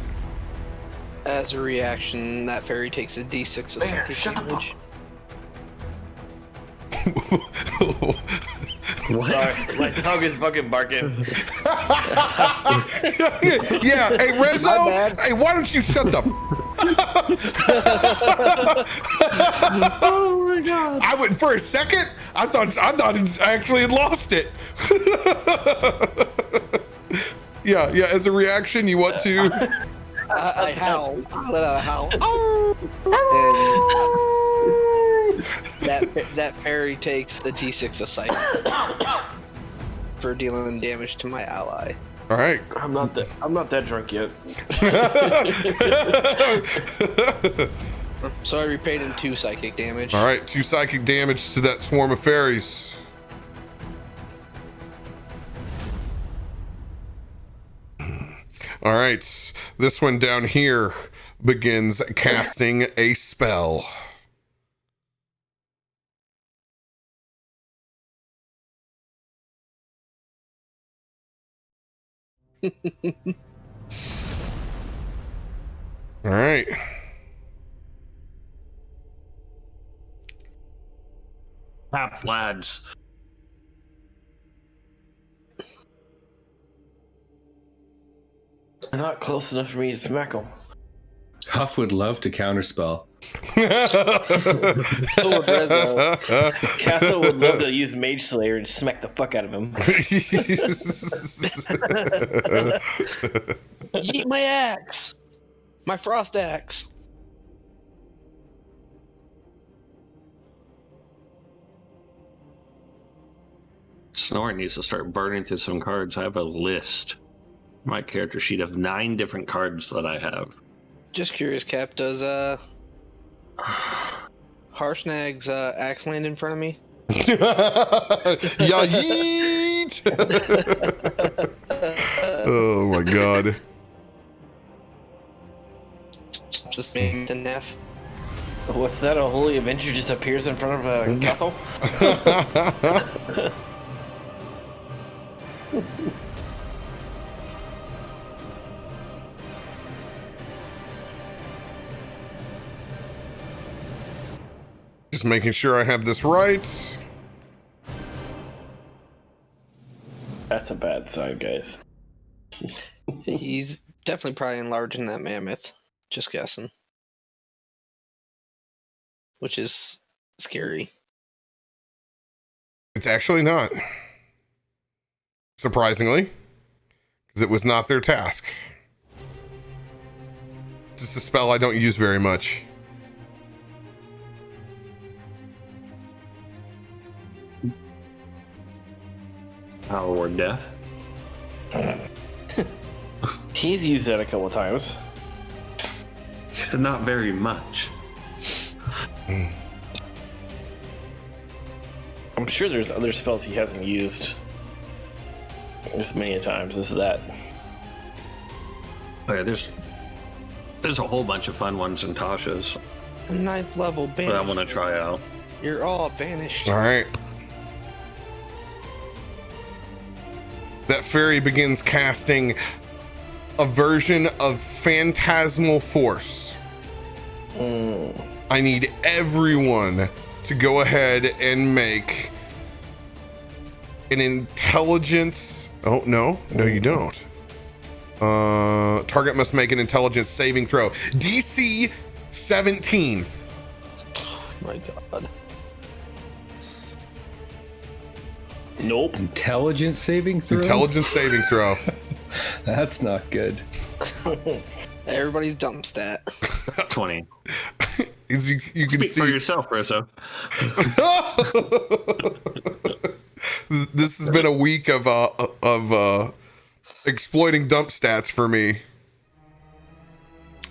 [SPEAKER 3] As a reaction, that fairy takes a d6 of psychic damage.
[SPEAKER 2] Sorry, my dog is fucking barking.
[SPEAKER 1] Yeah, hey Rezo, hey, why don't you shut the
[SPEAKER 4] Oh my god.
[SPEAKER 1] I went for a second, I thought it actually had lost it. Yeah, as a reaction you want to
[SPEAKER 3] I howl. I let out a howl. And that fairy takes the d6 of sight for dealing damage to my ally.
[SPEAKER 1] All right.
[SPEAKER 2] I'm not that drunk yet.
[SPEAKER 3] So I repaid him 2 psychic damage.
[SPEAKER 1] All right, 2 psychic damage to that swarm of fairies. All right, this one down here begins casting a spell. All right.
[SPEAKER 4] Tap lads.
[SPEAKER 2] They're not close enough for me to smack them.
[SPEAKER 5] Huff would love to counterspell.
[SPEAKER 3] So would Rezo.
[SPEAKER 2] Catherine would love to use Mage Slayer and smack the fuck out of him.
[SPEAKER 3] Eat my axe! My frost axe!
[SPEAKER 4] Snoring needs to start burning through some cards. I have a list, my character sheet of 9 different cards that I have.
[SPEAKER 3] Just curious, Cap, does Harshnag's axe land in front of me?
[SPEAKER 1] Yeah, yeet! Oh my god.
[SPEAKER 3] Just maybe the Neff.
[SPEAKER 2] What's that? A holy avenger just appears in front of a Cathal?
[SPEAKER 1] Just making sure I have this right.
[SPEAKER 2] That's a bad sign, guys.
[SPEAKER 3] He's definitely probably enlarging that mammoth. Just guessing. Which is scary.
[SPEAKER 1] It's actually not. Surprisingly, because it was not their task. It's just a spell I don't use very much.
[SPEAKER 4] Power Word Death.
[SPEAKER 2] He's used that a couple of times.
[SPEAKER 4] He said not very much.
[SPEAKER 2] I'm sure there's other spells he hasn't used as many times as that.
[SPEAKER 4] Okay, there's a whole bunch of fun ones in Tasha's
[SPEAKER 3] 9th level
[SPEAKER 4] that I
[SPEAKER 3] banished.
[SPEAKER 4] want to try out.
[SPEAKER 3] You're all banished.
[SPEAKER 1] All right. That fairy begins casting a version of Phantasmal Force. I need everyone to go ahead and make an intelligence. Oh, no, you don't. Target must make an intelligence saving throw. DC 17.
[SPEAKER 3] Oh my god.
[SPEAKER 2] Nope.
[SPEAKER 5] Intelligence saving throw?
[SPEAKER 1] Intelligence saving throw.
[SPEAKER 5] That's not good.
[SPEAKER 3] Everybody's dump stat.
[SPEAKER 4] 20.
[SPEAKER 1] As you can
[SPEAKER 4] Speak
[SPEAKER 1] see,
[SPEAKER 4] for yourself, Rizzo.
[SPEAKER 1] this has been a week of exploiting dump stats for me.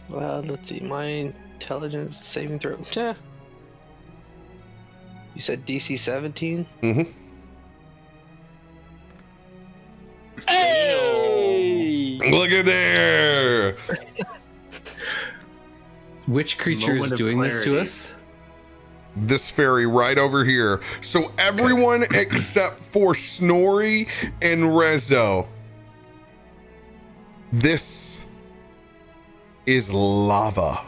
[SPEAKER 3] Well, let's see. My intelligence saving throw. Yeah. You said DC 17?
[SPEAKER 1] Mm-hmm.
[SPEAKER 3] Hey!
[SPEAKER 1] Look at there.
[SPEAKER 5] Which creature is
[SPEAKER 4] Moment of
[SPEAKER 5] doing this to
[SPEAKER 4] clarity.
[SPEAKER 5] us?
[SPEAKER 1] This fairy right over here. So everyone except for Snorri and Rezo. This is lava.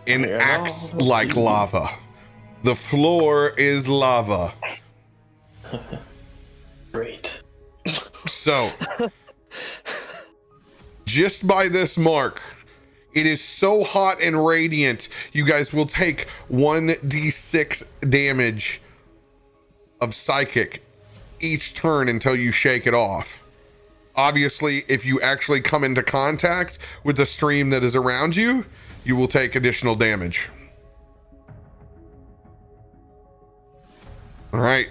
[SPEAKER 1] And
[SPEAKER 2] Yeah.
[SPEAKER 1] acts like lava. The floor is lava.
[SPEAKER 2] Great.
[SPEAKER 1] So, just by this mark, it is so hot and radiant, you guys will take 1d6 damage of psychic each turn until you shake it off. Obviously, if you actually come into contact with the stream that is around you, you will take additional damage. All right.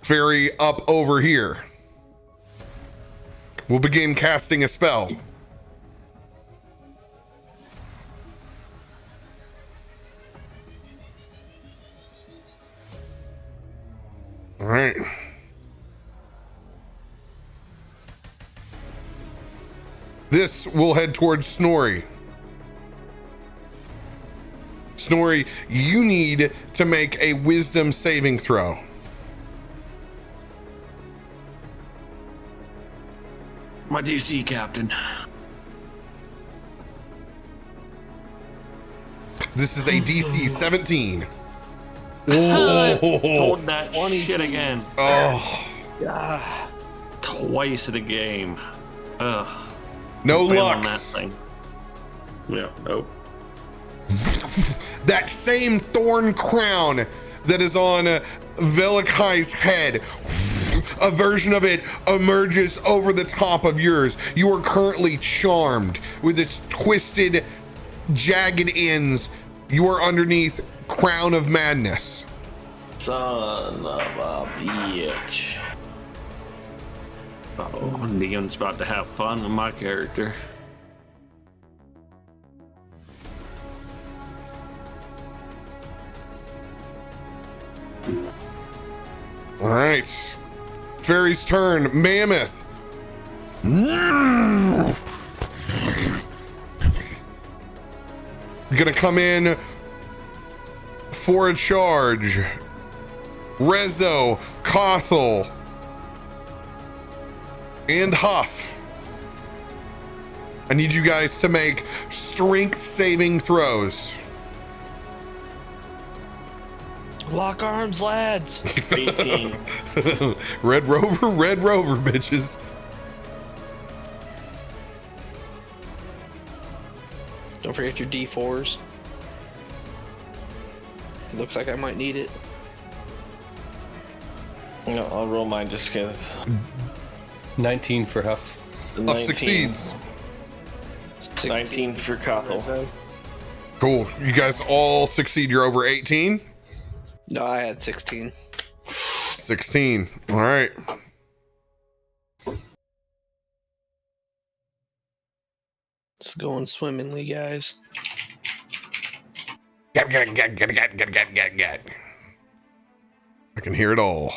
[SPEAKER 1] Fairy up over here. We'll begin casting a spell. All right. This will head towards Snorri. Snorri, you need to make a wisdom saving throw.
[SPEAKER 4] My DC, Captain.
[SPEAKER 1] This is a DC 17.
[SPEAKER 4] Hold that shit again.
[SPEAKER 1] Oh,
[SPEAKER 4] Twice in a game. Ugh.
[SPEAKER 1] no
[SPEAKER 4] Fail on that
[SPEAKER 1] lucks.
[SPEAKER 4] thing. Yeah, nope.
[SPEAKER 1] That same thorn crown that is on Velikai's head, a version of it emerges over the top of yours. You are currently charmed with its twisted, jagged ends. You are underneath Crown of Madness.
[SPEAKER 2] Son of a bitch.
[SPEAKER 4] Oh, Neon's about to have fun with my character.
[SPEAKER 1] All right. Fairy's turn. Mammoth. Gonna come in for a charge. Rezo, Kothel, and Huff. I need you guys to make strength saving throws.
[SPEAKER 3] Lock arms, lads.
[SPEAKER 2] 18.
[SPEAKER 1] Red Rover, bitches.
[SPEAKER 3] Don't forget your D4s. Looks like I might need it.
[SPEAKER 2] No, I'll roll mine just because.
[SPEAKER 5] 19 for Huff.
[SPEAKER 1] Huff succeeds.
[SPEAKER 2] 19 for Kothel.
[SPEAKER 1] Cool. You guys all succeed. You're over 18?
[SPEAKER 3] No, I had 16.
[SPEAKER 1] 16. All right.
[SPEAKER 3] It's going swimmingly, guys.
[SPEAKER 1] Get. I can hear it all.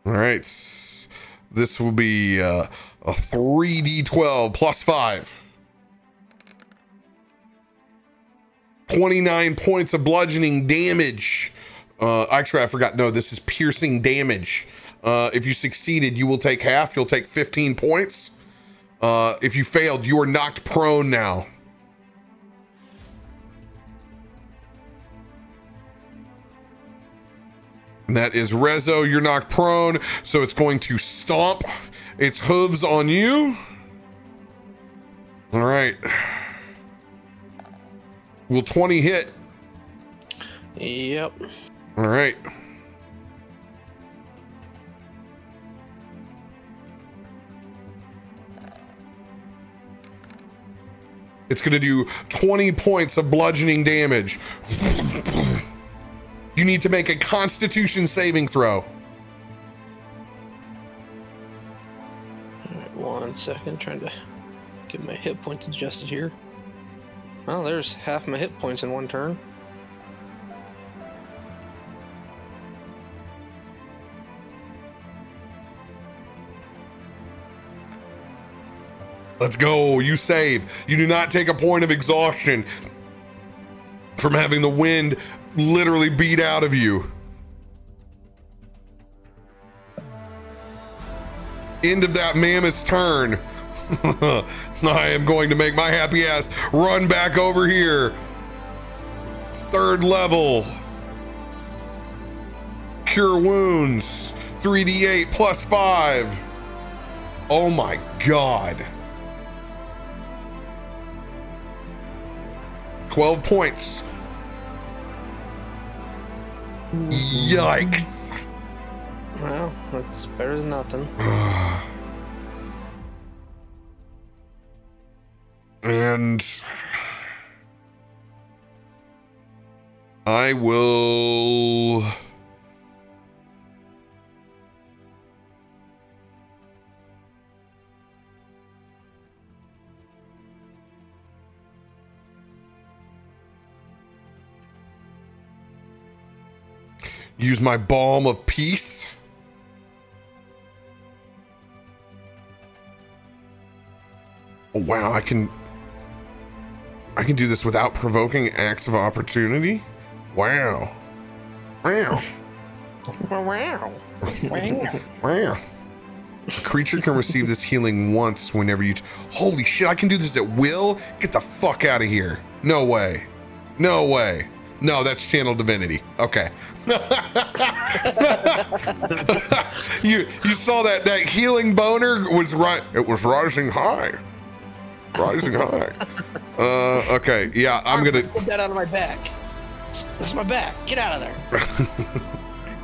[SPEAKER 1] All right. This will be a 3d12 plus 5. 29 points of bludgeoning damage. Actually, I forgot. No, this is piercing damage. If you succeeded, you will take half. You'll take 15 points. If you failed, you are knocked prone now. And that is Rezo. You're knocked prone, so it's going to stomp its hooves on you. All right. Will 20 hit?
[SPEAKER 3] Yep.
[SPEAKER 1] All right. It's going to do 20 points of bludgeoning damage. You need to make a Constitution saving throw.
[SPEAKER 3] All right, 1 second. Trying to get my hit points adjusted here. Well, there's half my hit points in one turn.
[SPEAKER 1] Let's go. You save. You do not take a point of exhaustion from having the wind literally beat out of you. End of that mammoth's turn. I am going to make my happy ass run back over here. 3rd level. Cure wounds. 3d8 plus 5. Oh my god. 12 points. Yikes.
[SPEAKER 3] Well, that's better than nothing.
[SPEAKER 1] And I will use my balm of peace. Oh, wow, I can do this without provoking acts of opportunity? Wow. Wow.
[SPEAKER 3] Wow.
[SPEAKER 1] Wow. A creature can receive this healing once whenever you... Holy shit, I can do this at will? Get the fuck out of here. No way. No way. No, that's channel divinity. Okay. You saw that healing boner was right. It was rising high. Rising high. Okay. Yeah, I'm gonna
[SPEAKER 3] Get that out of my back. That's my back. Get out of there.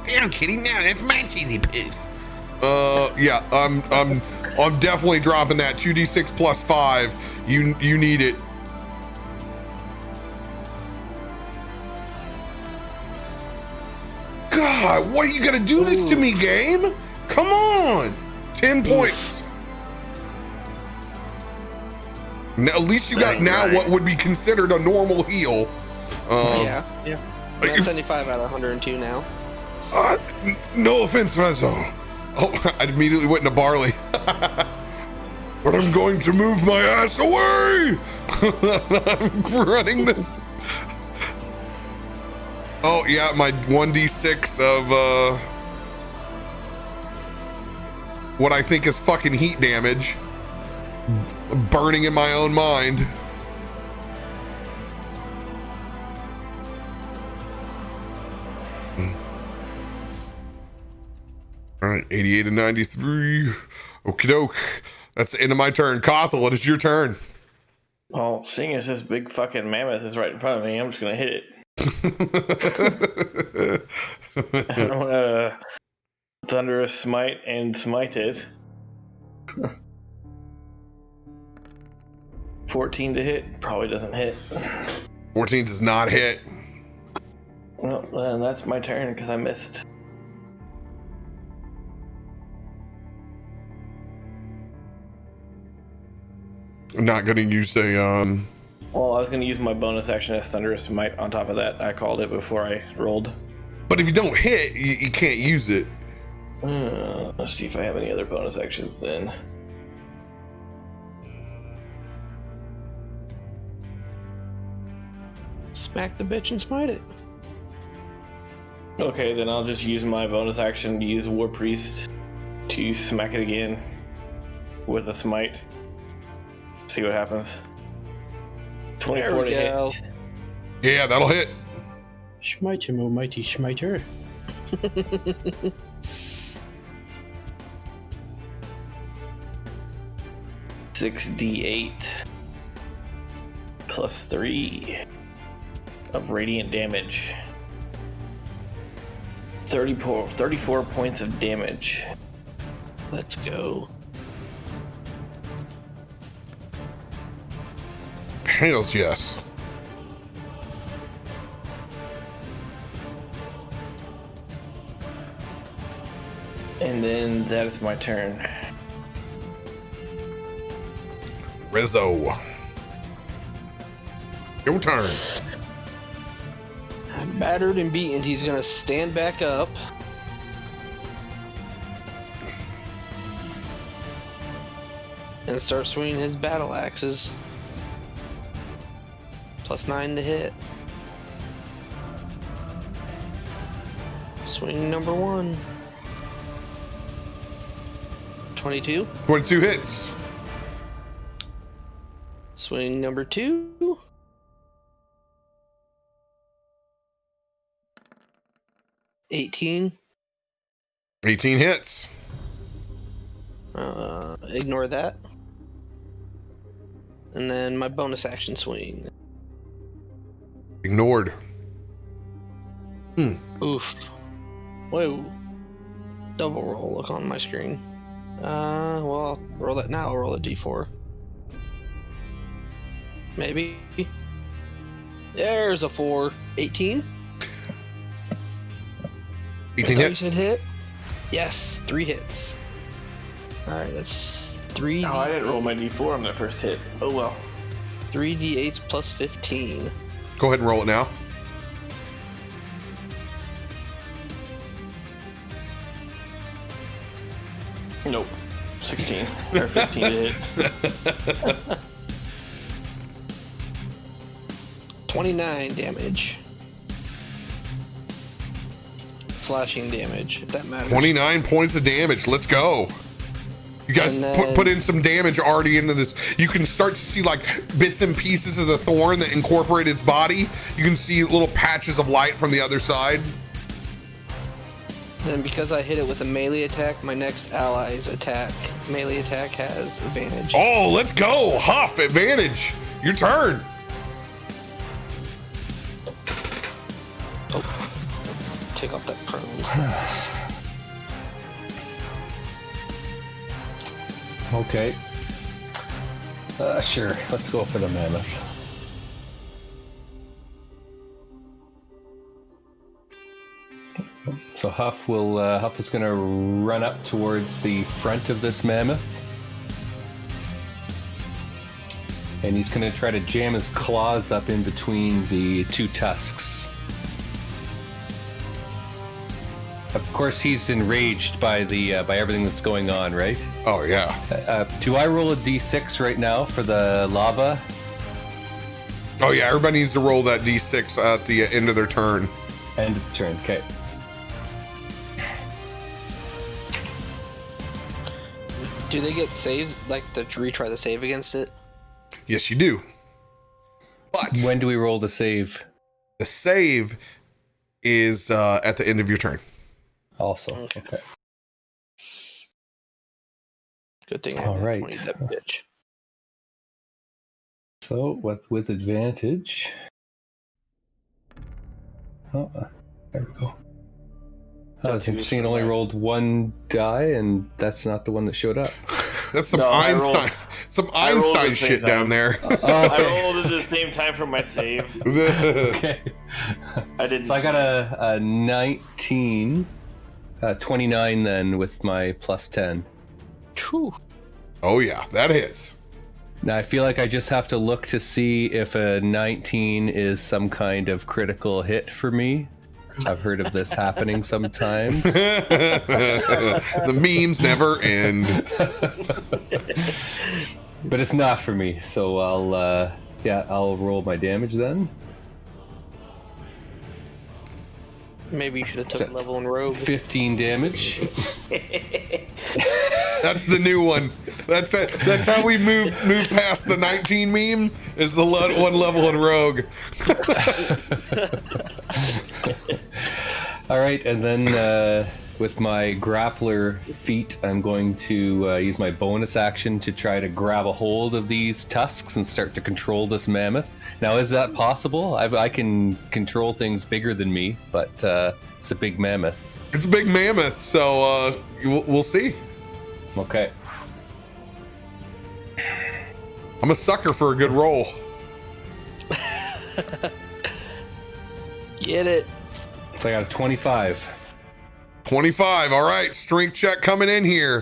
[SPEAKER 1] Damn, kitty, now that's my chili poos. Yeah, I'm definitely dropping that 2d6 plus 5. You need it. God, what are you gonna do this to me, game? Come on. 10 points. Now, at least you got now what would be considered a normal heal.
[SPEAKER 3] Yeah. I'm at 75 out of 102 now.
[SPEAKER 1] No offense, Rezo. Oh, I immediately went into barley. But I'm going to move my ass away. I'm running this. Oh, yeah, my 1d6 of what I think is fucking heat damage. Burning in my own mind. All right, 88 and 93. Okie doke. That's the end of my turn. Kothel, it is your turn.
[SPEAKER 2] Well, seeing as this big fucking mammoth is right in front of me, I'm just gonna hit it. I'm gonna thunderous smite and smite it. 14 to hit. Probably doesn't hit.
[SPEAKER 1] 14 does not hit.
[SPEAKER 2] Well, then that's my turn because I missed.
[SPEAKER 1] I'm not gonna use a
[SPEAKER 2] Well, I was gonna use my bonus action as thunderous smite on top of that. I called it before I rolled.
[SPEAKER 1] but if you don't hit, you can't use it.
[SPEAKER 2] Let's see if I have any other bonus actions then.
[SPEAKER 3] Smack the bitch and smite it.
[SPEAKER 2] Okay, then I'll just use my bonus action to use War Priest to smack it again with a smite. See what happens. 24 to
[SPEAKER 3] go.
[SPEAKER 2] hit.
[SPEAKER 1] Yeah, that'll hit.
[SPEAKER 6] Smite him, O mighty smiter.
[SPEAKER 2] 6d8 plus 3 of radiant damage. 34 points of damage.
[SPEAKER 3] Let's go.
[SPEAKER 1] Hells yes.
[SPEAKER 2] And then that is my turn.
[SPEAKER 1] Rizzo. Your turn.
[SPEAKER 3] I'm battered and beaten. He's gonna stand back up. And start swinging his battle axes. +9 to hit. Swing number 1. 22.
[SPEAKER 1] 22 hits.
[SPEAKER 3] Swing number 2. 18.
[SPEAKER 1] 18 hits.
[SPEAKER 3] Ignore that. And then my bonus action swing.
[SPEAKER 1] Ignored.
[SPEAKER 3] Oof. Whoa. Double roll, look on my screen. Well, I'll roll that now. I'll roll a d4. Maybe. There's a 4. 18?
[SPEAKER 1] 18 hits.
[SPEAKER 3] Should hit? Yes, 3 hits. Alright, that's 3.
[SPEAKER 2] Oh, I didn't roll my d4 on that first hit. Oh well.
[SPEAKER 3] 3d8s plus 15.
[SPEAKER 1] Go ahead and roll it now.
[SPEAKER 2] Nope. 16 or 15 to hit.
[SPEAKER 3] 29 damage. Slashing damage, if that matters.
[SPEAKER 1] 29 points of damage. Let's go. You guys
[SPEAKER 3] And then-
[SPEAKER 1] put in some damage already into this. You can start to see like bits and pieces of the thorn that incorporate its body. You can see little patches of light from the other side.
[SPEAKER 3] Then because I hit it with a melee attack, my next ally's melee attack has advantage.
[SPEAKER 1] Oh, let's go. Huff, advantage. Your turn.
[SPEAKER 3] Oh. Take off that prone status.
[SPEAKER 5] Okay. Sure. Let's go for the mammoth. So Huff is going to run up towards the front of this mammoth. And he's going to try to jam his claws up in between the two tusks. Of course, he's enraged by by everything that's going on, right?
[SPEAKER 1] Oh yeah.
[SPEAKER 5] Do I roll a d6 right now for the lava?
[SPEAKER 1] Oh yeah. Everybody needs to roll that d6 at the end of their turn.
[SPEAKER 5] End of the turn. Okay.
[SPEAKER 3] Do they get saves, like to retry the save against it?
[SPEAKER 1] Yes, you do. But
[SPEAKER 5] When do we roll the save?
[SPEAKER 1] the save is at the end of your turn.
[SPEAKER 5] Also. Okay.
[SPEAKER 3] Good thing I
[SPEAKER 5] All
[SPEAKER 3] have
[SPEAKER 5] right.
[SPEAKER 3] 20 that bitch.
[SPEAKER 5] So with advantage. Oh, there we go. Oh, it's interesting. It only rolled one die, and that's not the one that showed up.
[SPEAKER 1] That's some
[SPEAKER 2] No, I
[SPEAKER 1] Einstein, some
[SPEAKER 2] I rolled
[SPEAKER 1] Einstein
[SPEAKER 2] at the same
[SPEAKER 1] shit down
[SPEAKER 2] time.
[SPEAKER 1] there.
[SPEAKER 2] I rolled at the same time for my save.
[SPEAKER 5] Okay.
[SPEAKER 2] I didn't.
[SPEAKER 5] So I got a 19, 29 then with my plus 10.
[SPEAKER 3] Whew.
[SPEAKER 1] Oh yeah, that hits.
[SPEAKER 5] Now I feel like I just have to look to see if a 19 is some kind of critical hit for me. I've heard of this happening sometimes.
[SPEAKER 1] The memes never end.
[SPEAKER 5] But it's not for me, so I'll roll my damage then.
[SPEAKER 3] Maybe you should have took level in rogue.
[SPEAKER 5] 15 damage.
[SPEAKER 1] That's the new one. That's it. That's how we move past the 19 meme. Is the one level in rogue.
[SPEAKER 5] All right, and then with my grappler feat, I'm going to use my bonus action to try to grab a hold of these tusks and start to control this mammoth. Now, is that possible? I can control things bigger than me, but it's a big mammoth.
[SPEAKER 1] It's a big mammoth, so we'll see.
[SPEAKER 5] Okay.
[SPEAKER 1] I'm a sucker for a good roll.
[SPEAKER 3] Get it.
[SPEAKER 5] So I got a 25.
[SPEAKER 1] 25. All right, strength check coming in here.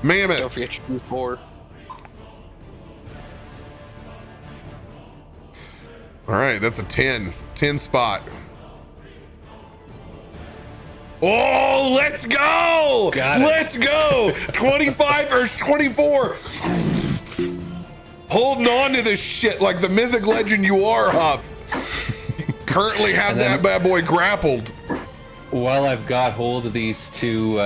[SPEAKER 3] Don't
[SPEAKER 1] Mammoth.
[SPEAKER 3] forget your D4.
[SPEAKER 1] All right, that's a 10. 10 spot. Oh, let's go!
[SPEAKER 5] Got it.
[SPEAKER 1] Let's go! 25 or 24. Holding on to this shit like the mythic legend you are, Huff. Currently have
[SPEAKER 5] And then-
[SPEAKER 1] that bad boy grappled.
[SPEAKER 5] While I've got hold of these two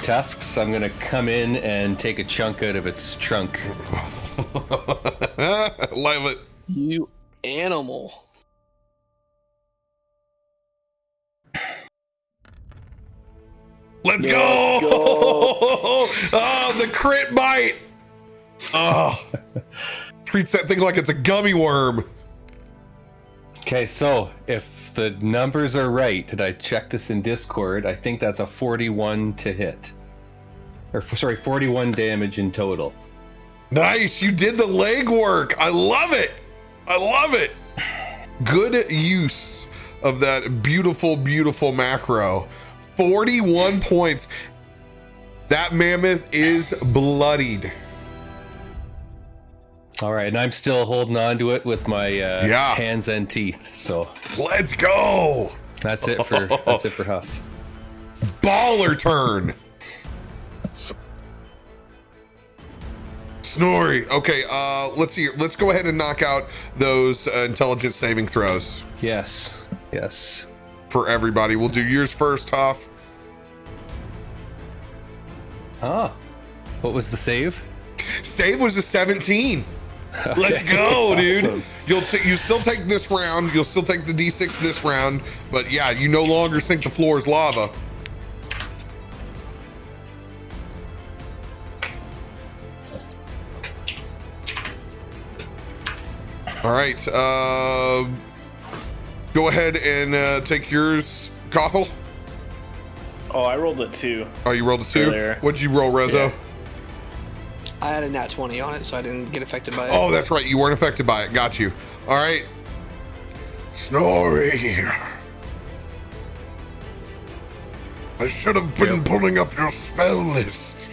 [SPEAKER 5] tusks, I'm going to come in and take a chunk out of its trunk.
[SPEAKER 1] Love it.
[SPEAKER 3] You animal.
[SPEAKER 1] Let's go! Oh, the crit bite! Oh, treats that thing like it's a gummy worm.
[SPEAKER 5] Okay, so if the numbers are right, did I check this in Discord? I think that's a 41 to hit. Or, sorry, 41 damage in total.
[SPEAKER 1] Nice, you did the legwork. I love it. I love it. Good use of that beautiful, beautiful macro. 41 points. That mammoth is bloodied.
[SPEAKER 5] All right, and I'm still holding on to it with my hands and teeth. So
[SPEAKER 1] Let's go.
[SPEAKER 5] that's it for Huff.
[SPEAKER 1] Baller turn. Snorri. Okay, let's see. Let's go ahead and knock out those intelligence saving throws
[SPEAKER 5] Yes.
[SPEAKER 1] for everybody. We'll do yours first, Huff.
[SPEAKER 5] Ah, what was the save?
[SPEAKER 1] Save was a 17. Let's
[SPEAKER 5] Okay,
[SPEAKER 1] go, dude.
[SPEAKER 5] awesome.
[SPEAKER 1] You still take this round. You'll still take the D6 this round. But yeah, you no longer think the floor is lava. All right. Go ahead and take yours, Gothel.
[SPEAKER 2] Oh, I rolled it too.
[SPEAKER 1] Oh, you rolled a 2?
[SPEAKER 2] Earlier.
[SPEAKER 1] What'd you roll, Rezo?
[SPEAKER 2] Yeah.
[SPEAKER 3] I had a nat 20 on it, so I didn't get affected by it.
[SPEAKER 1] Oh, that's right. You weren't affected by it. Got you. All right. Snorri. I should have been pulling up your spell list.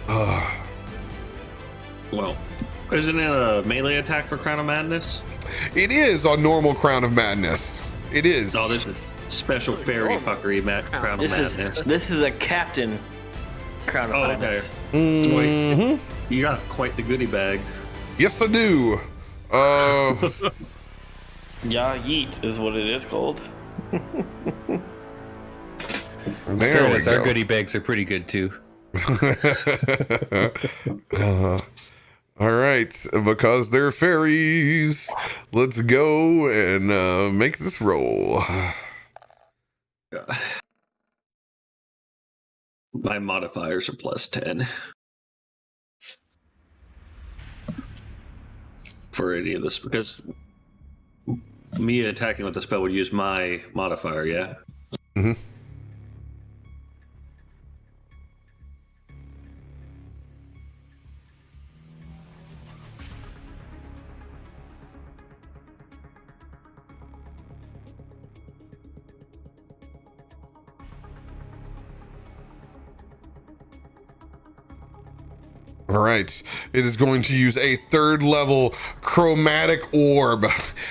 [SPEAKER 4] Well, isn't it a melee attack for Crown of Madness?
[SPEAKER 1] It is on normal Crown of Madness. It is.
[SPEAKER 4] Oh, there's a special fairy fuckery Crown of Madness.
[SPEAKER 2] This is a captain Crown of Madness.
[SPEAKER 1] Mhm.
[SPEAKER 4] You got quite the goodie bag.
[SPEAKER 1] Yes, I do.
[SPEAKER 2] Yeah, yeet is what it is called.
[SPEAKER 1] There we go.
[SPEAKER 5] Our goodie bags are pretty good too.
[SPEAKER 1] All right, because they're fairies, let's go and make this roll.
[SPEAKER 4] My modifiers are +10 for any of this because me attacking with the spell would use my modifier. Yeah.
[SPEAKER 1] Mm-hmm. All right, it is going to use a 3rd level chromatic orb.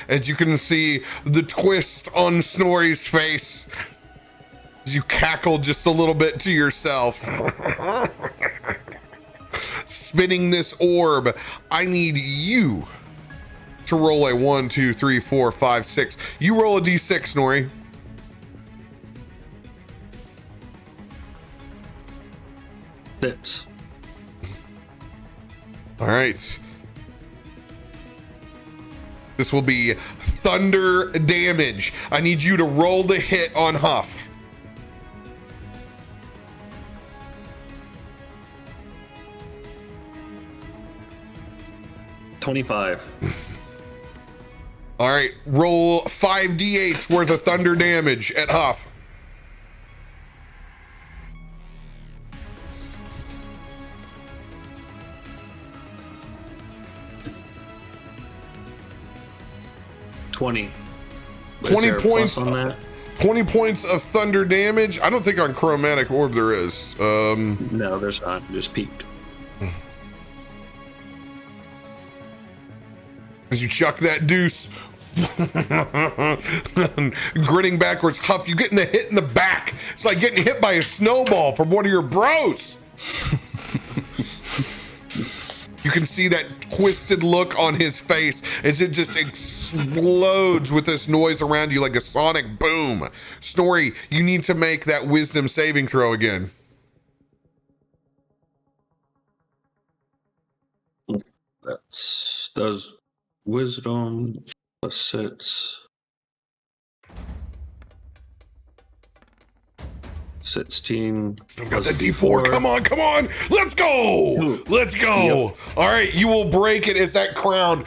[SPEAKER 1] As you can see, the twist on Snorri's face as you cackle just a little bit to yourself. Spinning this orb, I need you to roll a 1, 2, 3, 4, 5, 6. You roll a d6, Snorri.
[SPEAKER 4] Six.
[SPEAKER 1] All right. This will be thunder damage. I need you to roll the hit on Huff.
[SPEAKER 4] $25.
[SPEAKER 1] All right, roll 5d8s worth of thunder damage at Huff.
[SPEAKER 4] $20.
[SPEAKER 1] 20 points
[SPEAKER 4] on that?
[SPEAKER 1] 20 points of thunder damage. I don't think on chromatic orb there is.
[SPEAKER 4] No, there's not. Just peaked.
[SPEAKER 1] As you chuck that deuce, grinning backwards, Huff, you getting the hit in the back. It's like getting hit by a snowball from one of your bros. You can see that twisted look on his face as it just explodes with this noise around you like a sonic boom. Snorri, you need to make that wisdom saving throw again.
[SPEAKER 4] Does wisdom +6. Sixteen.
[SPEAKER 1] Still got that D4. Come on. Let's go. Let's go.
[SPEAKER 4] Yep.
[SPEAKER 1] All right, you will break it as that crown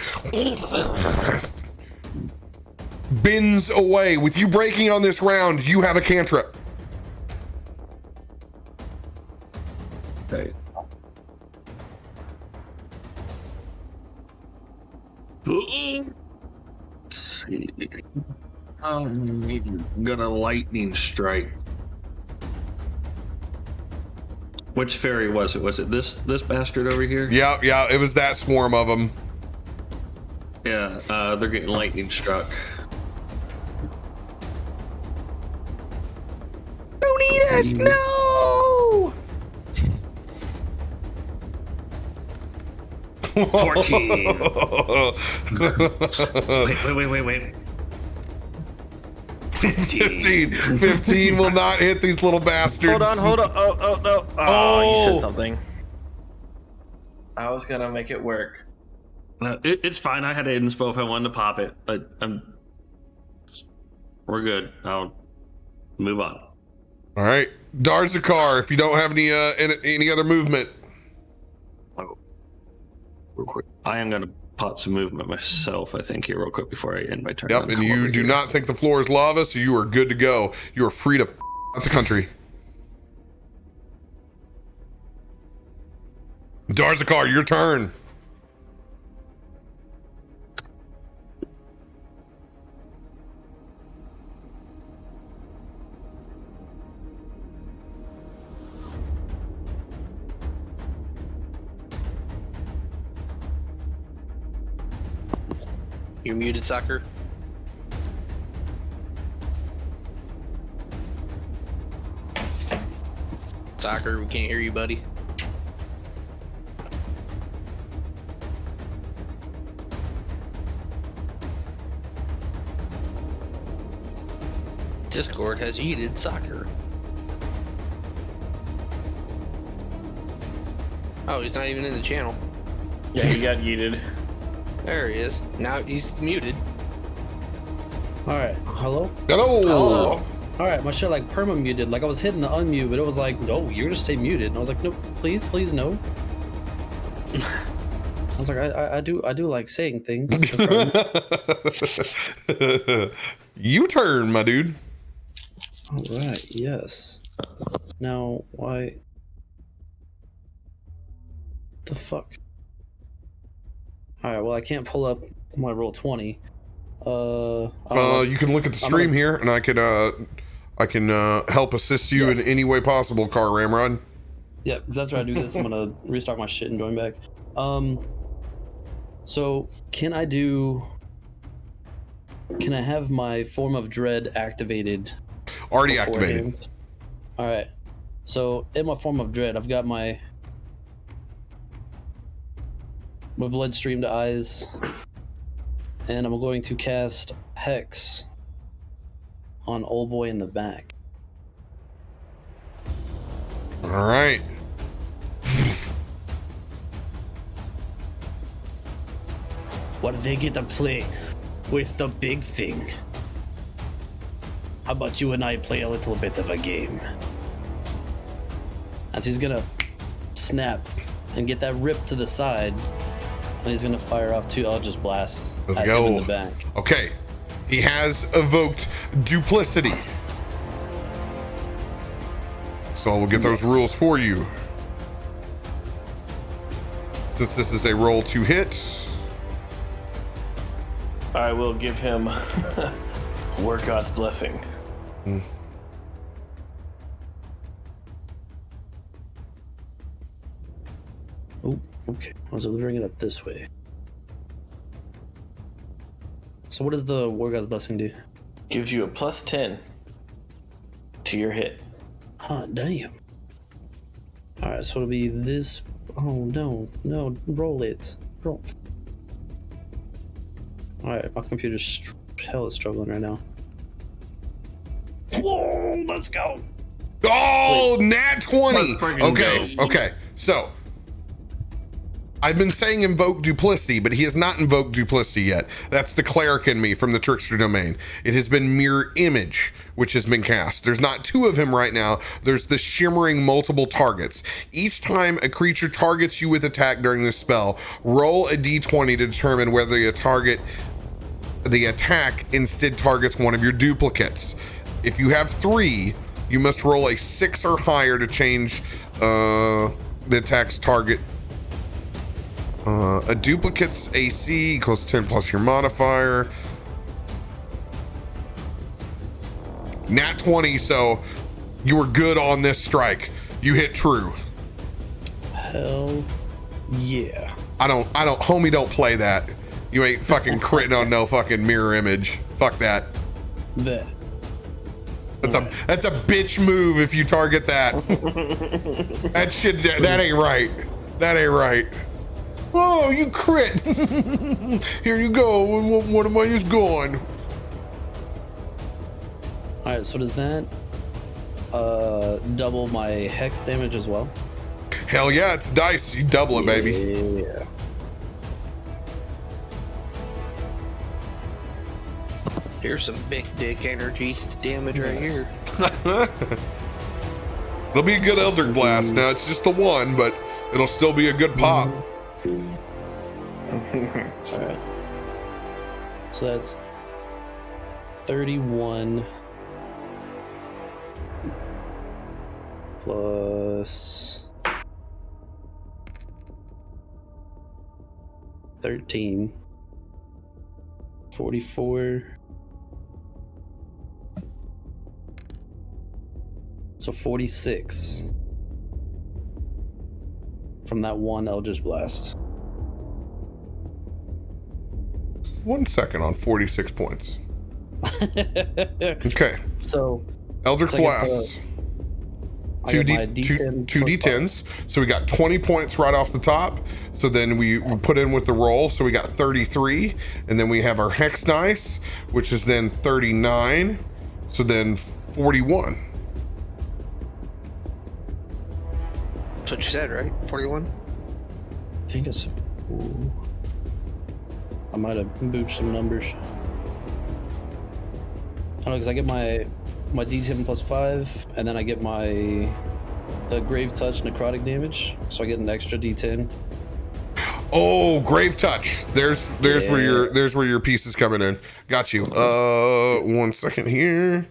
[SPEAKER 1] bends away. With you breaking on this round, you have a cantrip.
[SPEAKER 4] Okay. Let's see. I'm gonna lightning strike. Which fairy was it? Was it this bastard over here?
[SPEAKER 1] Yeah, it was that swarm of them.
[SPEAKER 4] Yeah, they're getting lightning struck.
[SPEAKER 1] Don't eat us, no!
[SPEAKER 4] 14. Wait. 15.
[SPEAKER 1] 15 will not hit these little bastards.
[SPEAKER 2] Hold on. Oh, no. Oh, you
[SPEAKER 1] Oh.
[SPEAKER 2] said something. I was gonna make it work.
[SPEAKER 4] No, it's fine. I had an inspo if I wanted to pop it. We're good. I'll move on.
[SPEAKER 1] All right, Darzakar, if you don't have any other movement.
[SPEAKER 4] Real quick. I am going to pop some movement myself, I think, here real quick before I end my turn.
[SPEAKER 1] Yep, and you do not think the floor is lava, so you are good to go. You are free to out the country. Darzakar, your turn.
[SPEAKER 3] You're muted, Soccer. Soccer, we can't hear you, buddy. Discord has yeeted Soccer. Oh, he's not even in the channel.
[SPEAKER 2] Yeah, he got yeeted.
[SPEAKER 3] There he is. Now he's muted.
[SPEAKER 6] Alright, hello?
[SPEAKER 1] Hello.
[SPEAKER 6] Alright, my shit like perma muted. Like I was hitting the unmute, but it was like, no, you're gonna stay muted. And I was like, no, please no. I was like, I do like saying things.
[SPEAKER 1] You turn, my dude.
[SPEAKER 6] Alright, yes. Now, why? The fuck? Alright, well, I can't pull up my roll 20.
[SPEAKER 1] You can look at the stream here, and I can help assist you in any way possible, Car Ramrod.
[SPEAKER 6] Yeah, because that's where I do this. I'm gonna restart my shit and join back. So can I have my form of dread activated?
[SPEAKER 1] Already
[SPEAKER 6] beforehand?
[SPEAKER 1] activated.
[SPEAKER 6] All right. So in my form of dread, I've got my blood-streamed eyes, and I'm going to cast Hex on old boy in the back.
[SPEAKER 1] All right.
[SPEAKER 6] What do they get to play with the big thing? How about you and I play a little bit of a game? As he's gonna snap and get that rip to the side, and he's gonna fire off two Eldritch blasts
[SPEAKER 1] Let's
[SPEAKER 6] at
[SPEAKER 1] go.
[SPEAKER 6] him in the back.
[SPEAKER 1] Okay. He has evoked duplicity. So we'll get those rules for you. Since this is a roll to hit.
[SPEAKER 2] I will give him Word God's blessing.
[SPEAKER 6] Oh, okay. I was gonna bring it up this way. So what does the War God's Blessing do?
[SPEAKER 2] Gives you a +10 to your hit.
[SPEAKER 6] Huh, damn. Alright, so it'll be this. Oh, no. No, roll it. Roll. Alright, my computer's hell is struggling right now. Whoa, let's go.
[SPEAKER 1] Oh, nat 20.
[SPEAKER 4] Let's friggin'
[SPEAKER 1] Okay,
[SPEAKER 4] go.
[SPEAKER 1] okay. So I've been saying invoke duplicity, but he has not invoked duplicity yet. That's the cleric in me from the trickster domain. It has been mirror image, which has been cast. There's not two of him right now. There's the shimmering multiple targets. Each time a creature targets you with attack during this spell, roll a d20 to determine whether the attack instead targets one of your duplicates. If you have 3, you must roll a 6 or higher to change the attack's target. A duplicate's AC equals 10 plus your modifier. Nat 20, so you were good on this strike. You hit true.
[SPEAKER 6] Hell yeah.
[SPEAKER 1] Homie, don't play that. You ain't fucking critting on no fucking mirror image. Fuck that.
[SPEAKER 6] Bet.
[SPEAKER 1] That's a bitch move if you target that. That shit, that ain't right. That ain't right. Oh, you crit. Here you go. One of mine is gone.
[SPEAKER 6] Alright, so does that double my hex damage as well?
[SPEAKER 1] Hell yeah, it's dice. You double it, baby.
[SPEAKER 6] Yeah.
[SPEAKER 3] Here's some big dick energy damage right here.
[SPEAKER 1] It'll be a good Eldritch Blast. Now, it's just the one, but it'll still be a good pop.
[SPEAKER 6] Alright. So that's 31 plus 13. 44. So 46 from that one Eldritch Blast.
[SPEAKER 1] 1 second on 46 points. Okay.
[SPEAKER 6] So
[SPEAKER 1] Eldritch
[SPEAKER 6] So I get
[SPEAKER 1] Blasts.
[SPEAKER 6] I
[SPEAKER 1] Two
[SPEAKER 6] get my
[SPEAKER 1] D2
[SPEAKER 6] D10
[SPEAKER 1] two
[SPEAKER 6] plus
[SPEAKER 1] D10s. So we got 20 points right off the top. So then we put in with the roll. So we got 33. And then we have our hex dice, which is then 39. So then 41.
[SPEAKER 3] That's what you said, right? 41?
[SPEAKER 6] I think it's. Ooh. I might have booched some numbers. I don't know, because I get my D10 plus 5, and then I get the Grave Touch necrotic damage, so I get an extra D10.
[SPEAKER 1] Oh, Grave Touch. There's where your piece is coming in. Got you. 1 second here.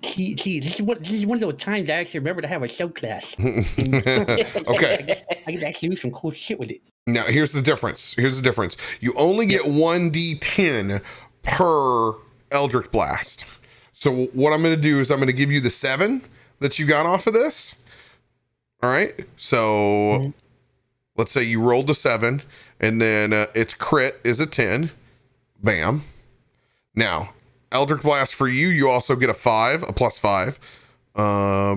[SPEAKER 6] See, this is one of those times I actually remember to have a show class.
[SPEAKER 1] Okay.
[SPEAKER 6] I get to actually do some cool shit with it.
[SPEAKER 1] Now here's the difference. You only get 1d10 per Eldritch Blast. So what I'm going to do is I'm going to give you the 7 that you got off of this. All right. So let's say you rolled a 7 and then its crit is a 10. Bam. Now, Eldritch Blast for you, you also get a +5,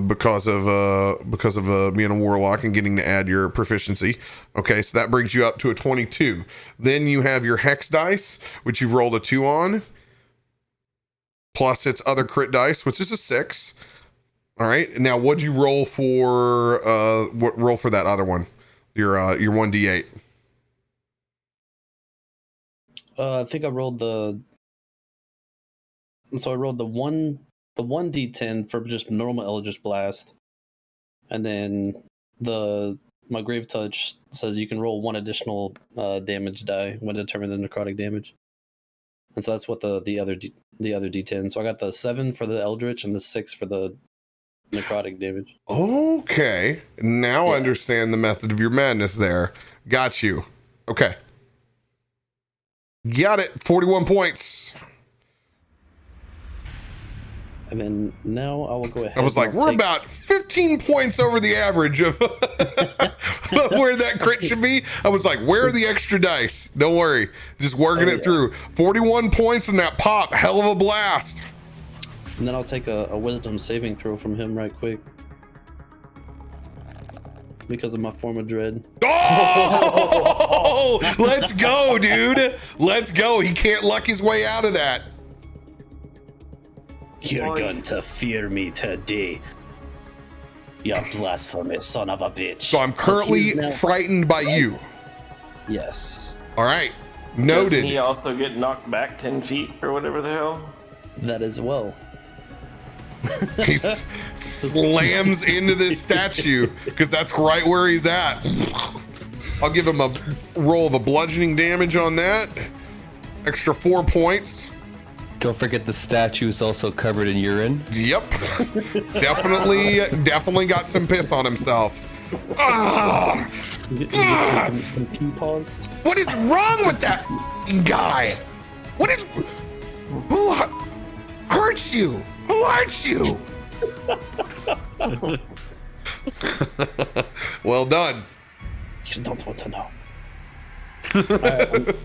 [SPEAKER 1] because of being a warlock and getting to add your proficiency. Okay, so that brings you up to a 22. Then you have your hex dice, which you've rolled a 2 on, plus its other crit dice, which is a 6. All right. Now, what'd you roll for? Roll for that other one? Your 1d8.
[SPEAKER 6] I think I rolled the one D10 for just normal Eldritch Blast, and then my Grave Touch says you can roll 1 additional damage die when determining the necrotic damage, and so that's what the other D10. So I got the 7 for the Eldritch and the 6 for the necrotic damage.
[SPEAKER 1] Okay, now I understand the method of your madness there. Got you. Okay. Got it. 41 points.
[SPEAKER 6] And then now I will go ahead.
[SPEAKER 1] I was like, we're about 15 points over the average of where that crit should be. I was like, where are the extra dice? Don't worry. Just working it through. 41 points in that pop. Hell of a blast.
[SPEAKER 6] And then I'll take a wisdom saving throw from him right quick. Because of my form of dread.
[SPEAKER 1] Oh! Let's go, dude. Let's go. He can't luck his way out of that.
[SPEAKER 6] You're going to fear me today, you blasphemous son of a bitch.
[SPEAKER 1] So I'm currently frightened by you.
[SPEAKER 6] Yes.
[SPEAKER 1] All right. Noted.
[SPEAKER 2] Doesn't he also get knocked back 10 feet or whatever the hell?
[SPEAKER 6] That as well.
[SPEAKER 1] He slams into this statue because that's right where he's at. I'll give him a roll of a bludgeoning damage on that. Extra 4 points.
[SPEAKER 5] Don't forget the statue is also covered in urine.
[SPEAKER 1] Yep. Definitely got some piss on himself.
[SPEAKER 6] You get some pee paws.
[SPEAKER 1] What is wrong with that guy? Who hurts you? Who hurts you? Well done.
[SPEAKER 6] You don't want to know. Alright, I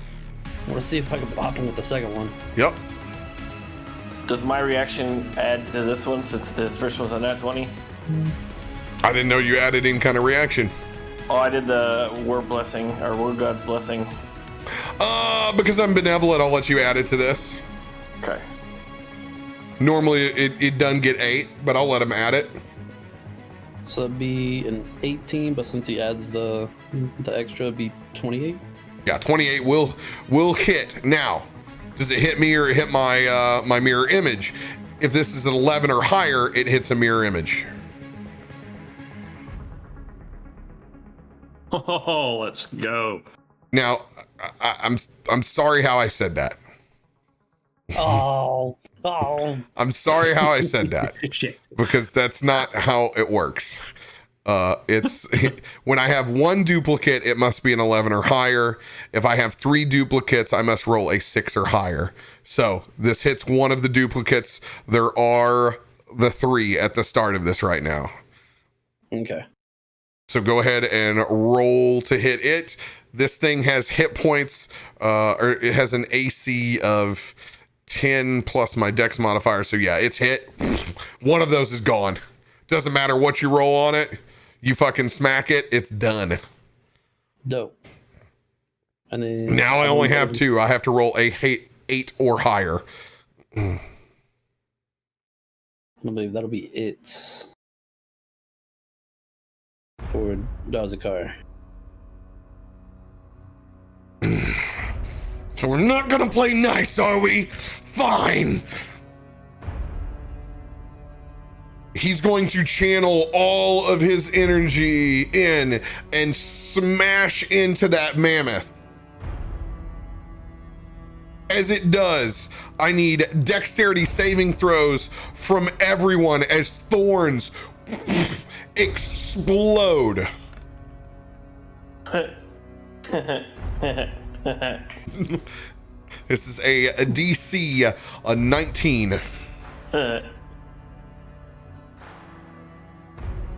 [SPEAKER 6] want to see if I can block him with the second one.
[SPEAKER 1] Yep.
[SPEAKER 2] Does my reaction add to this one since this first one's on that 20?
[SPEAKER 1] I didn't know you added in kind of reaction.
[SPEAKER 2] Oh, I did the War Blessing, or War God's Blessing.
[SPEAKER 1] Because I'm benevolent, I'll let you add it to this.
[SPEAKER 2] Okay.
[SPEAKER 1] Normally it doesn't get 8, but I'll let him add it.
[SPEAKER 6] So that'd be an 18, but since he adds the extra, it'd be 28.
[SPEAKER 1] Yeah, 28 will hit. Now, does it hit me or hit my my mirror image? If this is an 11 or higher, it hits a mirror image.
[SPEAKER 4] Oh, let's go.
[SPEAKER 1] Now, I'm sorry how I said that.
[SPEAKER 6] Oh.
[SPEAKER 1] I'm sorry how I said that because that's not how it works. It's when I have 1 duplicate, it must be an 11 or higher. If I have 3 duplicates, I must roll a 6 or higher. So this hits one of the duplicates. There are the 3 at the start of this right now.
[SPEAKER 6] Okay.
[SPEAKER 1] So go ahead and roll to hit it. This thing has hit points, or it has an AC of 10 plus my dex modifier. So yeah, it's hit. One of those is gone. Doesn't matter what you roll on it. You fucking smack it. It's done.
[SPEAKER 6] Dope. And then
[SPEAKER 1] Now I only have 2. I have to roll a 8 or higher.
[SPEAKER 6] I believe that'll be it for Dazakar.
[SPEAKER 1] So we're not gonna play nice, are we? Fine. He's going to channel all of his energy in and smash into that mammoth. As it does, I need dexterity saving throws from everyone as thorns explode. This is a DC 19.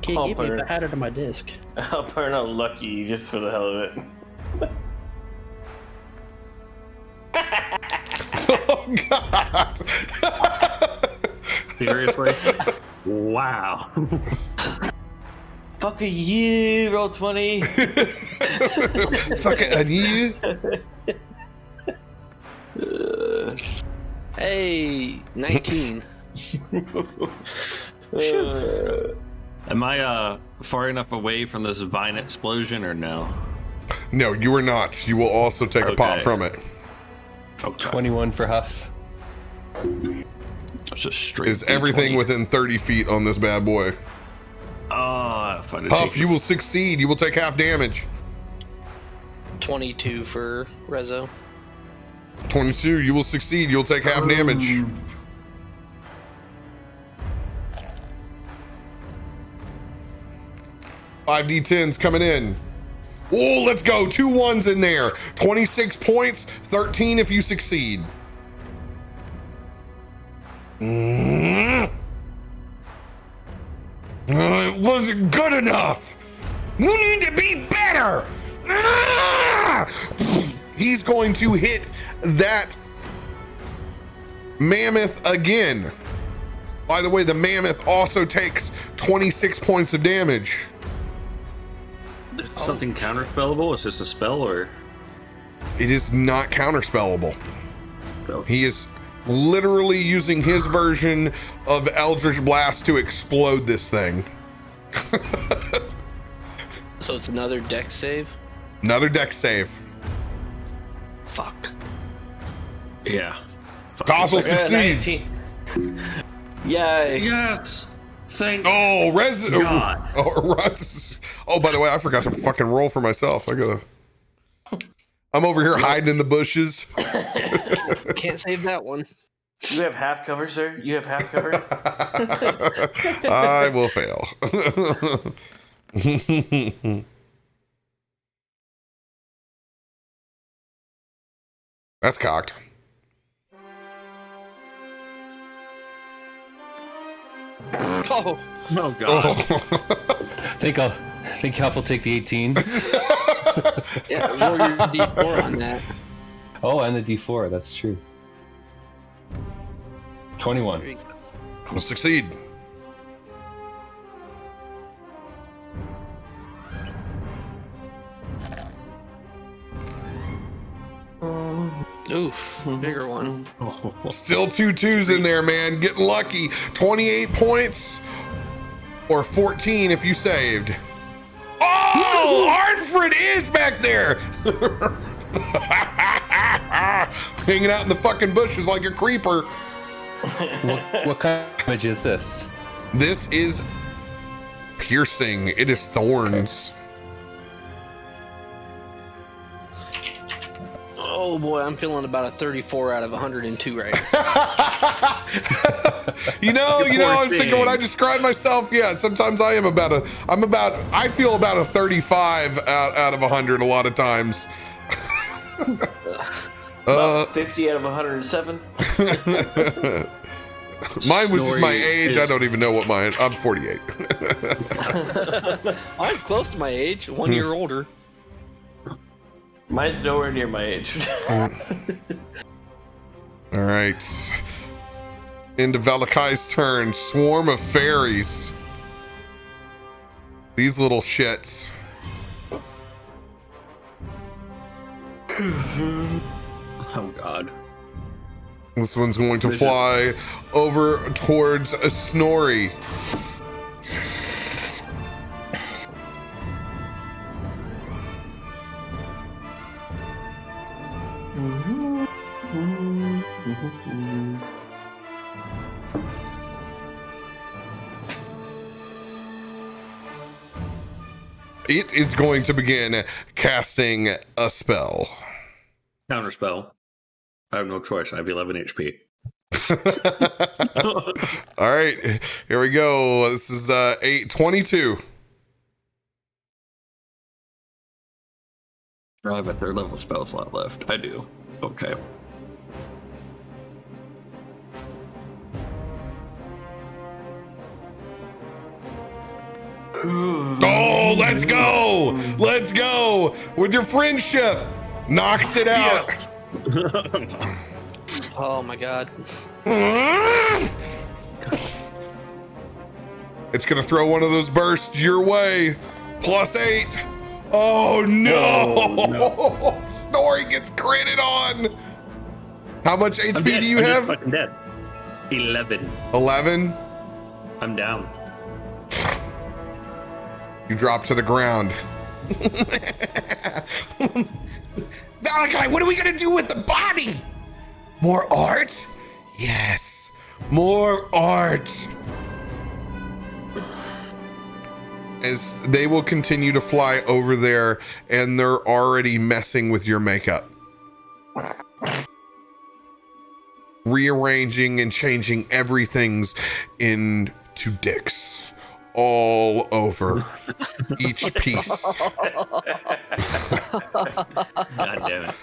[SPEAKER 6] Can't give me if I had it on my disc.
[SPEAKER 2] I'll burn a lucky just for the hell of it.
[SPEAKER 1] Oh God!
[SPEAKER 4] Seriously? Wow.
[SPEAKER 2] Fuck a you, roll 20.
[SPEAKER 1] Fuck it, and you?
[SPEAKER 3] Hey, 19.
[SPEAKER 4] Am I far enough away from this vine explosion or no?
[SPEAKER 1] No, you are not. You will also take a pop
[SPEAKER 4] Okay.
[SPEAKER 1] from it.
[SPEAKER 4] Okay.
[SPEAKER 5] 21 for Huff.
[SPEAKER 4] That's just straight.
[SPEAKER 1] Is everything
[SPEAKER 4] D20.
[SPEAKER 1] within 30 feet on this bad boy?
[SPEAKER 4] If I did
[SPEAKER 1] Huff,
[SPEAKER 4] take
[SPEAKER 1] you will succeed. You will take half damage.
[SPEAKER 3] 22 for Rezo.
[SPEAKER 1] 22, you will succeed. You'll take half damage. 5d10s coming in. Oh, let's go. 2 1s in there. 26 points, 13 if you succeed. It wasn't good enough. You need to be better. He's going to hit that mammoth again. By the way, the mammoth also takes 26 points of damage.
[SPEAKER 4] something counterspellable? Is this a spell or?
[SPEAKER 1] It is not counterspellable.
[SPEAKER 4] Okay.
[SPEAKER 1] He is literally using his version of Eldritch Blast to explode this thing.
[SPEAKER 3] So it's another dex save?
[SPEAKER 1] Another dex save.
[SPEAKER 3] Fuck.
[SPEAKER 4] Yeah.
[SPEAKER 1] Gothel succeeds.
[SPEAKER 2] 19. Yay.
[SPEAKER 4] Yes. Thank
[SPEAKER 1] Oh,
[SPEAKER 4] God.
[SPEAKER 1] Oh, by the way, I forgot to fucking roll for myself. I'm over here hiding in the bushes.
[SPEAKER 3] Can't save that one.
[SPEAKER 2] You have half cover, sir? You have half cover?
[SPEAKER 1] I will fail. That's cocked.
[SPEAKER 3] Oh,
[SPEAKER 4] Oh God.
[SPEAKER 5] think Huff will take the 18.
[SPEAKER 3] yeah, roll your d4 on that.
[SPEAKER 5] Oh, and the D4. That's true. 21.
[SPEAKER 1] Will succeed.
[SPEAKER 3] Oof, bigger one.
[SPEAKER 1] Still 2 2s in there, man. Getting lucky. 28 points or 14 if you saved. Oh, Arnfrid is back there. Hanging out in the fucking bushes like a creeper.
[SPEAKER 5] What kind of damage is this?
[SPEAKER 1] This is piercing. It is thorns.
[SPEAKER 3] Oh boy, I'm feeling about a 34 out of 102 right now.
[SPEAKER 1] You know,
[SPEAKER 4] You
[SPEAKER 1] I
[SPEAKER 4] poor
[SPEAKER 1] was thinking when I
[SPEAKER 4] thing.
[SPEAKER 1] describe myself, yeah, sometimes I feel about a 35 out of 100 a lot of times.
[SPEAKER 2] About 50 out of 107.
[SPEAKER 1] Mine was just my
[SPEAKER 4] Snorri
[SPEAKER 1] age.
[SPEAKER 4] is-
[SPEAKER 1] I don't even know what mine. I'm 48.
[SPEAKER 3] I'm close to my age, 1 year older.
[SPEAKER 2] Mine's nowhere near my age.
[SPEAKER 1] All right. Into Valakai's turn. Swarm of fairies. These little shits.
[SPEAKER 4] Oh God.
[SPEAKER 1] This one's going to fly over towards a Snorri. It is going to begin casting a spell.
[SPEAKER 4] Counterspell. I have no choice. I have 11 HP.
[SPEAKER 1] All right, here we go. This is 822.
[SPEAKER 4] I have a third level spell slot left. I do. Okay.
[SPEAKER 1] Oh, let's go! Let's go! With your friendship! Knocks it out!
[SPEAKER 3] Oh my god.
[SPEAKER 1] It's gonna throw one of those bursts your way. +8. Oh no! Snorri gets critted on! How much
[SPEAKER 4] I'm
[SPEAKER 1] HP
[SPEAKER 4] dead.
[SPEAKER 1] do you
[SPEAKER 4] I'm just
[SPEAKER 1] have?
[SPEAKER 4] fucking dead. 11.
[SPEAKER 1] 11?
[SPEAKER 4] I'm down.
[SPEAKER 1] You drop to the ground. Valakai, what are we gonna do with the body? More art? Yes. More art. As they will continue to fly over there, and they're already messing with your makeup. Rearranging and changing everything's into dicks. All over each piece.
[SPEAKER 4] God damn it.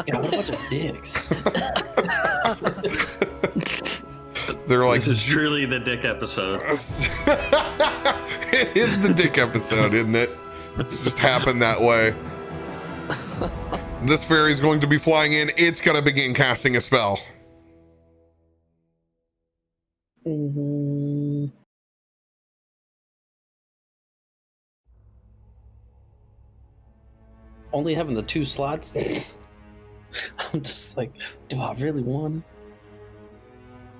[SPEAKER 6] God, what a bunch of dicks.
[SPEAKER 1] They're like,
[SPEAKER 4] This is truly the dick episode.
[SPEAKER 1] it is the dick episode, isn't it? It's just happened that way. This fairy's going to be flying in. It's going to begin casting a spell.
[SPEAKER 6] Only having the 2 slots, I'm just like, do I really want?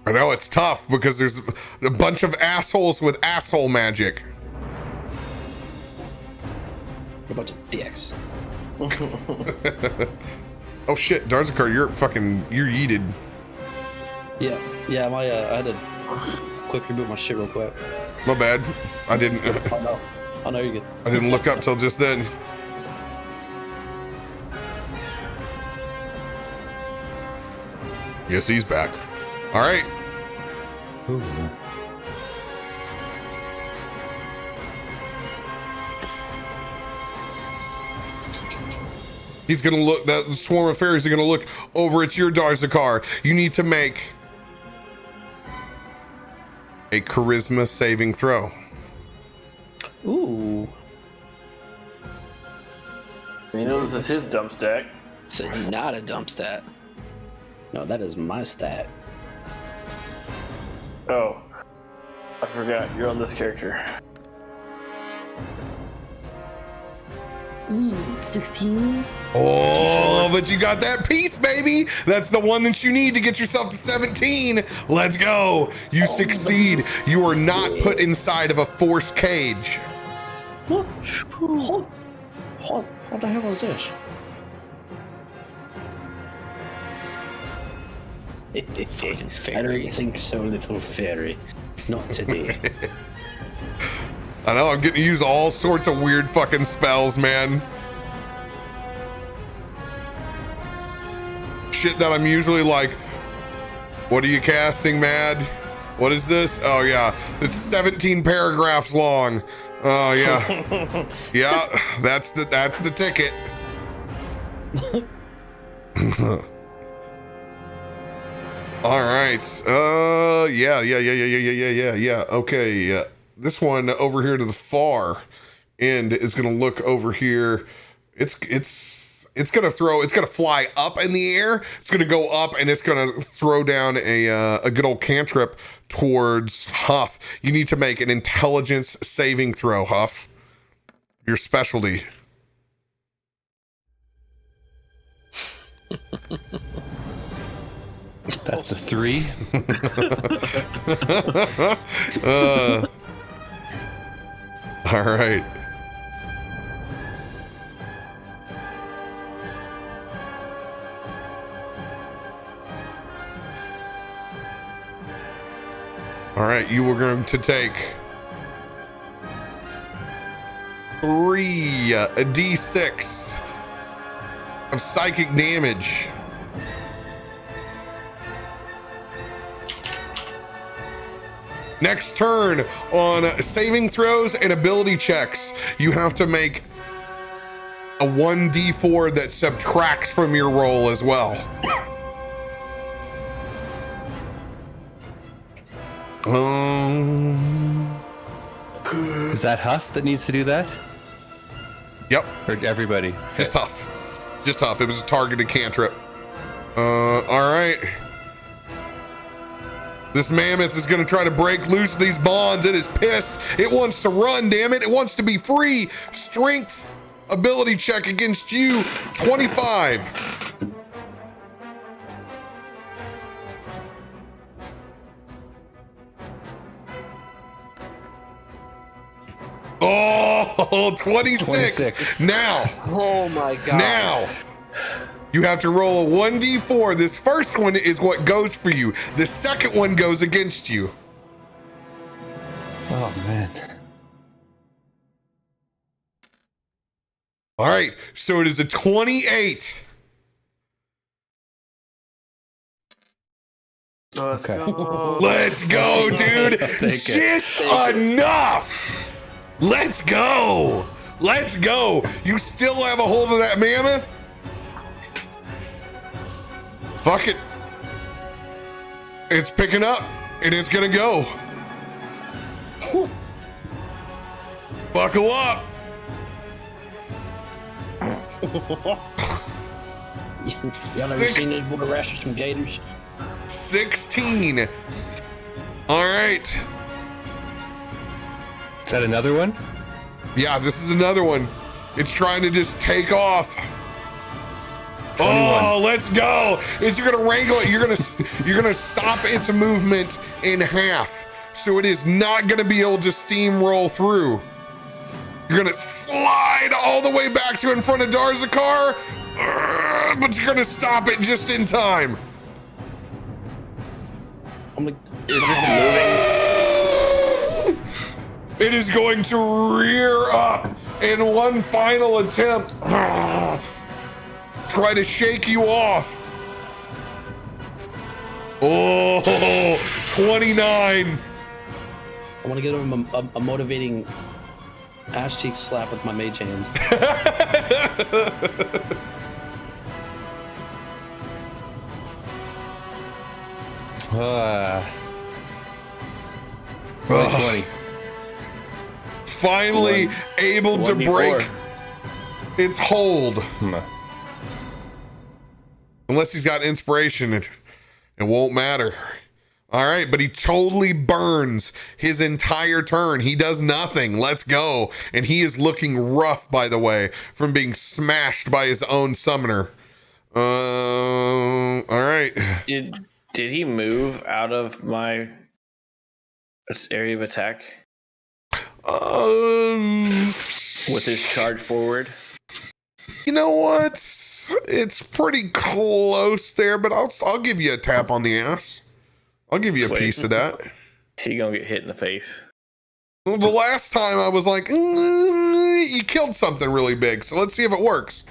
[SPEAKER 1] I know it's tough because there's a bunch of assholes with asshole magic.
[SPEAKER 6] A bunch of dicks.
[SPEAKER 1] Oh shit, Darzakar, you're yeeted.
[SPEAKER 6] Yeah, I had to quick reboot my shit real quick.
[SPEAKER 1] My bad. I didn't
[SPEAKER 6] Oh no, you're good.
[SPEAKER 1] I didn't look up till just then. Yes, he's back. All right.
[SPEAKER 5] Ooh.
[SPEAKER 1] He's gonna look. That swarm of fairies are gonna look over at your Darzakar. You need to make a charisma saving throw.
[SPEAKER 6] Ooh.
[SPEAKER 2] You know, this is his dump stack.
[SPEAKER 3] It's not a dump stat.
[SPEAKER 6] No, that is my stat.
[SPEAKER 2] Oh, I forgot. You're on this character.
[SPEAKER 6] 16?
[SPEAKER 1] Oh, but you got that piece, baby. That's the one that you need to get yourself to 17. Let's go. You succeed. You are not put inside of a forced cage.
[SPEAKER 6] What? What the hell was this? I don't
[SPEAKER 3] fairies.
[SPEAKER 6] think so, little fairy. Not today.
[SPEAKER 1] I know, I'm getting to use all sorts of weird fucking spells, man. Shit that I'm usually like, what are you casting, Mad? What is this? Oh yeah, it's 17 paragraphs long. Oh yeah. Yeah, that's the ticket. All right. Yeah. Okay. This one over here to the far end is going to look over here. It's going to fly up in the air. It's going to go up and it's going to throw down a good old cantrip towards Huff. You need to make an intelligence saving throw, Huff. Your specialty.
[SPEAKER 5] That's a 3.
[SPEAKER 1] All right. All right, you were going to take 3 d6 of psychic damage. Next turn, on saving throws and ability checks, you have to make a 1d4 that subtracts from your roll as well.
[SPEAKER 5] Is that Huff that needs to do that?
[SPEAKER 1] Yep.
[SPEAKER 5] Or everybody?
[SPEAKER 1] Just Huff. Just Huff. It was a targeted cantrip. All right. This mammoth is going to try to break loose these bonds. It is pissed. It wants to run, damn it. It wants to be free. Strength ability check against you. 25. Oh, 26. Now.
[SPEAKER 3] Oh my god.
[SPEAKER 1] Now. You have to roll a 1d4. This first one is what goes for you. The second one goes against you.
[SPEAKER 5] Oh, man.
[SPEAKER 1] All right. So it is a 28.
[SPEAKER 2] Let's
[SPEAKER 5] Okay.
[SPEAKER 2] go.
[SPEAKER 1] Let's go, dude. Just enough. Let's go. Let's go. You still have a hold of that mammoth? Fuck it. It's picking up and it's gonna go. Buckle up.
[SPEAKER 6] Y'all ever seen these boy rashes from gators?
[SPEAKER 1] 16. All right.
[SPEAKER 5] Is that another one?
[SPEAKER 1] Yeah, this is another one. It's trying to just take off.
[SPEAKER 5] 21.
[SPEAKER 1] Oh, let's go. It's you're gonna wrangle it. You're gonna stop its movement in half. So it is not gonna be able to steamroll through. You're gonna slide all the way back to in front of Darzakar, but you're gonna stop it just in time.
[SPEAKER 6] I'm like,
[SPEAKER 2] Is this moving?
[SPEAKER 1] It is going to rear up in one final attempt. Try to shake you off. Oh, 29.
[SPEAKER 6] I want to give him a motivating ass cheek slap with my mage hand.
[SPEAKER 5] Really 20.
[SPEAKER 1] Finally able to
[SPEAKER 2] 1d4.
[SPEAKER 1] break its hold.
[SPEAKER 5] Hmm.
[SPEAKER 1] Unless he's got inspiration, it won't matter. All right, but he totally burns his entire turn. He does nothing. Let's go. And he is looking rough, by the way, from being smashed by his own summoner. All right.
[SPEAKER 2] Did he move out of my area of attack with his charge forward?
[SPEAKER 1] You know what? It's pretty close there, but I'll give you a tap on the ass. I'll give you a piece of that.
[SPEAKER 2] He gonna get hit in the face.
[SPEAKER 1] Well, the last time I was like, you killed something really big, so let's see if it works.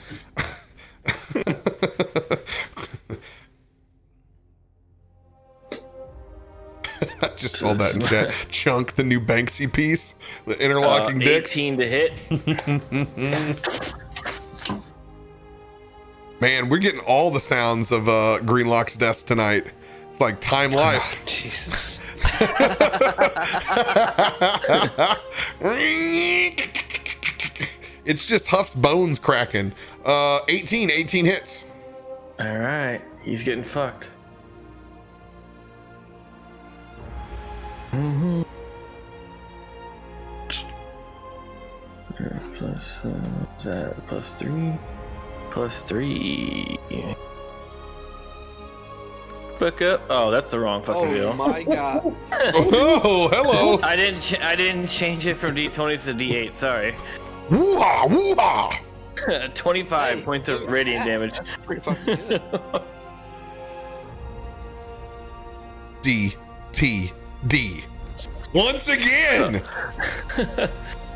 [SPEAKER 1] I just saw that in chat. Chunk, the new Banksy piece, the interlocking dicks.
[SPEAKER 2] 18 to hit.
[SPEAKER 1] Man, we're getting all the sounds of Greenlock's desk tonight. It's like time life.
[SPEAKER 5] Jesus.
[SPEAKER 1] It's just Huff's bones cracking. 18 hits.
[SPEAKER 2] All right, he's getting fucked. Mm-hmm. Plus three. Fuck up. Oh, that's the wrong fucking deal.
[SPEAKER 3] Oh my god.
[SPEAKER 1] Oh, hello.
[SPEAKER 2] I didn't change it from D20s to D8. Sorry.
[SPEAKER 1] Woo-ha, woo-ha.
[SPEAKER 2] 25 points of radiant damage.
[SPEAKER 3] That's pretty fucking good.
[SPEAKER 1] D. Once again.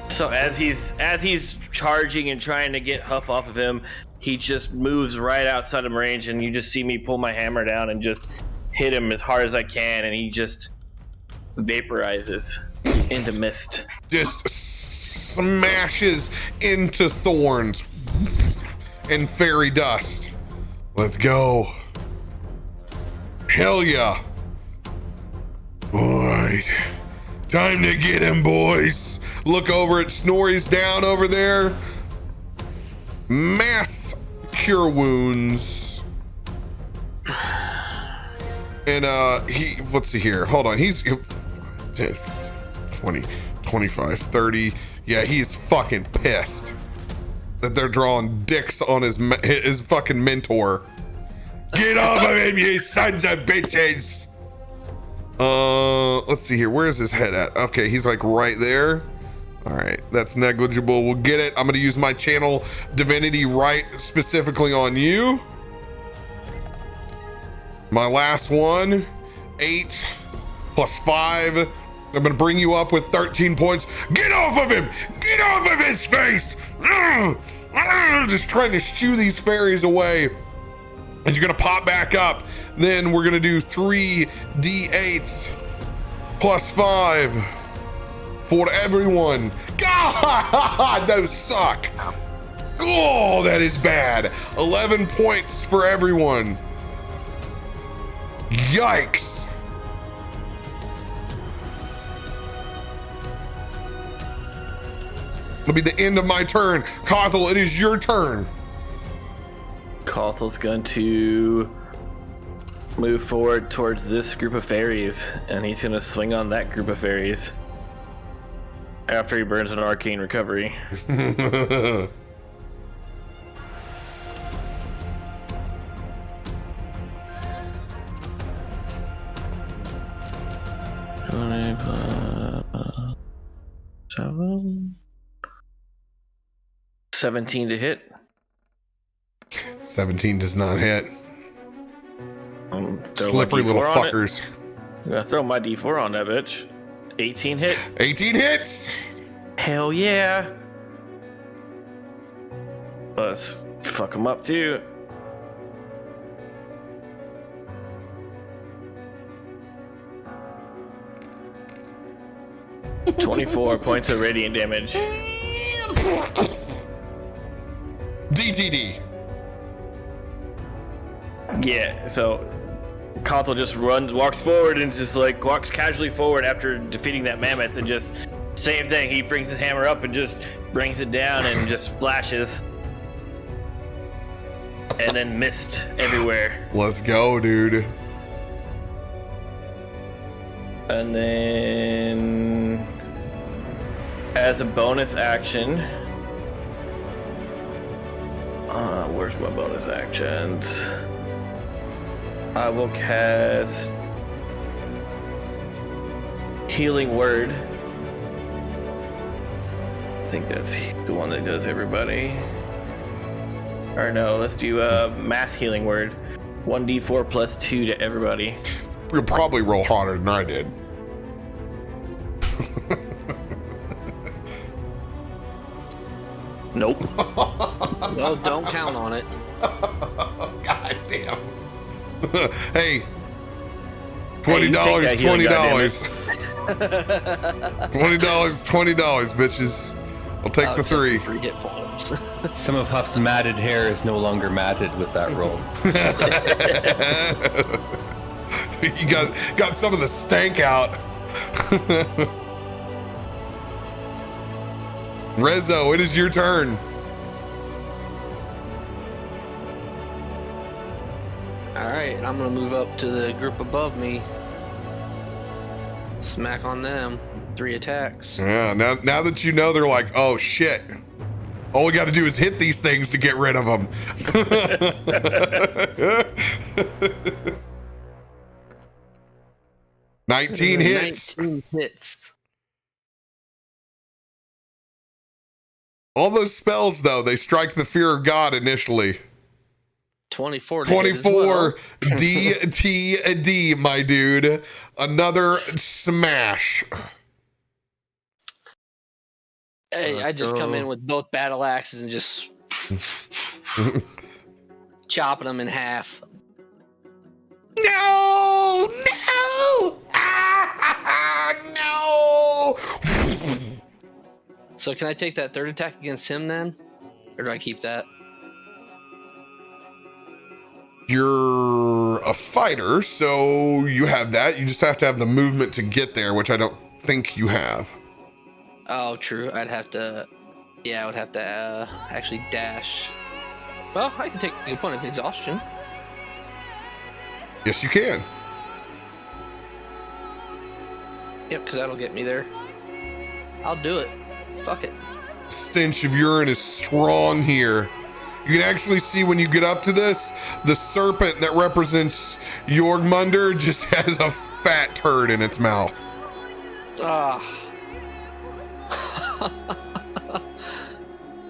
[SPEAKER 2] So as he's charging and trying to get Huff off of him, he just moves right outside of range, and you just see me pull my hammer down and just hit him as hard as I can, and he just vaporizes into mist.
[SPEAKER 1] Just smashes into thorns and fairy dust. Let's go. Hell yeah. All right. Time to get him, boys. Look over at Snorri's down over there. Mass cure wounds. And let's see here. Hold on. He's 10, 20, 25, 30. Yeah, he's fucking pissed that they're drawing dicks on his fucking mentor. Get off of him, you sons of bitches. Let's see here. Where's his head at? Okay, he's like right there. All right, that's negligible. We'll get it. I'm going to use my channel divinity right specifically on you. My last one, 8 plus 5. I'm going to bring you up with 13 points. Get off of him! Get off of his face! Just trying to shoo these fairies away. And you're going to pop back up. Then we're going to do 3 D8s plus 5 for everyone. God, those suck. Oh, that is bad. 11 points for everyone. Yikes. It'll be the end of my turn. Kothel, it is your turn.
[SPEAKER 2] Kothel's going to move forward towards this group of fairies, and he's going to swing on that group of fairies after he burns an arcane recovery. Seven. 17 to hit.
[SPEAKER 1] 17 does not hit.
[SPEAKER 2] Throw
[SPEAKER 1] Slippery
[SPEAKER 2] my
[SPEAKER 1] little
[SPEAKER 2] D4 on it.
[SPEAKER 1] fuckers.
[SPEAKER 2] I'm gonna throw my D4 on that bitch. 18 hit.
[SPEAKER 1] 18 hits.
[SPEAKER 2] Hell yeah. Let's fuck him up too. $24 points of radiant damage.
[SPEAKER 1] DTD.
[SPEAKER 2] Yeah, so Kothel just walks forward and just like walks casually forward after defeating that mammoth, and just same thing. He brings his hammer up and just brings it down and just flashes. And then mist everywhere.
[SPEAKER 1] Let's go, dude.
[SPEAKER 2] And then as a bonus action, where's my bonus actions? I will cast Healing Word. I think that's the one that does everybody. Or no, let's do Mass Healing Word. 1d4 plus 2 to everybody.
[SPEAKER 1] You'll probably roll harder than I did.
[SPEAKER 2] Nope.
[SPEAKER 3] Well, don't count on it.
[SPEAKER 1] God damn. Hey,
[SPEAKER 2] Hey,
[SPEAKER 1] $20,
[SPEAKER 2] you take that healing,
[SPEAKER 1] $20. $20, bitches. I'll take the 3.
[SPEAKER 3] 3 hit points.
[SPEAKER 5] Some of Huff's matted hair is no longer matted with that roll.
[SPEAKER 1] You got some of the stank out. Rezo, it is your turn.
[SPEAKER 3] Alright, and I'm gonna move up to the group above me. Smack on them. 3 attacks.
[SPEAKER 1] Yeah, now that you know, they're like, oh shit. All we got to do is hit these things to get rid of them. 19 hits.
[SPEAKER 3] 19 hits.
[SPEAKER 1] All those spells, though, they strike the fear of God initially.
[SPEAKER 3] 24 to hit as well.
[SPEAKER 1] 24 DTD, my dude. Another smash.
[SPEAKER 3] Hey, I just come in with both battle axes and just chopping them in half.
[SPEAKER 1] No! No!
[SPEAKER 3] So can I take that 3rd attack against him then? Or do I keep that?
[SPEAKER 1] You're a fighter, so you have that. You just have to have the movement to get there, which I don't think you have.
[SPEAKER 3] Oh, true. I'd have to... Yeah, I would have to actually dash. Well, I can take a point of exhaustion.
[SPEAKER 1] Yes, you can.
[SPEAKER 3] Yep, because that'll get me there. I'll do it. Fuck it.
[SPEAKER 1] Stench of urine is strong here. You can actually see when you get up to this, the serpent that represents Jorgmunder just has a fat turd in its mouth.
[SPEAKER 3] Ah.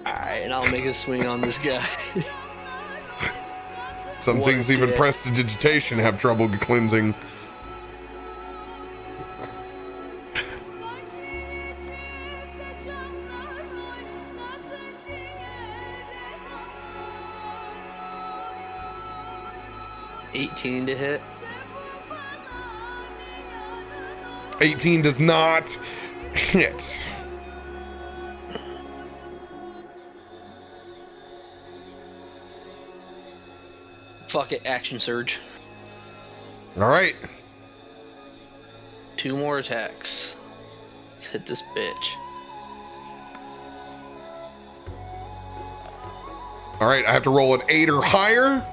[SPEAKER 3] Alright, and I'll make a swing on this guy.
[SPEAKER 1] Some
[SPEAKER 3] What
[SPEAKER 1] things,
[SPEAKER 3] a
[SPEAKER 1] even
[SPEAKER 3] dick.
[SPEAKER 1] prestidigitation, have trouble cleansing.
[SPEAKER 3] $18 to hit.
[SPEAKER 1] 18 does not hit.
[SPEAKER 3] Fuck it, action surge.
[SPEAKER 1] All right.
[SPEAKER 3] 2 more attacks. Let's hit this bitch.
[SPEAKER 1] All right, I have to roll an 8 or higher.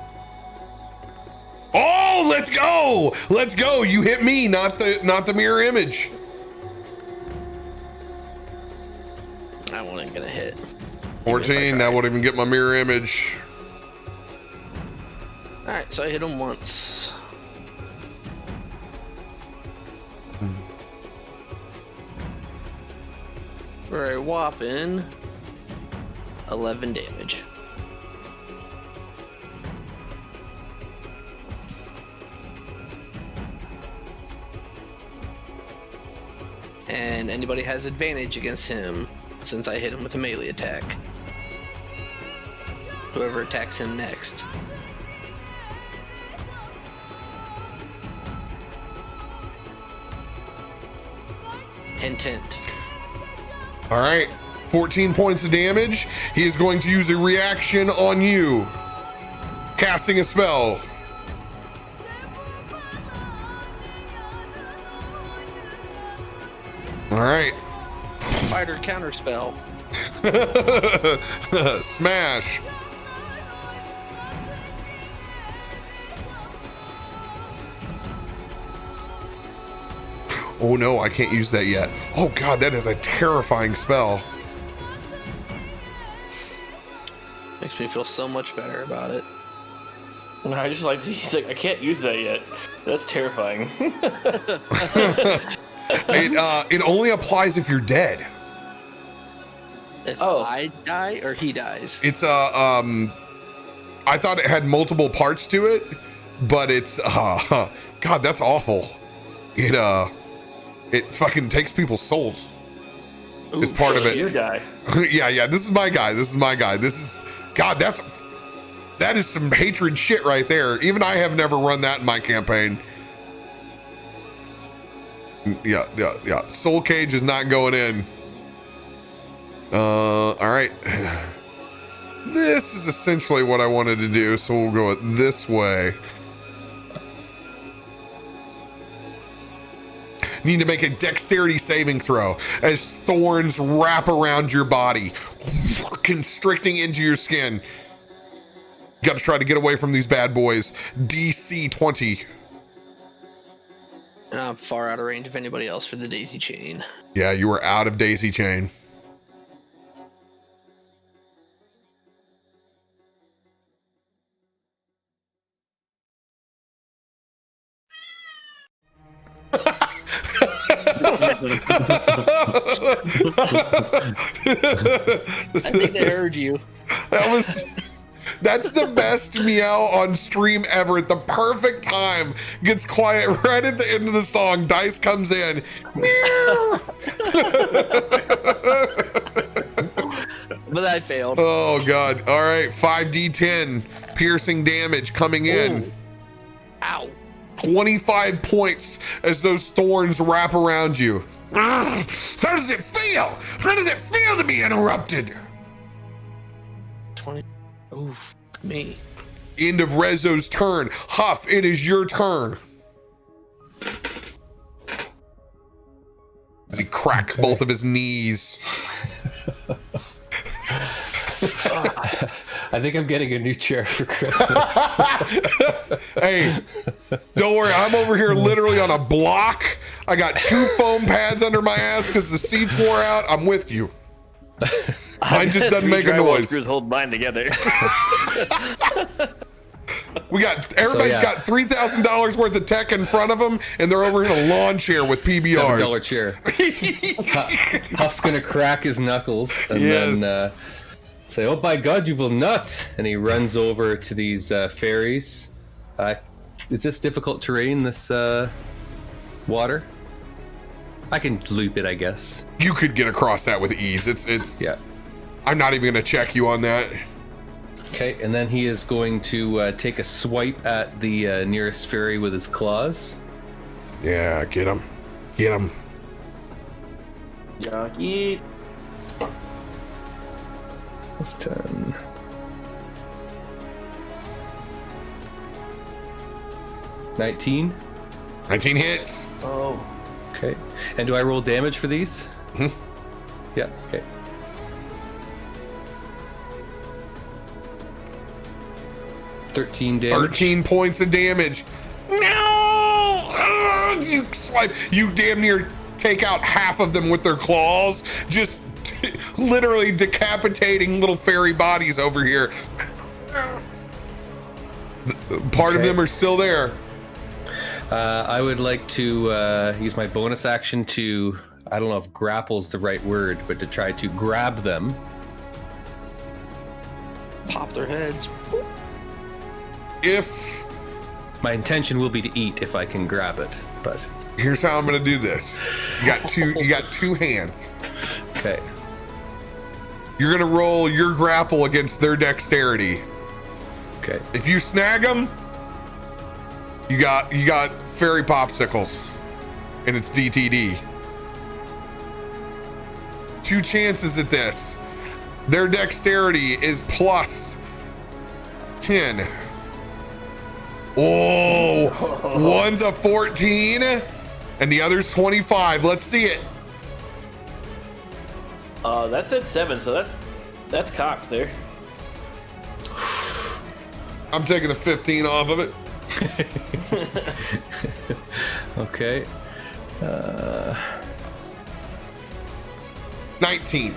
[SPEAKER 1] Oh, let's go! Let's go! You hit me, not the mirror image.
[SPEAKER 3] That one ain't gonna hit.
[SPEAKER 1] 14. That won't even get my mirror image.
[SPEAKER 3] Alright, so I hit him once. For a whopping 11 damage. And anybody has advantage against him since I hit him with a melee attack. Whoever attacks him next. Intent.
[SPEAKER 1] All right, 14 points of damage. He is going to use a reaction on you, casting a spell. All right.
[SPEAKER 3] Fighter counter spell.
[SPEAKER 1] Smash. Oh no, I can't use that yet. Oh god, that is a terrifying spell.
[SPEAKER 3] Makes me feel so much better about it.
[SPEAKER 2] No, I just like he's like I can't use that yet. That's terrifying.
[SPEAKER 1] It only applies if you're dead.
[SPEAKER 3] If
[SPEAKER 2] Oh.
[SPEAKER 3] I die or he dies.
[SPEAKER 1] It's I thought it had multiple parts to it, but it's god, that's awful. It fucking takes people's souls.
[SPEAKER 3] Ooh,
[SPEAKER 1] It's part of it.
[SPEAKER 2] You die.
[SPEAKER 1] yeah, this is my guy. This is god, that is some hatred shit right there. Even I have never run that in my campaign. Yeah. Soul Cage is not going in. All right. This is essentially what I wanted to do, so we'll go it this way. You need to make a dexterity saving throw as thorns wrap around your body, constricting into your skin. You got to try to get away from these bad boys. DC 20.
[SPEAKER 3] And I'm far out of range of anybody else for the daisy chain.
[SPEAKER 1] Yeah, you were out of daisy chain.
[SPEAKER 3] I think they heard you.
[SPEAKER 1] That's the best meow on stream ever. At the perfect time, gets quiet right at the end of the song. Dice comes in.
[SPEAKER 3] But I failed.
[SPEAKER 1] Oh god. All right, 5d10 piercing damage coming in.
[SPEAKER 3] Ooh. Ow.
[SPEAKER 1] 25 points as those thorns wrap around you. How does it feel? How does it feel to be interrupted?
[SPEAKER 3] 20. Oof. Me.
[SPEAKER 1] End of Rezo's turn. Huff, it is your turn. As he cracks both of his knees.
[SPEAKER 5] I think I'm getting a new chair for Christmas.
[SPEAKER 1] Hey, don't worry. I'm over here literally on a block. I got 2 foam pads under my ass because the seats wore out. I'm with you. Mine just doesn't make a noise.
[SPEAKER 2] Screws hold mine together.
[SPEAKER 1] Everybody's got $3,000 worth of tech in front of them, and they're over in a lawn chair with PBRs.
[SPEAKER 5] $7 chair. Huff's gonna crack his knuckles and then say, "Oh by God, you will not!" And he runs over to these fairies. Is this difficult terrain? This water? I can loop it, I guess.
[SPEAKER 1] You could get across that with ease. It's.
[SPEAKER 5] Yeah.
[SPEAKER 1] I'm not even gonna check you on that.
[SPEAKER 5] Okay, and then he is going to take a swipe at the nearest fairy with his claws.
[SPEAKER 1] Yeah, get him. Get him.
[SPEAKER 2] Yucky.
[SPEAKER 5] That's 10. $19.
[SPEAKER 1] 19 hits.
[SPEAKER 2] Oh.
[SPEAKER 5] Okay. And do I roll damage for these?
[SPEAKER 1] Mhm.
[SPEAKER 5] Yeah, okay. $13 damage.
[SPEAKER 1] 13 points of damage. No! You swipe. You damn near take out half of them with their claws. Just literally decapitating little fairy bodies over here. Part of them are still there.
[SPEAKER 5] I would like to use my bonus action to, I don't know if grapple's the right word, but to try to grab them.
[SPEAKER 3] Pop their heads.
[SPEAKER 1] If
[SPEAKER 5] my intention will be to eat if I can grab it, but
[SPEAKER 1] here's how I'm gonna do this. You got two hands.
[SPEAKER 5] Okay.
[SPEAKER 1] You're gonna roll your grapple against their dexterity.
[SPEAKER 5] Okay.
[SPEAKER 1] If you snag them, you got fairy popsicles, and it's DTD. 2 chances at this. Their dexterity is plus 10. Oh, one's a 14 and the other's 25. Let's see it.
[SPEAKER 2] That's at 7, so that's cocked there.
[SPEAKER 1] I'm taking the 15 off of it.
[SPEAKER 5] Okay.
[SPEAKER 1] 19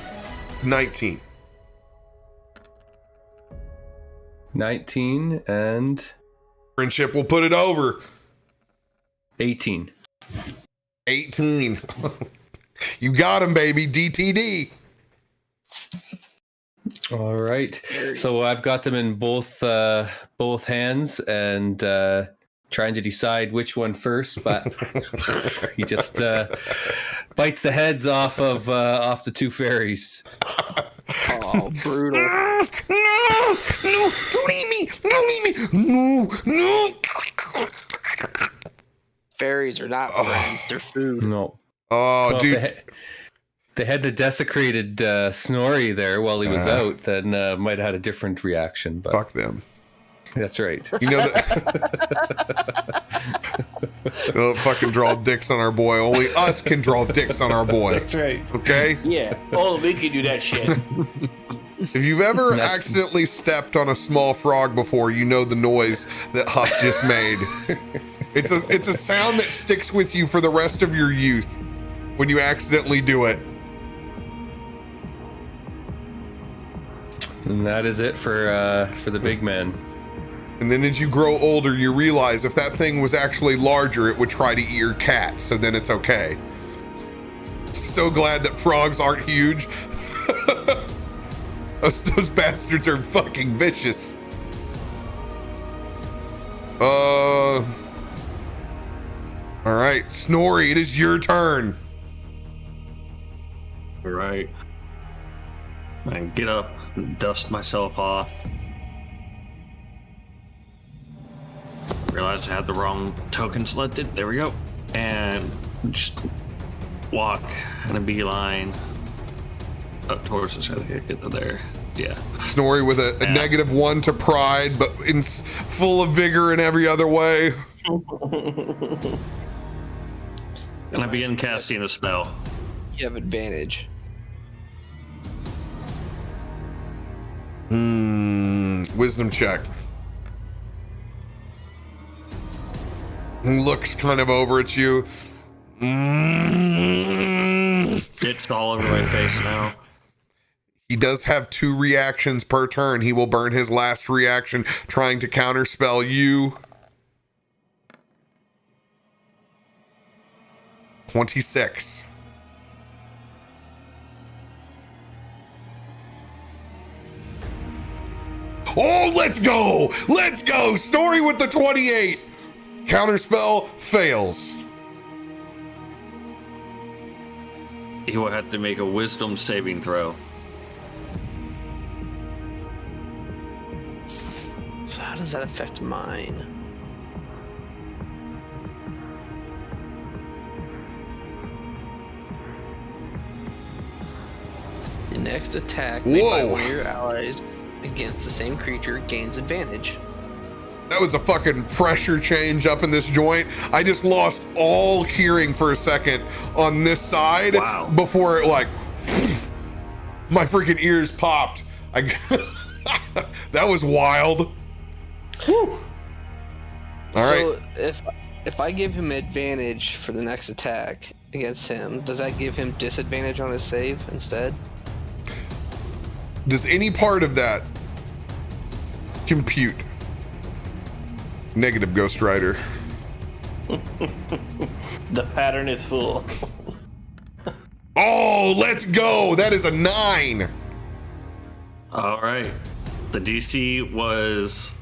[SPEAKER 5] and
[SPEAKER 1] friendship will put it over.
[SPEAKER 5] 18.
[SPEAKER 1] You got him, baby. DTD.
[SPEAKER 5] All right. So I've got them in both hands and trying to decide which one first, but he just bites the heads off the 2 fairies.
[SPEAKER 3] Oh, brutal.
[SPEAKER 1] No, don't eat me. No.
[SPEAKER 3] Fairies are not friends, they're food.
[SPEAKER 5] No.
[SPEAKER 1] Oh,
[SPEAKER 5] Well,
[SPEAKER 1] dude.
[SPEAKER 5] they had the desecrated Snorri there while he was out, then might have had a different reaction. But
[SPEAKER 1] Fuck them.
[SPEAKER 5] that's right.
[SPEAKER 1] You know that. Don't fucking draw dicks on our boy. Only us can draw dicks on our boy.
[SPEAKER 2] That's right.
[SPEAKER 1] Okay?
[SPEAKER 2] Yeah. Oh, we can do that shit.
[SPEAKER 1] If you've ever accidentally stepped on a small frog before, you know the noise that Huff just made. It's a sound that sticks with you for the rest of your youth when you accidentally do it.
[SPEAKER 5] And that is it for the big man.
[SPEAKER 1] And then as you grow older, you realize if that thing was actually larger, it would try to eat your cat, so then it's okay. So glad that frogs aren't huge. Those bastards are fucking vicious. All right, Snorri, it is your turn.
[SPEAKER 4] All right. I get up and dust myself off. Realized I had the wrong token selected. There we go. And just walk in a beeline up towards us. I think I get to there. Yeah.
[SPEAKER 1] Snorri with a -1 to pride, but full of vigor in every other way.
[SPEAKER 4] And I begin casting a spell.
[SPEAKER 3] You have advantage.
[SPEAKER 1] Wisdom check. Looks kind of over at you.
[SPEAKER 4] It's all over my face now.
[SPEAKER 1] He does have 2 reactions per turn. He will burn his last reaction trying to counterspell you. 26. Oh, let's go! Let's go! Story with the 28. Counterspell fails.
[SPEAKER 4] He will have to make a wisdom saving throw.
[SPEAKER 3] So how does that affect mine? The next attack made by one of your allies against the same creature gains advantage.
[SPEAKER 1] That was a fucking pressure change up in this joint. I just lost all hearing for a second on this side.
[SPEAKER 4] Wow.
[SPEAKER 1] Before it like my freaking ears popped. That was wild. Whew. All right.
[SPEAKER 3] So if I give him advantage for the next attack against him, does that give him disadvantage on his save instead?
[SPEAKER 1] Does any part of that compute? Negative, Ghost Rider.
[SPEAKER 2] The pattern is full.
[SPEAKER 1] Oh, let's go. That is a 9.
[SPEAKER 4] All right. The DC was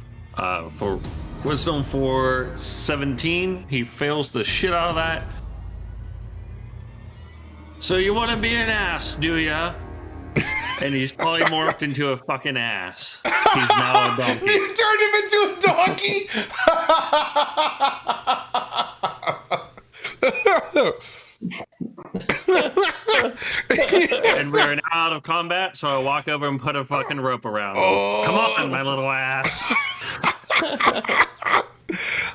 [SPEAKER 4] for wisdom for 17. He fails the shit out of that. So you want to be an ass, do ya? And he's polymorphed into a fucking ass. He's now a donkey.
[SPEAKER 1] You turned him into a donkey?
[SPEAKER 4] And we are now out of combat, so I walk over and put a fucking rope around him.
[SPEAKER 1] Oh.
[SPEAKER 4] Come on, my little ass.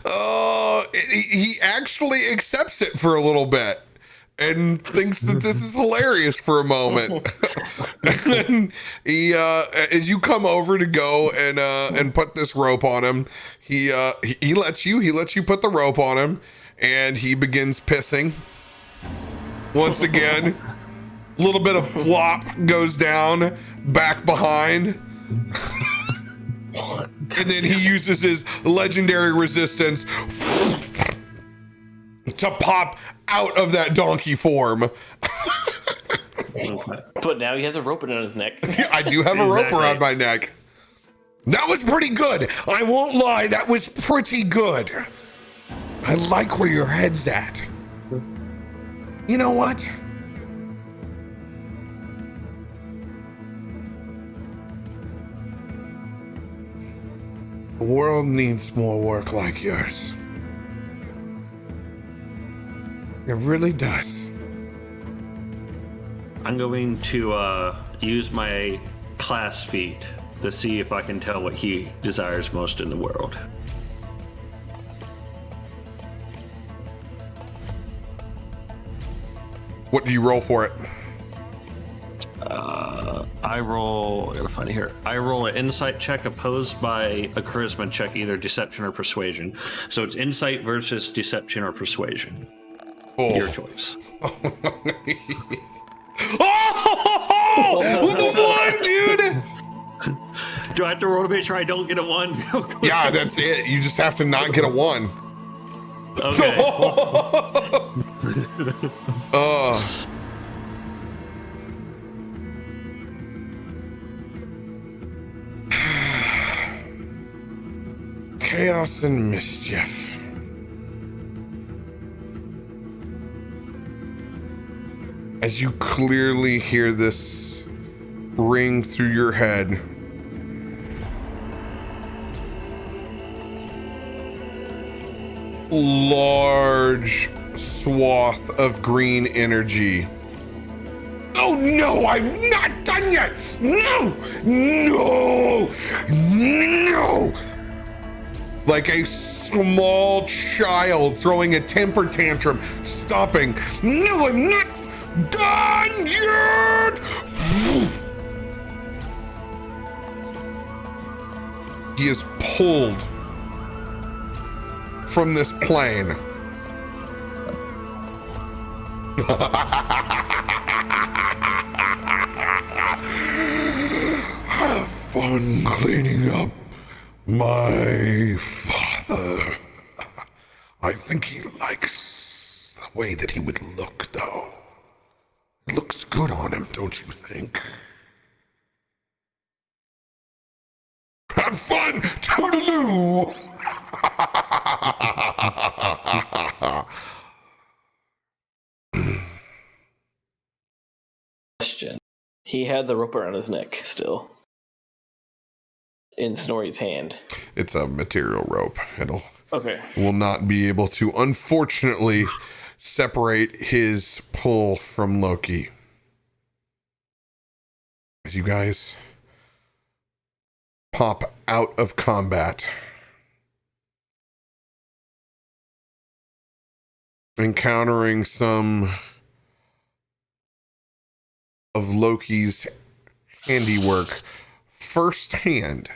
[SPEAKER 1] Oh, he actually accepts it for a little bit and thinks that this is hilarious for a moment. And then he, as you come over to go and put this rope on him, he lets you put the rope on him, and he begins pissing. Once again, a little bit of flop goes down back behind. And then he uses his legendary resistance to pop out of that donkey form.
[SPEAKER 2] But now he has a rope around his neck.
[SPEAKER 1] I do have a rope
[SPEAKER 4] Exactly.
[SPEAKER 1] around my neck. That was pretty good. I won't lie, that was pretty good. I like where your head's at. You know what? The world needs more work like yours. It really does.
[SPEAKER 4] I'm going to use my class feat to see if I can tell what he desires most in the world.
[SPEAKER 1] What do you roll for it?
[SPEAKER 4] I gotta find it here. I roll an insight check opposed by a charisma check, either deception or persuasion. So it's insight versus deception or persuasion.
[SPEAKER 1] Oh.
[SPEAKER 4] Your choice.
[SPEAKER 1] Oh, with the one, dude.
[SPEAKER 4] Do I have to roll to make sure I don't get a 1?
[SPEAKER 1] Yeah, that's it. You just have to not get a 1.
[SPEAKER 4] Okay.
[SPEAKER 1] Chaos and mischief. As you clearly hear this ring through your head, large swath of green energy. Oh no, I'm not done yet! No! No! No! Like a small child throwing a temper tantrum, stopping. No, I'm not done yet! He is pulled from this plane. Have fun cleaning up my father. I think he likes the way that he would look, though. It looks good on him, don't you think? Have fun, toodaloo!
[SPEAKER 2] Question. He had the rope around his neck still. In Snorri's hand.
[SPEAKER 1] It's a material rope.
[SPEAKER 2] Okay.
[SPEAKER 1] Will not be able to, unfortunately, separate his pull from Loki. As you guys pop out of combat, encountering some of Loki's handiwork firsthand.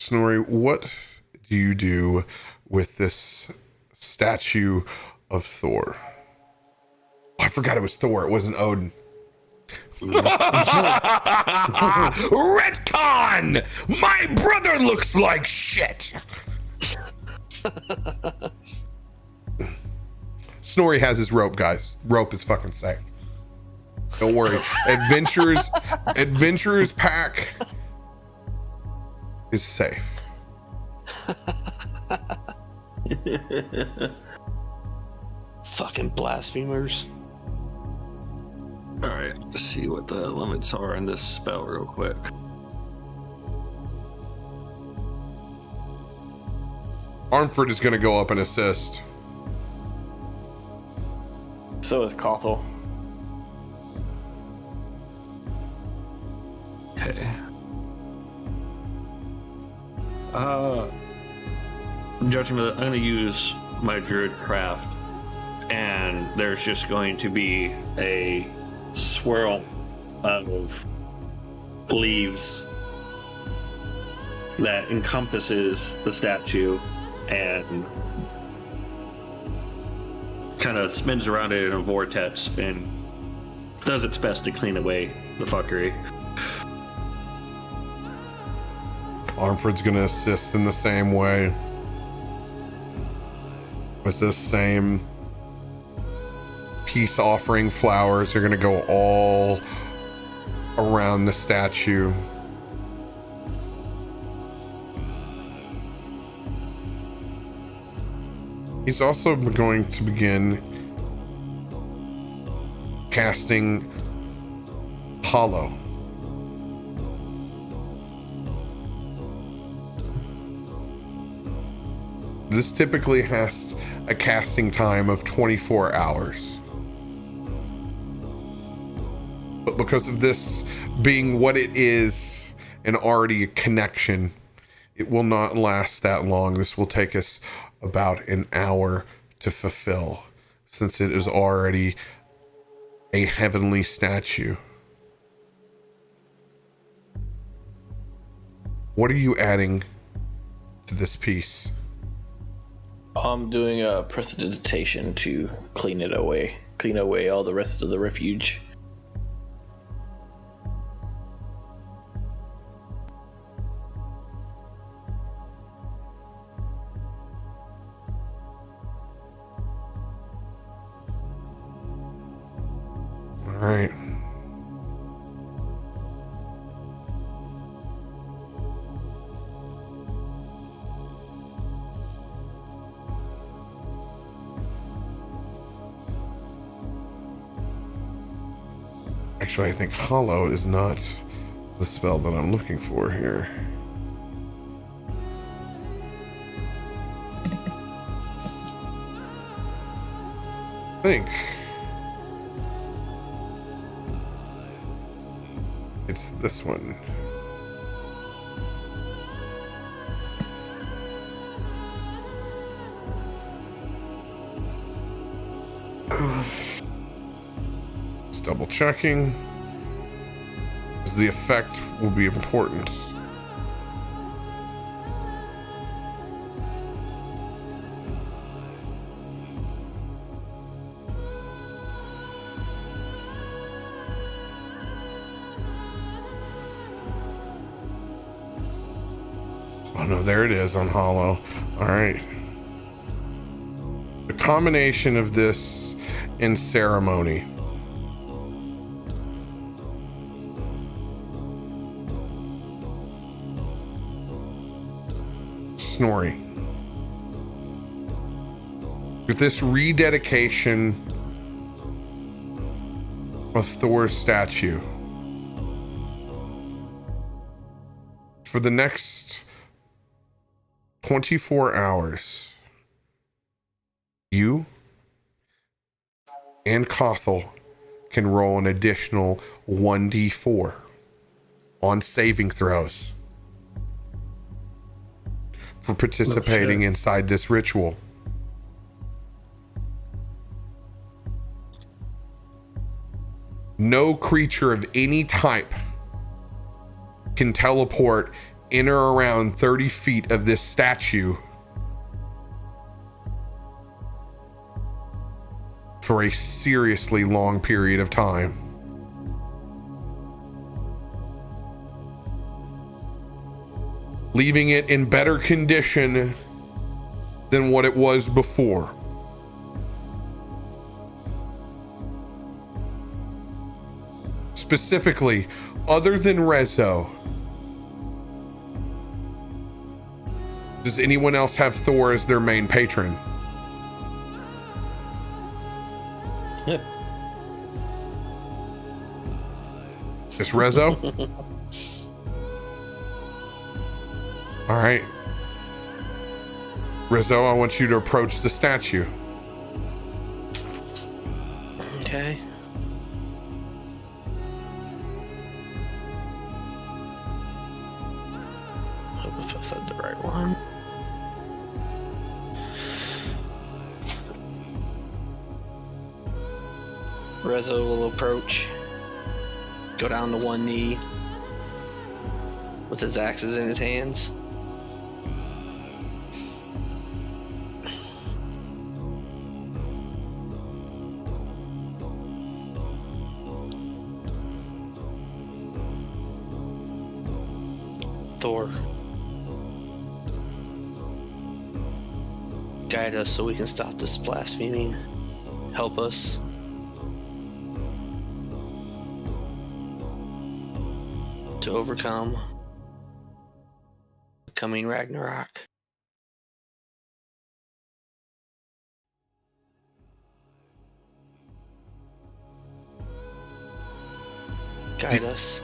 [SPEAKER 1] Snorri, what do you do with this statue of Thor? Oh, I forgot it was Thor. It wasn't Odin. Retcon! My brother looks like shit! Snorri has his rope, guys. Rope is fucking safe. Don't worry. Adventurer's pack is safe.
[SPEAKER 3] Fucking blasphemers.
[SPEAKER 4] Alright, let's see what the limits are on this spell real quick.
[SPEAKER 1] Arnfrid is going to go up and assist.
[SPEAKER 2] So is Kothel.
[SPEAKER 4] Okay. Judging by that, I'm going to use my druid craft, and there's just going to be a swirl of leaves that encompasses the statue and kind of spins around it in a vortex and does its best to clean away the fuckery.
[SPEAKER 1] Arnfrid's going to assist in the same way. With those same peace offering flowers, they're going to go all around the statue. He's also going to begin casting Hollow. This typically has a casting time of 24 hours. But because of this being what it is and already a connection, it will not last that long. This will take us about an hour to fulfill, since it is already a heavenly statue. What are you adding to this piece?
[SPEAKER 2] I'm doing a prestidigitation to clean away all the rest of the refuge.
[SPEAKER 1] All right. Actually, I think Hollow is not the spell that I'm looking for here. I think it's this one. Just double checking, because the effect will be important. Oh no, there it is on Hollow. All right. The combination of this and ceremony. Snorri. With this rededication of Thor's statue, for the next 24 hours, you and Kothel can roll an additional 1d4 on saving throws for participating inside this ritual. No creature of any type can teleport in or around 30 feet of this statue for a seriously long period of time. Leaving it in better condition than what it was before. Specifically, other than Rezo, does anyone else have Thor as their main patron? Just Rezo? All right. Rezo, I want you to approach the statue.
[SPEAKER 3] Okay. Hope if I said the right one. Rezo will approach, go down to one knee with his axes in his hands. Thor, guide us so we can stop this blaspheming. Help us. To overcome the coming Ragnarok. Guide us.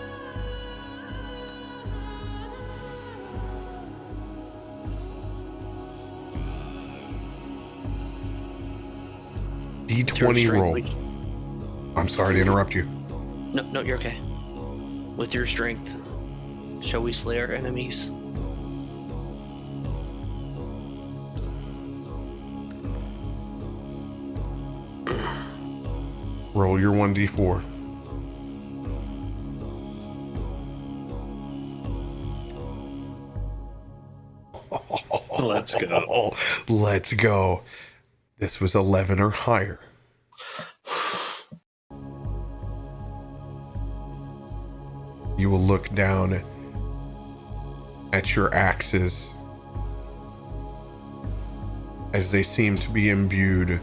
[SPEAKER 1] D20 roll. I'm sorry to interrupt you.
[SPEAKER 3] No, you're okay. With your strength, shall we slay our enemies?
[SPEAKER 1] Roll your 1d4.
[SPEAKER 4] Let's go.
[SPEAKER 1] Let's go. This was 11 or higher. You will look down at your axes as they seem to be imbued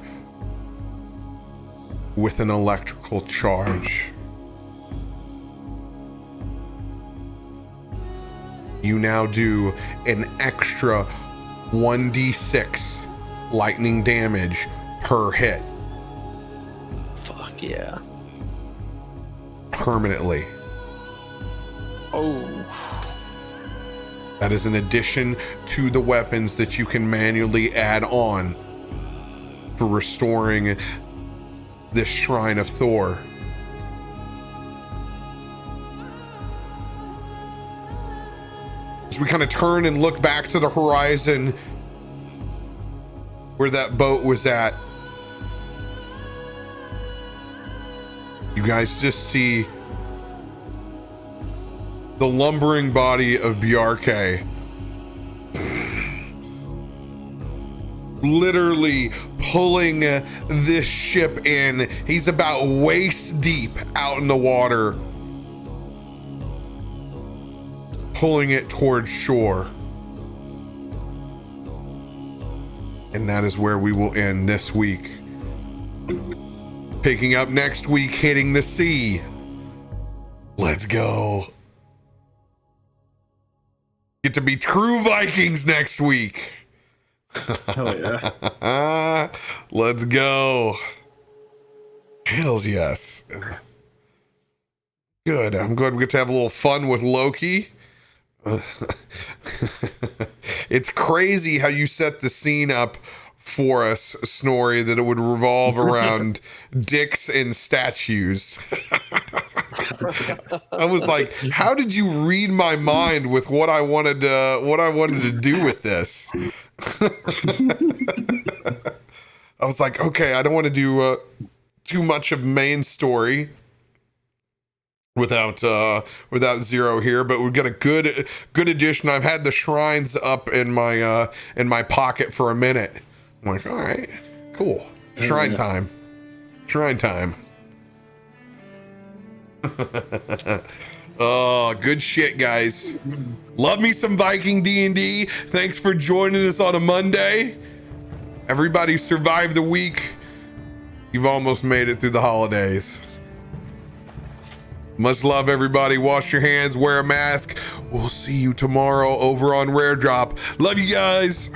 [SPEAKER 1] with an electrical charge. You now do an extra 1d6 lightning damage per hit.
[SPEAKER 3] Fuck yeah.
[SPEAKER 1] Permanently.
[SPEAKER 3] Oh.
[SPEAKER 1] That is in addition to the weapons that you can manually add on for restoring this Shrine of Thor. As we kind of turn and look back to the horizon where that boat was at, you guys just see the lumbering body of Bjarke literally pulling this ship in. He's about waist deep out in the water, pulling it towards shore. And that is where we will end this week. Picking up next week, hitting the sea. Let's go. Get to be true Vikings next week.
[SPEAKER 4] Hell yeah.
[SPEAKER 1] Let's go. Hells yes. Good. I'm glad we get to have a little fun with Loki. It's crazy how you set the scene up for us, Snorri, that it would revolve around dicks and statues. I was like, how did you read my mind with what I wanted to do with this? I was like, okay, I don't want to do too much of main story without Zero here, but we've got a good addition. I've had the shrines up in my pocket for a minute. I'm like, all right, cool. Shrine time. Oh, good shit, guys. Love me some Viking D&D. Thanks for joining us on a Monday. Everybody survived the week. You've almost made it through the holidays. Much love, everybody. Wash your hands, wear a mask. We'll see you tomorrow over on Rare Drop. Love you guys.